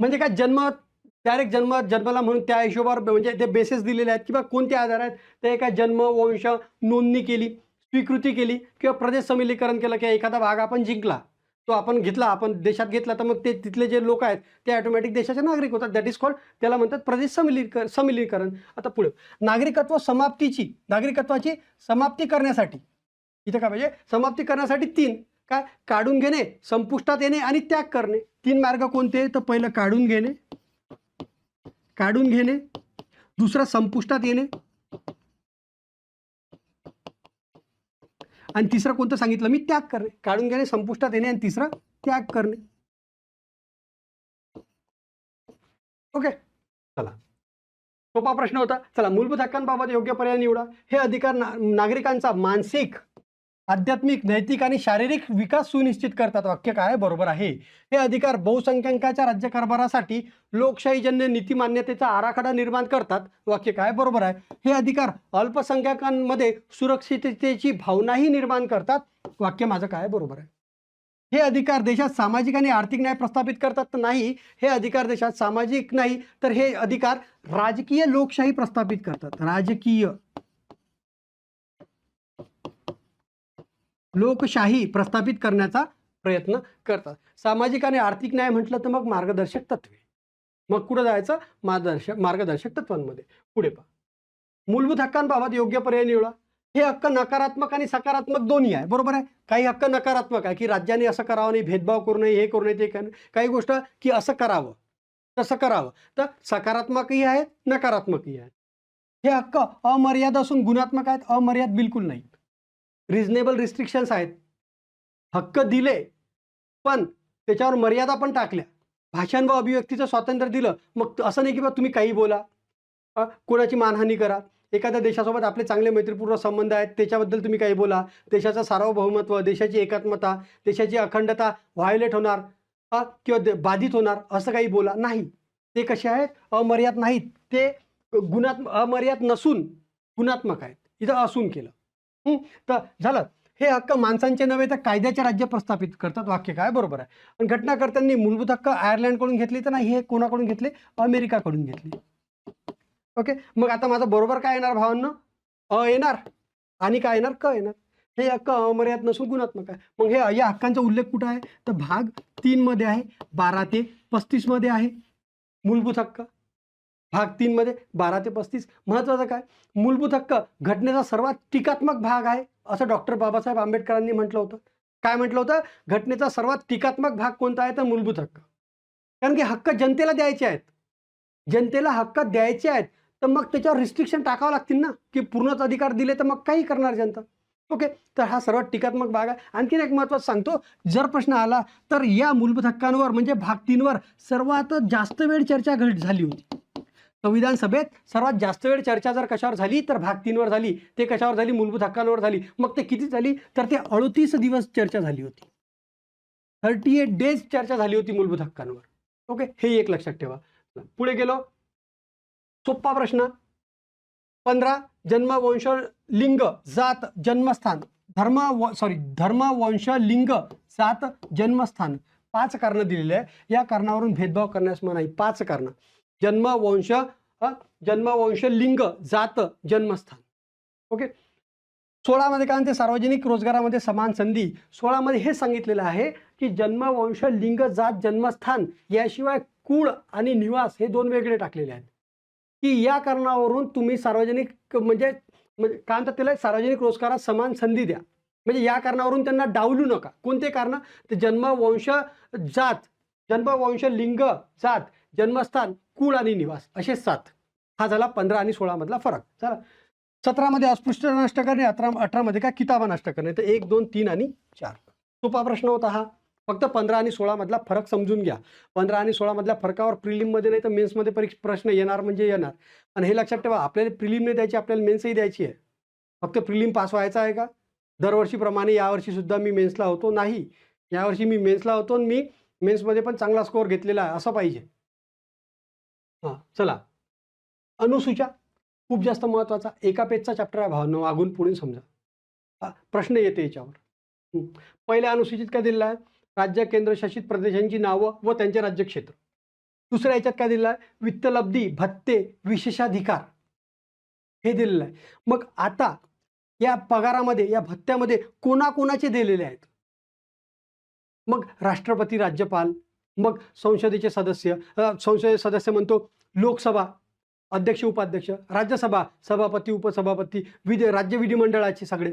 [SPEAKER 1] म्हणजे काय? डायरेक्ट जन्माला म्हणून त्या हिशोबावर म्हणजे ते बेसेस दिलेले आहेत किंवा कोणते आधार आहेत. ते काय जन्म, वंश, नोंदणी केली, स्वीकृती केली किंवा प्रदेश समिलीकरण केलं किंवा एखादा भाग आपण जिंकला, तो आपण घेतला, आपण देशात घेतला, तर मग ते तिथले जे लोक आहेत ते ऑटोमॅटिक देशाचे नागरिक होतात. दॅट इज कॉल्ड, त्याला म्हणतात प्रदेश समिलीकरण. आता पुढे नागरिकत्वाची समाप्ती करण्यासाठी इथं काय पाहिजे? समाप्ती करण्यासाठी 3 काय? काढून घेणे, संपुष्टात येणे आणि त्याग करणे. 3 मार्ग कोणते? तर पहिलं काढून घेणे, दुसरं संपुष्टात येणे आणि तिसरं कोणतं सांगितलं मी? त्याग करणे. काढून घेणे, संपुष्टात येणे आणि तिसरं त्याग करणे. ओके, चला सोपा प्रश्न होता. चला, मूलभूत हक्कांबाबत योग्य पर्याय निवडा. हे अधिकार नागरिकांचा मानसिक, आध्यात्मिक, नैतिक आणि शारीरिक विकास सुनिश्चित करतात. वाक्य काय? बरोबर आहे. हे अधिकार बहुसंख्याकांच्या राज्यकारभारासाठी लोकशाहीजन्य नीतिमान्यतेचा आराखडा निर्माण करतात. वाक्य काय? बरोबर आहे. हे अधिकार अल्पसंख्याकांमध्ये सुरक्षिततेची भावनाही निर्माण करतात. वाक्य माझं काय? बरोबर आहे. हे अधिकार देशात सामाजिक आणि आर्थिक न्याय प्रस्थापित करतात. तर नाही, हे अधिकार देशात सामाजिक नाही, तर हे अधिकार राजकीय लोकशाही प्रस्थापित करतात. राजकीय लोकशाही प्रस्थापित करण्याचा प्रयत्न करतात. सामाजिक आणि आर्थिक न्याय म्हटलं तर मग मार्गदर्शक तत्वे. मग कुठं जायचं? मार्गदर्शक तत्वांमध्ये. पुढे पहा. मूलभूत हक्कांबाबत योग्य पर्याय निवडा. हे हक्क नकारात्मक आणि सकारात्मक दोन्ही आहे. बरोबर आहे. काही हक्क नकारात्मक आहे की राज्याने असं करावं नाही, भेदभाव करू नये, हे करू नये, ते करू नये. काही गोष्ट की असं करावं, तसं करावं. तर सकारात्मकही आहेत, नकारात्मकही आहेत. हे हक्क अमर्याद असून गुणात्मक आहेत. अमर्याद बिलकुल नाही. रिझनेबल रिस्ट्रिक्शन्स आहेत. हक्क दिले पण त्याच्यावर मर्यादा पण टाकल्या. भाषण व अभिव्यक्तीचं स्वातंत्र्य दिलं, मग असं नाही की बा तुम्ही काही बोला, कोणाची मानहानी करा. एखाद्या देशासोबत आपले चांगले मैत्रीपूर्ण संबंध आहेत, त्याच्याबद्दल तुम्ही काही बोला. देशाचं सार्वभौमत्व, देशाची एकात्मता, देशाची अखंडता व्हायोलेट होणार किंवा बाधित होणार असं काही बोला नाही. ते कसे आहेत? अमर्याद नाहीत. ते अमर्याद नसून गुणात्मक आहेत. इथं असून केलं. तर झालं. हे हक्क माणसांचे नव्हे तर कायद्याचे राज्य प्रस्थापित करतात. वाक्य काय बरोबर आहे. आणि घटनाकर्त्यांनी मूलभूत हक्क आयर्लंडकडून घेतले तर नाही, हे कोणाकडून घेतले? अमेरिकाकडून घेतले. ओके, मग आता माझं बरोबर काय येणार भावांनो? अ येणार आणि काय येणार? क येणार. हे हक्क अमर्याद नसून गुणात्मक आहे. मग हे या हक्कांचा उल्लेख कुठं आहे? तर भाग 3 मध्ये आहे, 12 ते 35 मध्ये आहे मूलभूत हक्क. भाग 3 मध्ये 12 ते 35. महत्वाचं काय? मूलभूत हक्क घटनेचा सर्वात टीकात्मक भाग आहे असं डॉक्टर बाबासाहेब आंबेडकरांनी म्हटलं होतं. काय म्हटलं होतं? घटनेचा सर्वात टीकात्मक भाग कोणता आहे? तर मूलभूत हक्क. कारण की हक्क जनतेला द्यायचे आहेत. जनतेला हक्क द्यायचे आहेत, तर मग त्याच्यावर रिस्ट्रिक्शन टाकावं लागतील ना, की पूर्णच अधिकार दिले तर मग काही करणार जनता. ओके, तर हा सर्वात टीकात्मक भाग आहे. आणखीन एक महत्त्वाचं सांगतो, जर प्रश्न आला तर या मूलभूत हक्कांवर म्हणजे भाग 3 वर सर्वात जास्त वेळ चर्चा झाली होती. संविधान सभेत सर्वात जास्त वेळ चर्चा जर कशावर झाली तर भाग 3 वर झाली. ते कशावर झाली? मूलभूत हक्कांवर झाली. मग ते किती झाली? तर ते 38 दिवस चर्चा झाली होती. 38 डेज चर्चा झाली होती मूलभूत हक्कांवर. ओके, हे एक लक्षात ठेवा. पुढे गेलो. सोपा प्रश्न. 15 जन्म, वंश, लिंग, जात, जन्मस्थान, धर्म, वंश, लिंग, जात, जन्मस्थान 5 कारणं दिलेली आहे. या कारणावरून भेदभाव करण्यास मनाई. 5 कारणं. जन्म, वंश, लिंग, जात, जन्मस्थान. ओके. 16 मध्ये काय म्हणते? सार्वजनिक रोजगारामध्ये समान संधी. 16 मध्ये हे सांगितलेलं आहे की जन्म, वंश, लिंग, जात, जन्मस्थान याशिवाय कुळ आणि निवास हे 2 वेगळे टाकलेले आहेत, की या कारणावरून तुम्ही सार्वजनिक म्हणजे काय म्हणतात त्याला? सार्वजनिक रोजगारात समान संधी द्या. म्हणजे या कारणावरून त्यांना डावलू नका. कोणते कारण? तर जन्म, वंश, लिंग, जात, जन्मस्थान, कुळ आणि निवास असे 7. हा झाला 15 आणि 16 मधला फरक. चला, 17 मध्ये अस्पृश्यता नष्ट करणे, 18 मध्ये काय? किताबा नष्ट करणे. तर 1, 2, 3 आणि 4. सोपा प्रश्न होता हा. फक्त 15 आणि 16 मधला फरक समजून घ्या. 15 आणि 16 मधल्या फरकावर प्रिलिममध्ये नाही तर मेन्समध्ये प्रश्न येणार म्हणजे येणार. आणि हे लक्षात ठेवा, आपल्याला प्रिलिम नाही द्यायची, आपल्याला मेन्सही द्यायची आहे. फक्त प्रिलिम पास व्हायचा आहे का? दरवर्षीप्रमाणे यावर्षी सुद्धा मी मेन्सला होतो नाही. यावर्षी मी मेन्सला होतो आणि मी मेन्समध्ये पण चांगला स्कोअर घेतलेला आहे असं पाहिजे. हां, चला. अनुसूच्या खूप जास्त महत्त्वाचा. एका पेजचा चॅप्टर आहे भावांनो, मागून पुढे समजा. प्रश्न येते याच्यावर. पहिल्या अनुसूचित काय दिलेलं आहे? राज्य केंद्रशासित प्रदेशांची नावं व त्यांचे राज्यक्षेत्र. दुसऱ्या याच्यात काय दिलेलं आहे? वित्तलब्धी, भत्ते, विशेषाधिकार हे दिलेलं आहे. मग आता या पगारामध्ये, या भत्त्यामध्ये कोणाकोणाचे दिलेले आहेत? मग राष्ट्रपती, राज्यपाल, मग संसदेचे सदस्य, संसदेचे सदस्य म्हणतो लोकसभा, अध्यक्ष, उपाध्यक्ष, राज्यसभा, सभापती, उपसभापती, राज्य विधिमंडळाचे सगळे.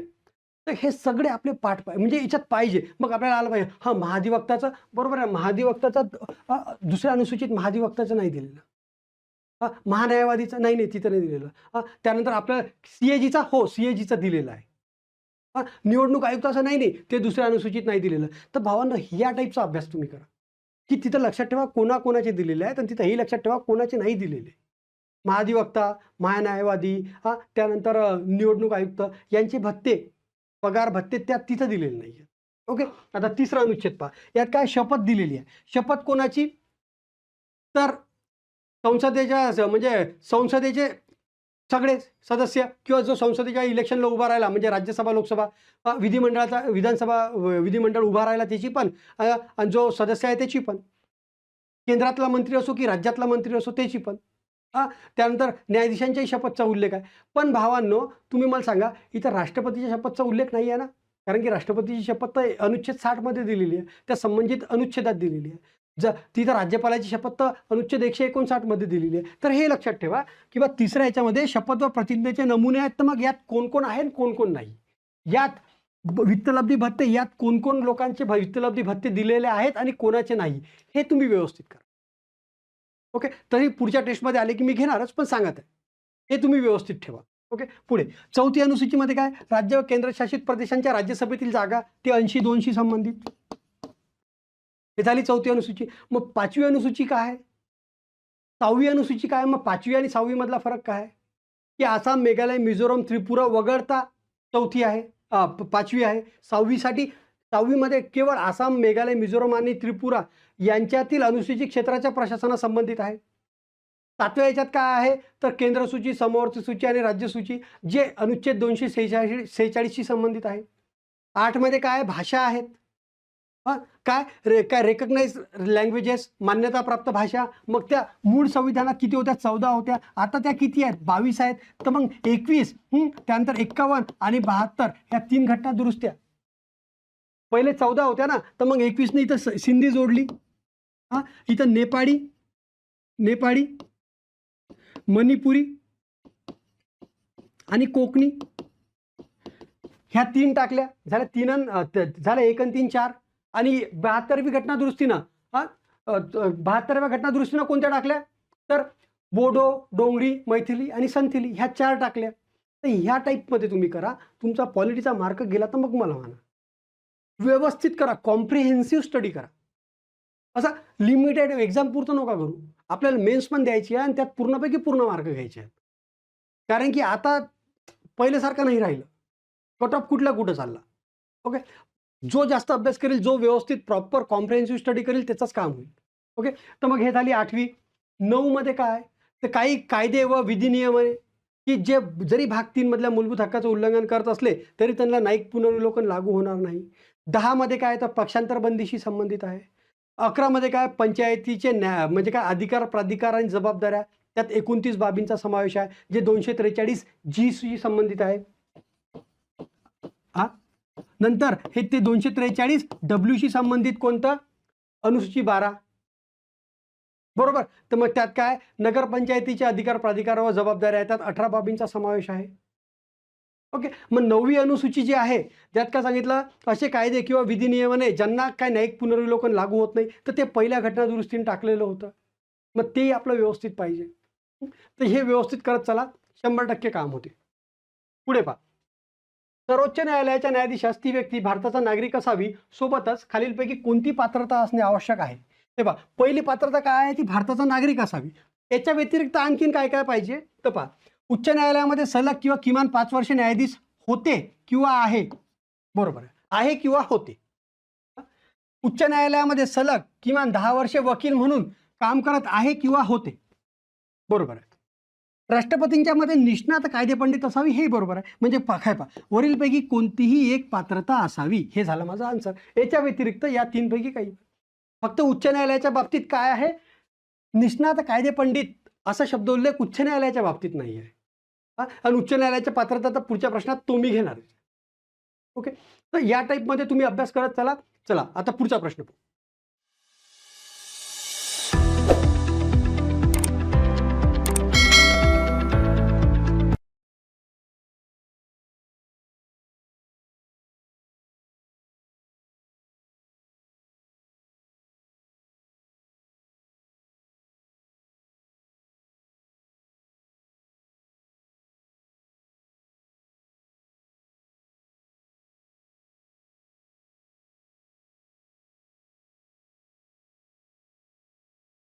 [SPEAKER 1] तर हे सगळे आपले पाठ म्हणजे याच्यात पाहिजे. मग आपल्याला आलं पाहिजे हा महाधिवक्ताचं. बरोबर आहे, महाधिवक्ताचा दुसऱ्या अनुसूचित महाधिवक्ताचं नाही दिलेलं. महान्यायवादीचं नाही तिथं नाही दिलेलं. त्यानंतर आपल्याला सीएजीचा, हो सीएजीचा दिलेला आहे. निवडणूक आयुक्ताचं नाही ते दुसऱ्या अनुसूचित नाही दिलेलं. तर भावांनो, या टाईपचा अभ्यास तुम्ही करा, की तिथं लक्षात ठेवा कोणाकोणाचे दिलेले आहेत आणि तिथं ही लक्षात ठेवा कोणाचे नाही दिलेले. महाधिवक्ता, महान्यायवादी, त्यानंतर निवडणूक आयुक्त यांचे भत्ते, पगार भत्ते त्या तिथं दिलेले नाही. ओके. आता तिसरा अनुच्छेद पहा. यात काय? शपथ दिलेली आहे. शपथ कोणाची? तर संसदेच्या म्हणजे संसदेचे सगळे सदस्य किंवा जो संसदेच्या इलेक्शनला उभा राहिला म्हणजे राज्यसभा, लोकसभा, विधिमंडळाचा, विधिमंडळ उभा राहिला त्याची पण, आणि जो सदस्य आहे त्याची पण, केंद्रातला मंत्री असो की राज्यातला मंत्री असो त्याची पण. त्यानंतर न्यायाधीशांच्याही शपथचा उल्लेख आहे. पण भावांनो, तुम्ही मला सांगा, इथं राष्ट्रपतीच्या शपथचा उल्लेख नाही आहे ना? कारण की राष्ट्रपतीची शपथ तर अनुच्छेद 60 मध्ये दिलेली आहे, त्या संबंधित अनुच्छेदात दिलेली आहे. तिथं राज्यपालाची शपथ तर अनुच्छेद 159 मध्ये दिलेली आहे. तर हे लक्षात ठेवा किंवा तिसऱ्या याच्यामध्ये शपथ व प्रतिज्ञेचे नमुने आहेत. तर मग यात कोण कोण आहे आणि कोण कोण नाही? यात वित्तलब्धी भत्ते, यात कोण कोण लोकांचे वित्तलब्धी भत्ते दिलेले आहेत आणि कोणाचे नाही, हे तुम्ही व्यवस्थित करा. ओके. तरी पुढच्या टेस्टमध्ये आले की मी घेणारच, पण सांगत आहे हे तुम्ही व्यवस्थित ठेवा. ओके. पुढे चौथी अनुसूचीमध्ये काय? राज्य व केंद्रशासित प्रदेशांच्या राज्यसभेतील जागा ते 80-200 संबंधित. हे झाली 4थी अनुसूची. मग 5वी अनुसूची काय आहे? 6वी अनुसूची काय? मग 5वी आणि 6वी मधला फरक काय आहे? की आसाम, मेघालय, मिझोरम, त्रिपुरा वगळता 4थी आहे, 5वी आहे. 6वीमध्ये केवळ आसाम, मेघालय, मिझोरम आणि त्रिपुरा यांच्यातील अनुसूचित क्षेत्राच्या प्रशासनासंबंधित आहे. 7व्या याच्यात काय आहे तर केंद्र सूची, समवर्ती सूची आणि राज्य सूची जे अनुच्छेद 246 संबंधित आहे. 8मध्ये काय भाषा आहेत. काय रेकग्नाइज लँग्वेजेस, मान्यताप्राप्त भाषा. मग त्या मूळ संविधानात किती होत्या? 14 होत्या. आता त्या किती आहेत? 22 आहेत. तर मग 21, त्यानंतर 51 आणि 72 ह्या 3 घटना दुरुस्त्या. पहिले 14 होत्या ना, तर मग 21ने इथं सिंधी जोडली, इथं नेपाळी, मणिपुरी आणि कोकणी ह्या 3 टाकल्या. झाल्या 1 आणि 3 4. आणि 72वी घटना दुरुस्तीनं 72व्या घटना दुरुस्तीनं कोणत्या टाकल्या तर बोडो, डोंगरी, मैथिली आणि संथिली ह्या 4 टाकल्या. तर ह्या टाईपमध्ये तुम्ही करा. तुमचा पॉलिटीचा मार्क गेला तर मग मला म्हणा. व्यवस्थित करा, कॉम्प्रिहेन्सिव्ह स्टडी करा. असा लिमिटेड एक्झाम पुरतं नका करू. आपल्याला मेन्स पण द्यायची आहे आणि त्यात पूर्णपैकी पूर्ण मार्क घ्यायचे आहेत. कारण की आता पहिल्यासारखं नाही राहिलं. कट ऑफ कुठं चालला. ओके. जो जास्त अभ्यास करेल, जो व्यवस्थित प्रॉपर कॉम्प्रिहेन्सिव्ह स्टडी करेल त्याचंच काम होईल. ओके. तर मग हे झाली 8वी. 9मध्ये काय तर काही कायदे व विधिनियम आहे की जे जरी भाग 3 मधल्या मूलभूत हक्काचं उल्लंघन करत असले तरी त्यांना न्यायिक पुनर्विलोकन लागू होणार नाही. 10मध्ये काय तर पक्षांतर बंदीशी संबंधित आहे. 11मध्ये काय पंचायतीचे म्हणजे काय अधिकार, प्राधिकार आणि जबाबदाऱ्या, त्यात 29 बाबींचा समावेश आहे जे 243 जी संबंधित आहे. नंतर हे ते 243 डब्ल्यूशी संबंधित कोणतं? अनुसूची 12. बरोबर. तर मग त्यात काय नगरपंचायतीचे अधिकार, प्राधिकार व जबाबदाऱ्या, त्यात 18 बाबींचा समावेश आहे. ओके. मग 9वी अनुसूची जी आहे त्यात काय सांगितलं, असे कायदे किंवा विधिनियमने ज्यांना काय न्यायिक पुनर्विलोकन लागू होत नाही तर ते पहिल्या घटना दुरुस्तीने टाकलेलं होतं. मग तेही आपलं व्यवस्थित पाहिजे. तर हे व्यवस्थित करत चला, 100% काम होते. पुढे पहा. सर्वोच्च न्यायालयाच्या न्यायाधीशास ती व्यक्ती भारताचा नागरिक असावी, सोबतच खालीलपैकी कोणती पात्रता असणे आवश्यक आहे? हे पहा, पहिली पात्रता काय आहे? ती भारताचा नागरिक असावी. याच्या व्यतिरिक्त आणखीन काय काय पाहिजे तर पहा, उच्च न्यायालयामध्ये सलग किंवा किमान 5 वर्ष न्यायाधीश होते किंवा आहे. बरोबर आहे किंवा होते. उच्च न्यायालयामध्ये सलग किमान 10 वर्षे वकील म्हणून काम करत आहे किंवा होते. बरोबर आहे. राष्ट्रपतींच्या मध्ये निष्णात कायदेपंडित असावी, हे बरोबर आहे. म्हणजे काय पहा, वरीलपैकी कोणतीही एक पात्रता असावी, हे झालं माझं आन्सर. याच्या व्यतिरिक्त या 3 पैकी काही. फक्त उच्च न्यायालयाच्या बाबतीत काय आहे, निष्णात कायदेपंडित असा शब्द उल्लेख उच्च न्यायालयाच्या बाबतीत नाही आहे. आणि उच्च न्यायालयाच्या पात्रता तर पुढच्या प्रश्नात तो मी घेणार आहे. ओके. तर या टाईपमध्ये तुम्ही अभ्यास करत चला. चला आता पुढचा प्रश्न पाहू.